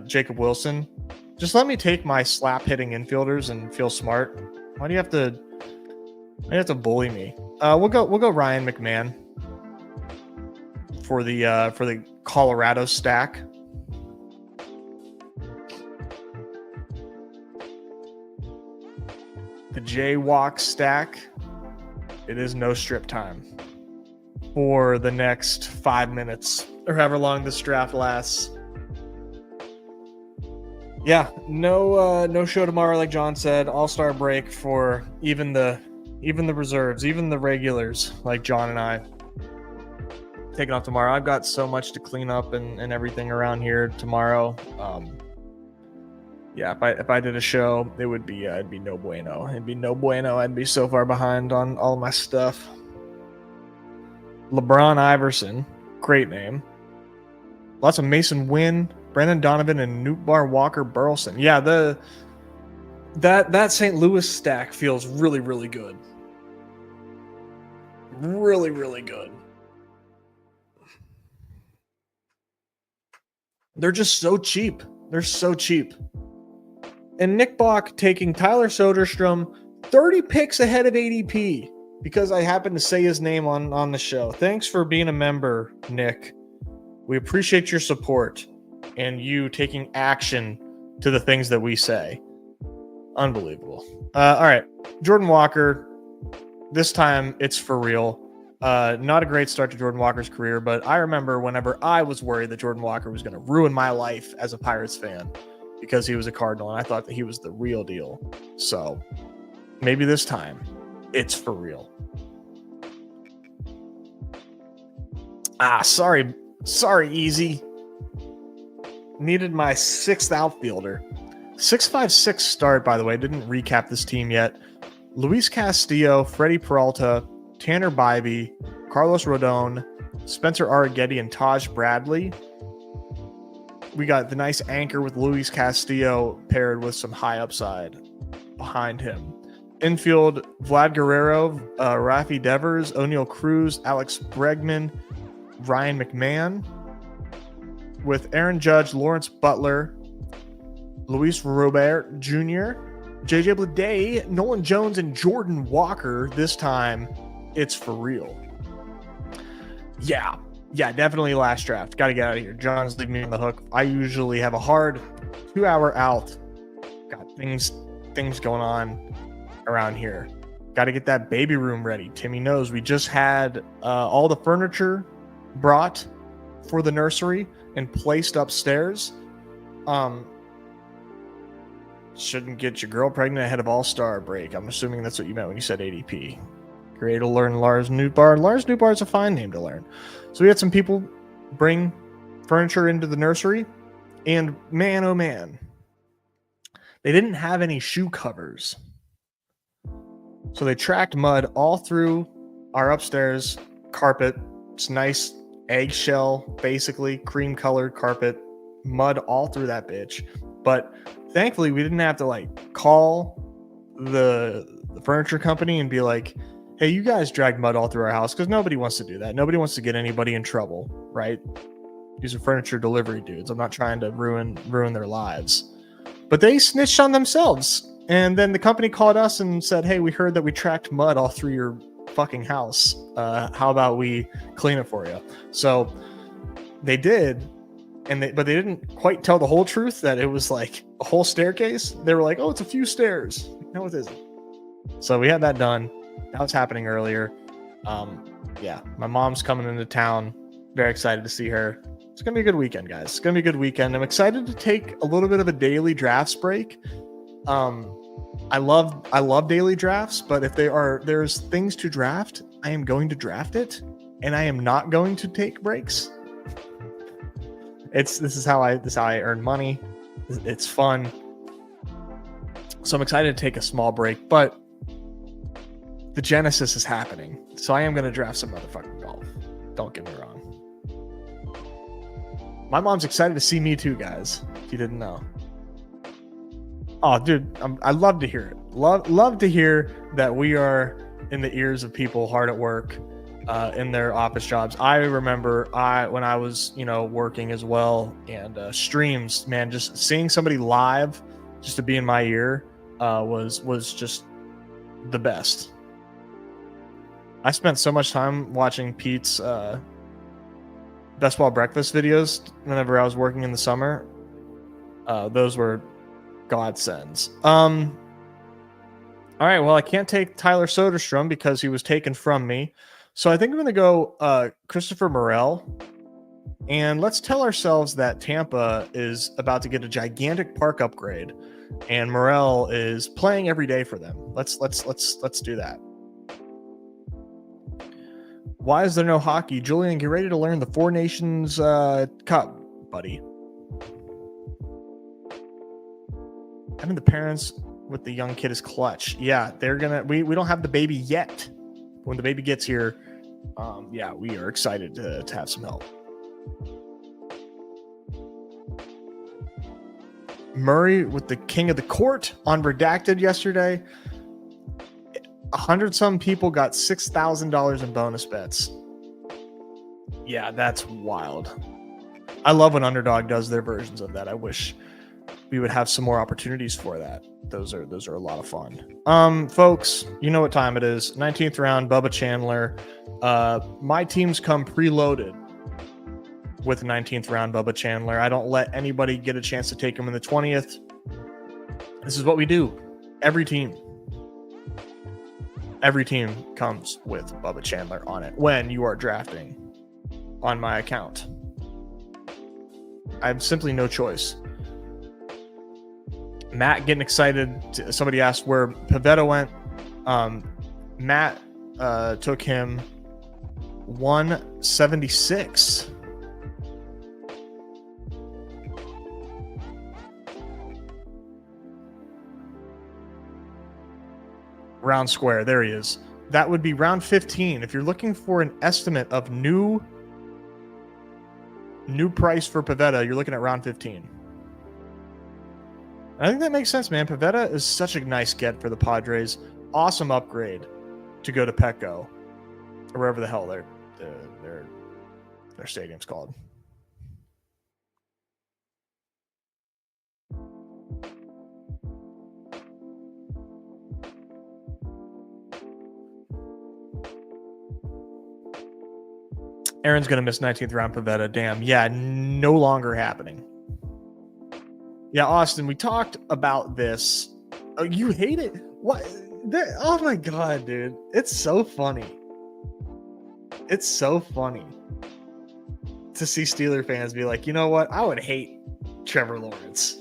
Jacob Wilson. Just let me take my slap hitting infielders and feel smart. Why do you have to bully me? We'll go Ryan McMahon for the Colorado stack. The Jaywalk stack. It is no strip time for the next 5 minutes or however long this draft lasts. Yeah, no show tomorrow, like John said. All-star break for even the reserves, even the regulars, like John and I. Taking off tomorrow. I've got so much to clean up and everything around here tomorrow. Yeah, if I did a show, it would be it'd be no bueno. It'd be no bueno. I'd be so far behind on all my stuff. LeBron Iverson, great name. Lots of Mason Wynn, Brandon Donovan, and Nootbaar Walker Burleson. Yeah, that St. Louis stack feels really, really good. really, really good. They're just so cheap. They're so cheap. And Nick Bach taking Tyler Soderstrom 30 picks ahead of ADP because I happened to say his name on the show. Thanks for being a member, Nick. We appreciate your support and you taking action to the things that we say. Unbelievable. All right. Jordan Walker. This time it's for real. Not a great start to Jordan Walker's career, but I remember whenever I was worried that Jordan Walker was going to ruin my life as a Pirates fan because he was a Cardinal, and I thought that he was the real deal. So maybe this time it's for real. Sorry, Easy. Needed my sixth outfielder. 6.56 start, by the way. Didn't recap this team yet. Luis Castillo, Freddie Peralta, Tanner Bybee, Carlos Rodon, Spencer Arrighetti, and Taj Bradley. We got the nice anchor with Luis Castillo paired with some high upside behind him. Infield, Vlad Guerrero, Rafi Devers, O'Neal Cruz, Alex Bregman, Ryan McMahon. With Aaron Judge, Lawrence Butler, Luis Robert Jr., JJ Bleday, Nolan Jones, and Jordan Walker. This time, it's for real. Yeah, definitely last draft. Got to get out of here. John's leaving me on the hook. I usually have a hard 2-hour out. Got things going on around here. Got to get that baby room ready. Timmy knows we just had all the furniture brought for the nursery and placed upstairs. Shouldn't get your girl pregnant ahead of All-Star break. I'm assuming that's what you meant when you said ADP. Great to learn Lars Newbar. Lars Newbar is a fine name to learn. So we had some people bring furniture into the nursery, and man, oh man, they didn't have any shoe covers. So they tracked mud all through our upstairs carpet. It's nice eggshell, basically cream-colored carpet, mud all through that bitch. But thankfully, we didn't have to call the furniture company and be like, hey, you guys dragged mud all through our house, because nobody wants to do that. Nobody wants to get anybody in trouble, right? These are furniture delivery dudes. I'm not trying to ruin their lives. But they snitched on themselves. And then the company called us and said, hey, we heard that we tracked mud all through your fucking house. How about we clean it for you? So they did. But they didn't quite tell the whole truth that it was like a whole staircase. They were like, oh, it's a few stairs. No, it isn't. So we had that done. That was happening earlier. My mom's coming into town. Very excited to see her. It's going to be a good weekend, guys. It's going to be a good weekend. I'm excited to take a little bit of a daily drafts break. I love daily drafts, but if there's things to draft, I am going to draft it, and I am not going to take breaks. This is how I earn money. It's fun. So I'm excited to take a small break, but the genesis is happening. So I am going to draft some motherfucking golf. Don't get me wrong. My mom's excited to see me too, guys. If you didn't know. Oh, dude, I love to hear it. Love to hear that we are in the ears of people hard at work. In their office jobs. I remember when I was, working as well, and streams, man, just seeing somebody live just to be in my ear was just the best. I spent so much time watching Pete's Best Ball Breakfast videos whenever I was working in the summer. Those were godsends. All right, well, I can't take Tyler Soderstrom because he was taken from me. So I think I'm going to go Christopher Morel. And let's tell ourselves that Tampa is about to get a gigantic park upgrade, and Morel is playing every day for them. Let's do that. Why is there no hockey? Julian, get ready to learn the Four Nations Cup, buddy. Having the parents with the young kid is clutch. Yeah, we don't have the baby yet. When the baby gets here, we are excited to have some help. Murray with the king of the court on Redacted yesterday. 100 some people got $6,000 in bonus bets. Yeah, that's wild. I love when Underdog does their versions of that. I wish we would have some more opportunities for that. Those are a lot of fun. Folks, you know what time it is. 19th round, Bubba Chandler. My teams come preloaded with 19th round Bubba Chandler. I don't let anybody get a chance to take him in the 20th. This is what we do. Every team comes with Bubba Chandler on it when you are drafting on my account. I have simply no choice. Matt getting excited. Somebody asked where Pavetta went. Matt took him 176. Round square. There he is. That would be round 15. If you're looking for an estimate of new price for Pavetta, you're looking at round 15. I think that makes sense, man. Pavetta is such a nice get for the Padres. Awesome upgrade to go to Petco, or wherever the hell their stadium's called. Aaron's going to miss 19th round Pavetta. Damn. Yeah, no longer happening. Yeah, Austin, we talked about this. Oh, you hate it? What? Oh my God, dude. It's so funny. It's so funny to see Steeler fans be like, you know what? I would hate Trevor Lawrence.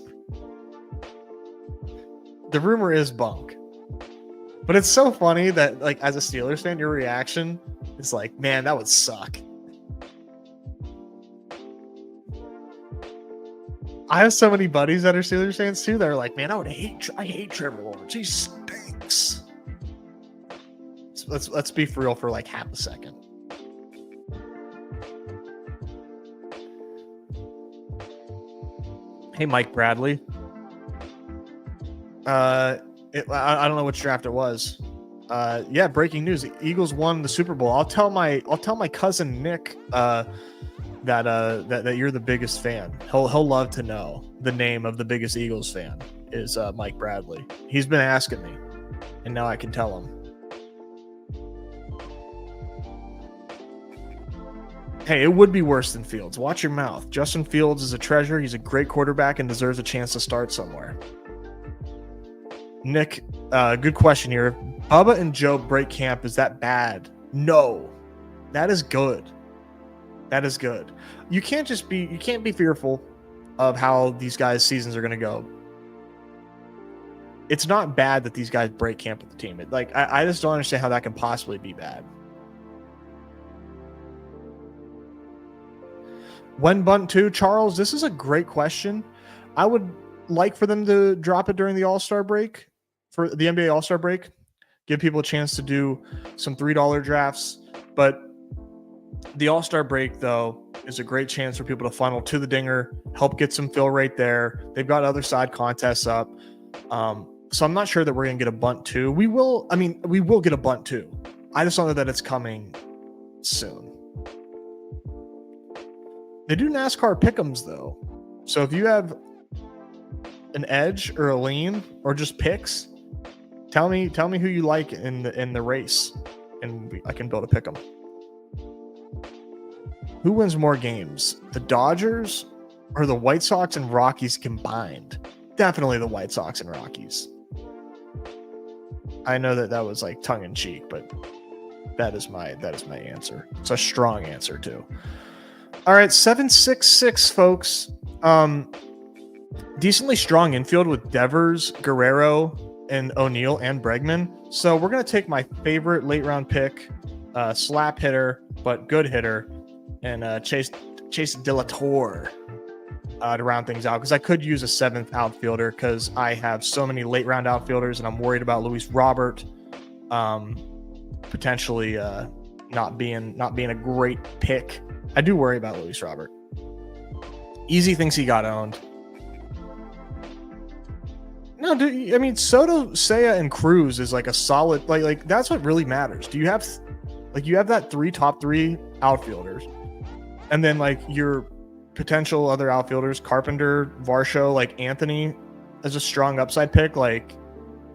The rumor is bunk. But it's so funny that, like, as a Steelers fan, your reaction is like, man, that would suck. I have so many buddies that are Steelers fans too. They're like, man, I hate Trevor Lawrence. He stinks. Let's be for real for like half a second. Hey, Mike Bradley. I don't know which draft it was. Yeah, breaking news: the Eagles won the Super Bowl. I'll tell my cousin Nick that you're the biggest fan. He'll love to know the name of the biggest Eagles fan is Mike Bradley. He's been asking me, and now I can tell him. Hey, it would be worse than Fields. Watch your mouth. Justin Fields is a treasure. He's a great quarterback and deserves a chance to start somewhere. Nick, good question here. Bubba and Joe break camp. Is that bad? No, that is good. That is good. You can't be fearful of how these guys' seasons are going to go. It's not bad that these guys break camp with the team. I just don't understand how that can possibly be bad. When bunt to Charles, this is a great question. I would like for them to drop it during the All-Star break, for the NBA All-Star break. Give people a chance to do some $3 drafts, but the All-Star break, though, is a great chance for people to funnel to the Dinger, help get some fill right there. They've got other side contests up. So I'm not sure that we're going to get a bunt two. We will get a bunt two. I just don't know that it's coming soon. They do NASCAR pick'ems, though. So if you have an edge or a lean or just picks, tell me who you like in the race, and I can build a pick'em. Who wins more games, the Dodgers or the White Sox and Rockies combined? Definitely the White Sox and Rockies. I know that was like tongue in cheek, but that is my answer. It's a strong answer too. All right, 766 folks. Decently strong infield with Devers, Guerrero, and O'Neal and Bregman. So we're gonna take my favorite late round pick, slap hitter but good hitter, and Chase De La Torre to round things out, because I could use a seventh outfielder because I have so many late round outfielders, and I'm worried about Luis Robert potentially not being a great pick. I do worry about Luis Robert. Easy thinks he got owned. No, dude, I mean, Soto, Seiya, and Cruz is like a solid, like that's what really matters. Do you have, like, you have that top three outfielders, and then like your potential other outfielders, Carpenter, Varsho, like Anthony as a strong upside pick. Like,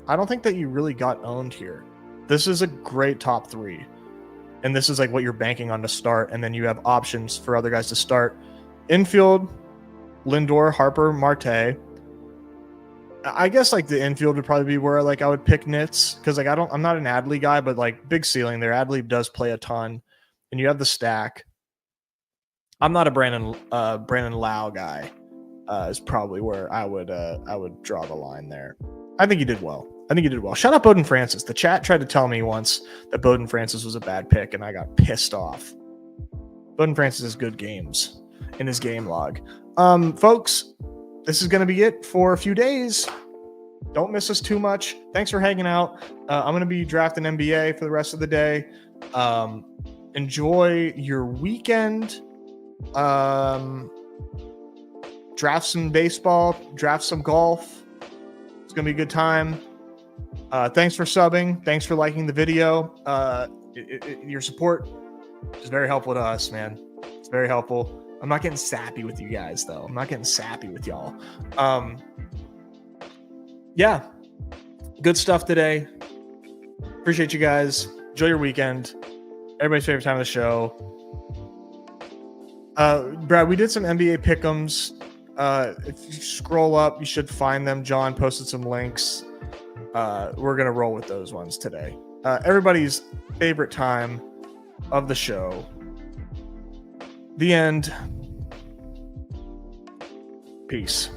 I don't think that you really got owned here. This is a great top three, and this is like what you're banking on to start, and then you have options for other guys to start. Infield, Lindor, Harper, Marte. I guess like the infield would probably be where like I would pick Nitz, because like I'm not an Adley guy, but like big ceiling there. Adley does play a ton, and you have the stack. I'm not a Brandon Lau guy. Is probably where I would draw the line there. I think he did well. Shout out Bowden Francis. The chat tried to tell me once that Bowden Francis was a bad pick, and I got pissed off. Bowden Francis has good games in his game log. Folks, this is going to be it for a few days. Don't miss us too much. Thanks for hanging out. I'm going to be drafting NBA for the rest of the day. Enjoy your weekend. Draft some baseball, draft some golf. It's going to be a good time. Thanks for subbing. Thanks for liking the video. Your support is very helpful to us, man. It's very helpful. I'm not getting sappy with you guys, though. I'm not getting sappy with y'all. Yeah. Good stuff today. Appreciate you guys. Enjoy your weekend. Everybody's favorite time of the show. Brad, we did some NBA pick'ems. If you scroll up, you should find them. John posted some links. We're going to roll with those ones today. Everybody's favorite time of the show. The end. Peace.